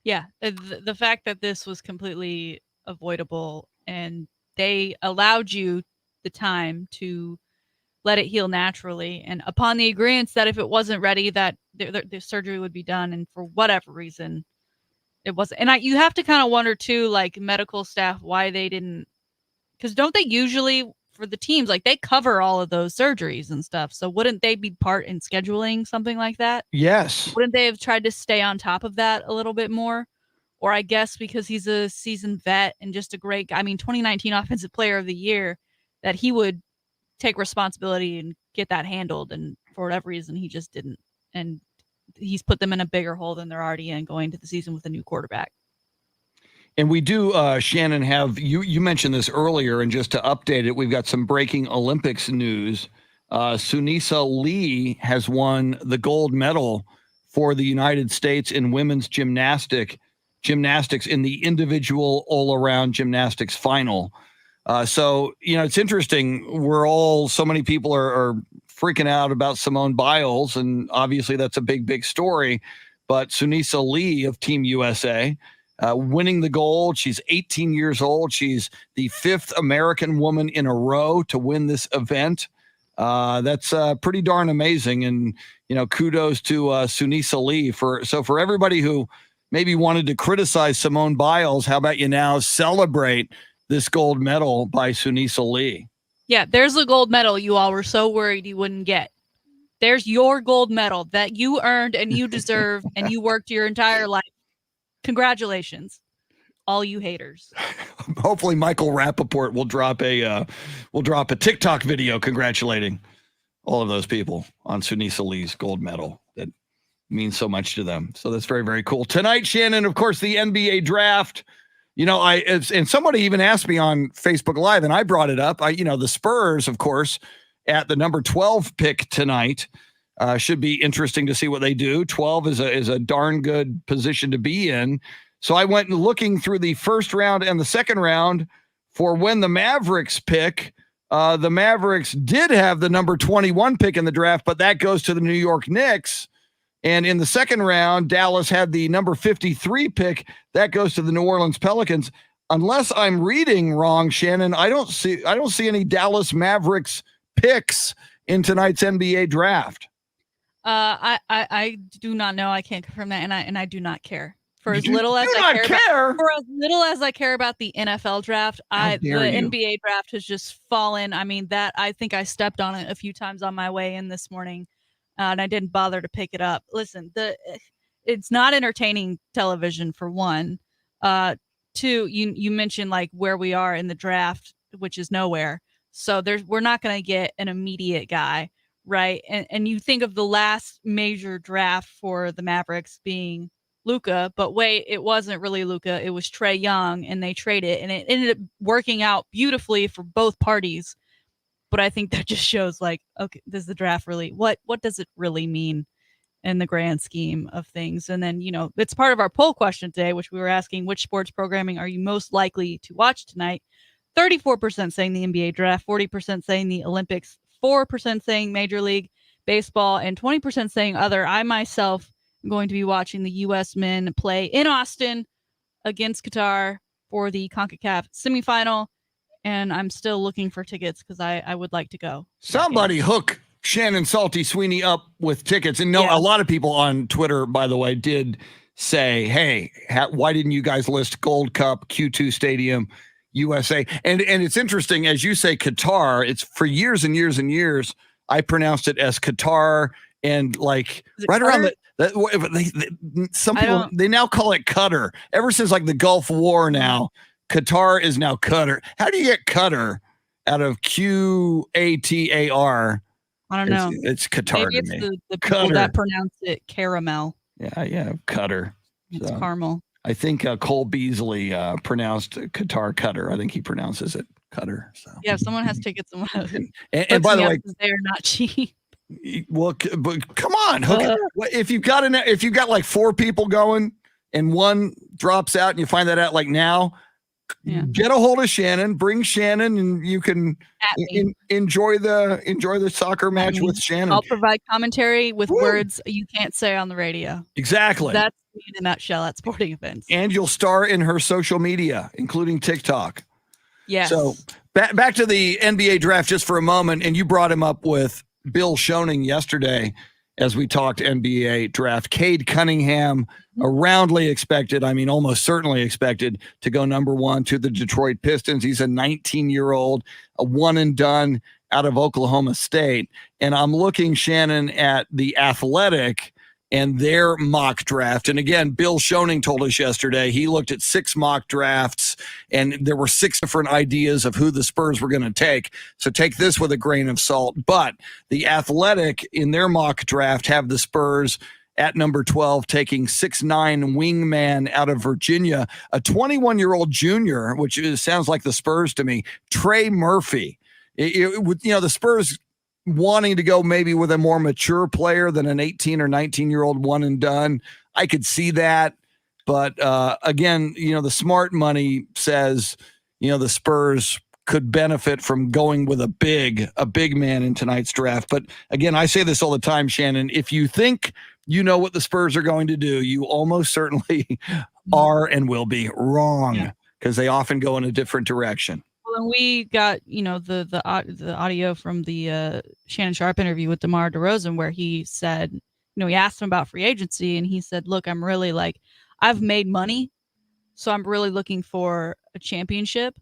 Speaker 5: Yeah, the fact that this was completely avoidable and they allowed you the time to let it heal naturally, and upon the agreement that if it wasn't ready, that the surgery would be done, and for whatever reason it wasn't. And you have to kind of wonder too, like medical staff, why they didn't, because don't they usually, for the teams, like they cover all of those surgeries and stuff. So wouldn't they be part in scheduling something like that?
Speaker 1: Yes.
Speaker 5: Wouldn't they have tried to stay on top of that a little bit more? Or I guess because he's a seasoned vet and just a great guy. I mean, 2019 Offensive Player of the Year, that he would take responsibility and get that handled. And for whatever reason, he just didn't. And he's put them in a bigger hole than they're already in going to the season with a new quarterback.
Speaker 1: And we do, Shannon, have you mentioned this earlier, and just to update it, we've got some breaking Olympics news. Sunisa Lee has won the gold medal for the United States in women's gymnastics in the individual all-around gymnastics final. So, it's interesting. So many people are freaking out about Simone Biles, and obviously that's a big, big story. But Sunisa Lee of Team USA winning the gold. She's 18 years old. She's the 5th American woman in a row to win this event. That's pretty darn amazing. And, kudos to Sunisa Lee for everybody who maybe wanted to criticize Simone Biles. How about you now celebrate this gold medal by Sunisa Lee?
Speaker 5: Yeah, there's the gold medal you all were so worried you wouldn't get. There's your gold medal that you earned and you deserve and you worked your entire life. Congratulations, all you haters.
Speaker 1: Hopefully Michael Rappaport will drop a TikTok video congratulating all of those people on Sunisa Lee's gold medal. That means so much to them. So that's very, very cool. Tonight, Shannon, of course, the NBA draft. And somebody even asked me on Facebook Live, and I brought it up. The Spurs, of course, at the number 12 pick tonight, should be interesting to see what they do. 12 is a darn good position to be in. So I went looking through the first round and the second round for when the Mavericks pick. The Mavericks did have the number 21 pick in the draft, but that goes to the New York Knicks. And in the second round, Dallas had the number 53 pick. That goes to the New Orleans Pelicans. Unless I'm reading wrong, Shannon, I don't see any Dallas Mavericks picks in tonight's NBA draft.
Speaker 5: I do not know. I can't confirm that, and I do not care. For as
Speaker 1: You
Speaker 5: little as
Speaker 1: do
Speaker 5: I
Speaker 1: not
Speaker 5: care,
Speaker 1: care?
Speaker 5: for as little as I care about the NFL draft,
Speaker 1: How
Speaker 5: the
Speaker 1: dare you.
Speaker 5: NBA draft has just fallen. I mean, that I think I stepped on it a few times on my way in this morning, and I didn't bother to pick it up. Listen, it's not entertaining television for one. Two, you mentioned like where we are in the draft, which is nowhere. So we're not going to get an immediate guy, right? And you think of the last major draft for the Mavericks being Luka, but wait, it wasn't really Luka. It was Trae Young, and they traded, and it ended up working out beautifully for both parties. But I think that just shows like, okay, does the draft really, what does it really mean in the grand scheme of things? And then, it's part of our poll question today, which we were asking, which sports programming are you most likely to watch tonight? 34% saying the NBA draft, 40% saying the Olympics, 4% saying Major League Baseball, and 20% saying other. I myself am going to be watching the U.S. men play in Austin against Qatar for the CONCACAF semifinal, and I'm still looking for tickets because I would like to go.
Speaker 1: Somebody hook Shannon Salty Sweeney up with tickets. And a lot of people on Twitter, by the way, did say, hey, why didn't you guys list Gold Cup, Q2 Stadium, USA? And it's interesting, as you say, Qatar, it's for years and years and years, I pronounced it as Qatar, and like right
Speaker 5: Qatar?
Speaker 1: around some people, they now call it Qatar. Ever since like the Gulf War now, Qatar is now Qatar. How do you get Qatar out of Qatar?
Speaker 5: I don't know.
Speaker 1: It's Qatar.
Speaker 5: Maybe it's
Speaker 1: to me.
Speaker 5: the people that pronounce it caramel.
Speaker 1: Yeah, Qatar.
Speaker 5: It's caramel.
Speaker 1: I think Cole Beasley pronounced Qatar Qatar. I think he pronounces it Qatar. So
Speaker 5: yeah, if someone has tickets,
Speaker 1: and by the way,
Speaker 5: they're not cheap.
Speaker 1: Well, but come on, if you've got like 4 people going and one drops out, and you find that out like now, get a hold of Shannon, bring Shannon, and you can enjoy the soccer match with Shannon.
Speaker 5: I'll provide commentary with words you can't say on the radio.
Speaker 1: Exactly.
Speaker 5: That's me in a nutshell at sporting events.
Speaker 1: And you'll star in her social media, including TikTok.
Speaker 5: Yes.
Speaker 1: So back to the NBA draft just for a moment, and you brought him up with Bill Schoening yesterday as we talked NBA draft. Cade Cunningham, roundly expected, almost certainly expected to go number 1 to the Detroit Pistons. He's a 19-year-old, a one and done out of Oklahoma State. And I'm looking, Shannon, at The Athletic and their mock draft. And again, Bill Schoening told us yesterday, he looked at 6 mock drafts, and there were 6 different ideas of who the Spurs were going to take. So take this with a grain of salt. But The Athletic in their mock draft have the Spurs at number 12, taking 6'9" wingman out of Virginia, a 21-year-old junior, which sounds like the Spurs to me, Trey Murphy. The Spurs wanting to go maybe with a more mature player than an 18 or 19-year-old one and done. I could see that. But again, the smart money says, the Spurs could benefit from going with a big man in tonight's draft. But again, I say this all the time, Shannon, if you think you know what the Spurs are going to do. You almost certainly are and will be wrong because they often go in a different direction.
Speaker 5: Well, and we got, the audio from the Shannon Sharp interview with DeMar DeRozan where he said, he asked him about free agency and he said, look, I'm really I've made money, so I'm really looking for a championship.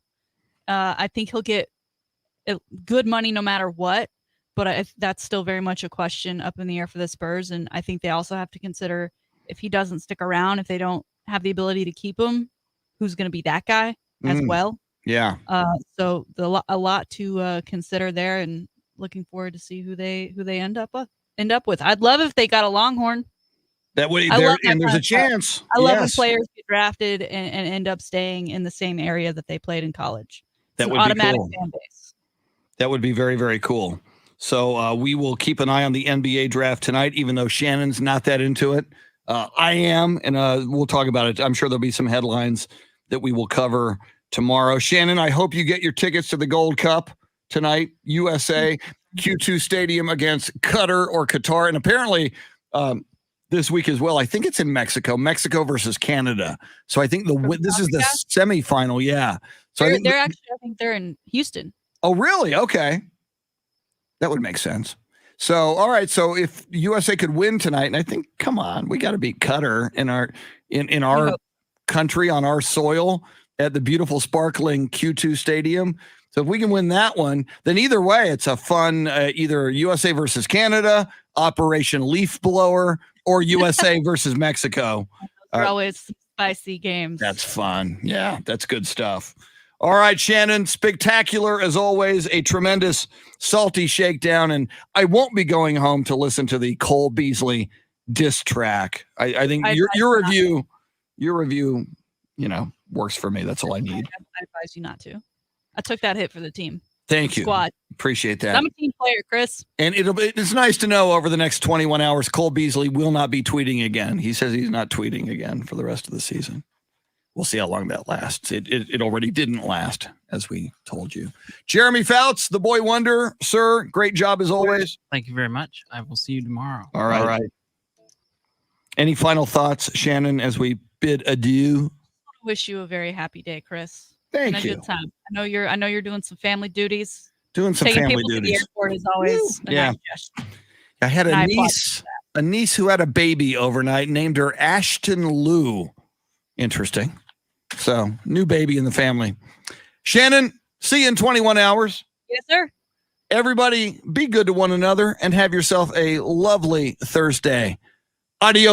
Speaker 5: I think he'll get good money no matter what, but that's still very much a question up in the air for the Spurs. And I think they also have to consider if he doesn't stick around, if they don't have the ability to keep him, who's going to be that guy as well.
Speaker 1: Yeah.
Speaker 5: So a lot to consider there, and looking forward to see who they end up with. I'd love if they got a Longhorn.
Speaker 1: That way, there's a chance.
Speaker 5: I love when players get drafted and end up staying in the same area that they played in college.
Speaker 1: That would be cool. Fan base. That would be very, very cool. So we will keep an eye on the NBA draft tonight, even though Shannon's not that into it. I am, and we'll talk about it. I'm sure there'll be some headlines that we will cover tomorrow. Shannon, I hope you get your tickets to the Gold Cup tonight. USA Q2 Stadium against Qatar or Qatar, and apparently this week as well. I think it's in Mexico Mexico versus Canada. So I think this is the semifinal. Yeah. So I think
Speaker 5: they're in Houston.
Speaker 1: Oh, really? Okay. That would make sense. So, all right. So if USA could win tonight, and I think, come on, we got to beat Qatar in our country, on our soil, at the beautiful, sparkling Q2 Stadium. So if we can win that one, then either way, it's a fun either USA versus Canada, Operation Leaf Blower, or USA versus Mexico.
Speaker 5: They're always spicy games.
Speaker 1: That's fun. Yeah, that's good stuff. All right, Shannon, spectacular as always, a tremendous salty shakedown, and I won't be going home to listen to the Cole Beasley diss track. I think your review, works for me. That's all I need.
Speaker 5: I advise you not to. I took that hit for the team.
Speaker 1: Thank you.
Speaker 5: Squad.
Speaker 1: Appreciate that.
Speaker 5: I'm a team player, Chris.
Speaker 1: And it's nice to know over the next 21 hours, Cole Beasley will not be tweeting again. He says he's not tweeting again for the rest of the season. We'll see how long that lasts. It already didn't last, as we told you. Jeremy Fouts, the boy wonder, sir. Great job as always.
Speaker 6: Thank you very much. I will see you tomorrow.
Speaker 1: All right. Any final thoughts, Shannon, as we bid adieu?
Speaker 5: I wish you a very happy day, Chris.
Speaker 1: Thank you.
Speaker 5: Good time. I know you're doing some family duties.
Speaker 1: Taking
Speaker 5: family
Speaker 1: people
Speaker 5: duties. To the airport is always a nice gesture.
Speaker 1: I had a niece who had a baby overnight, named her Ashton Lou. Interesting. So, new baby in the family. Shannon, see you in 21 hours.
Speaker 5: Yes, sir.
Speaker 1: Everybody, be good to one another and have yourself a lovely Thursday. Adios.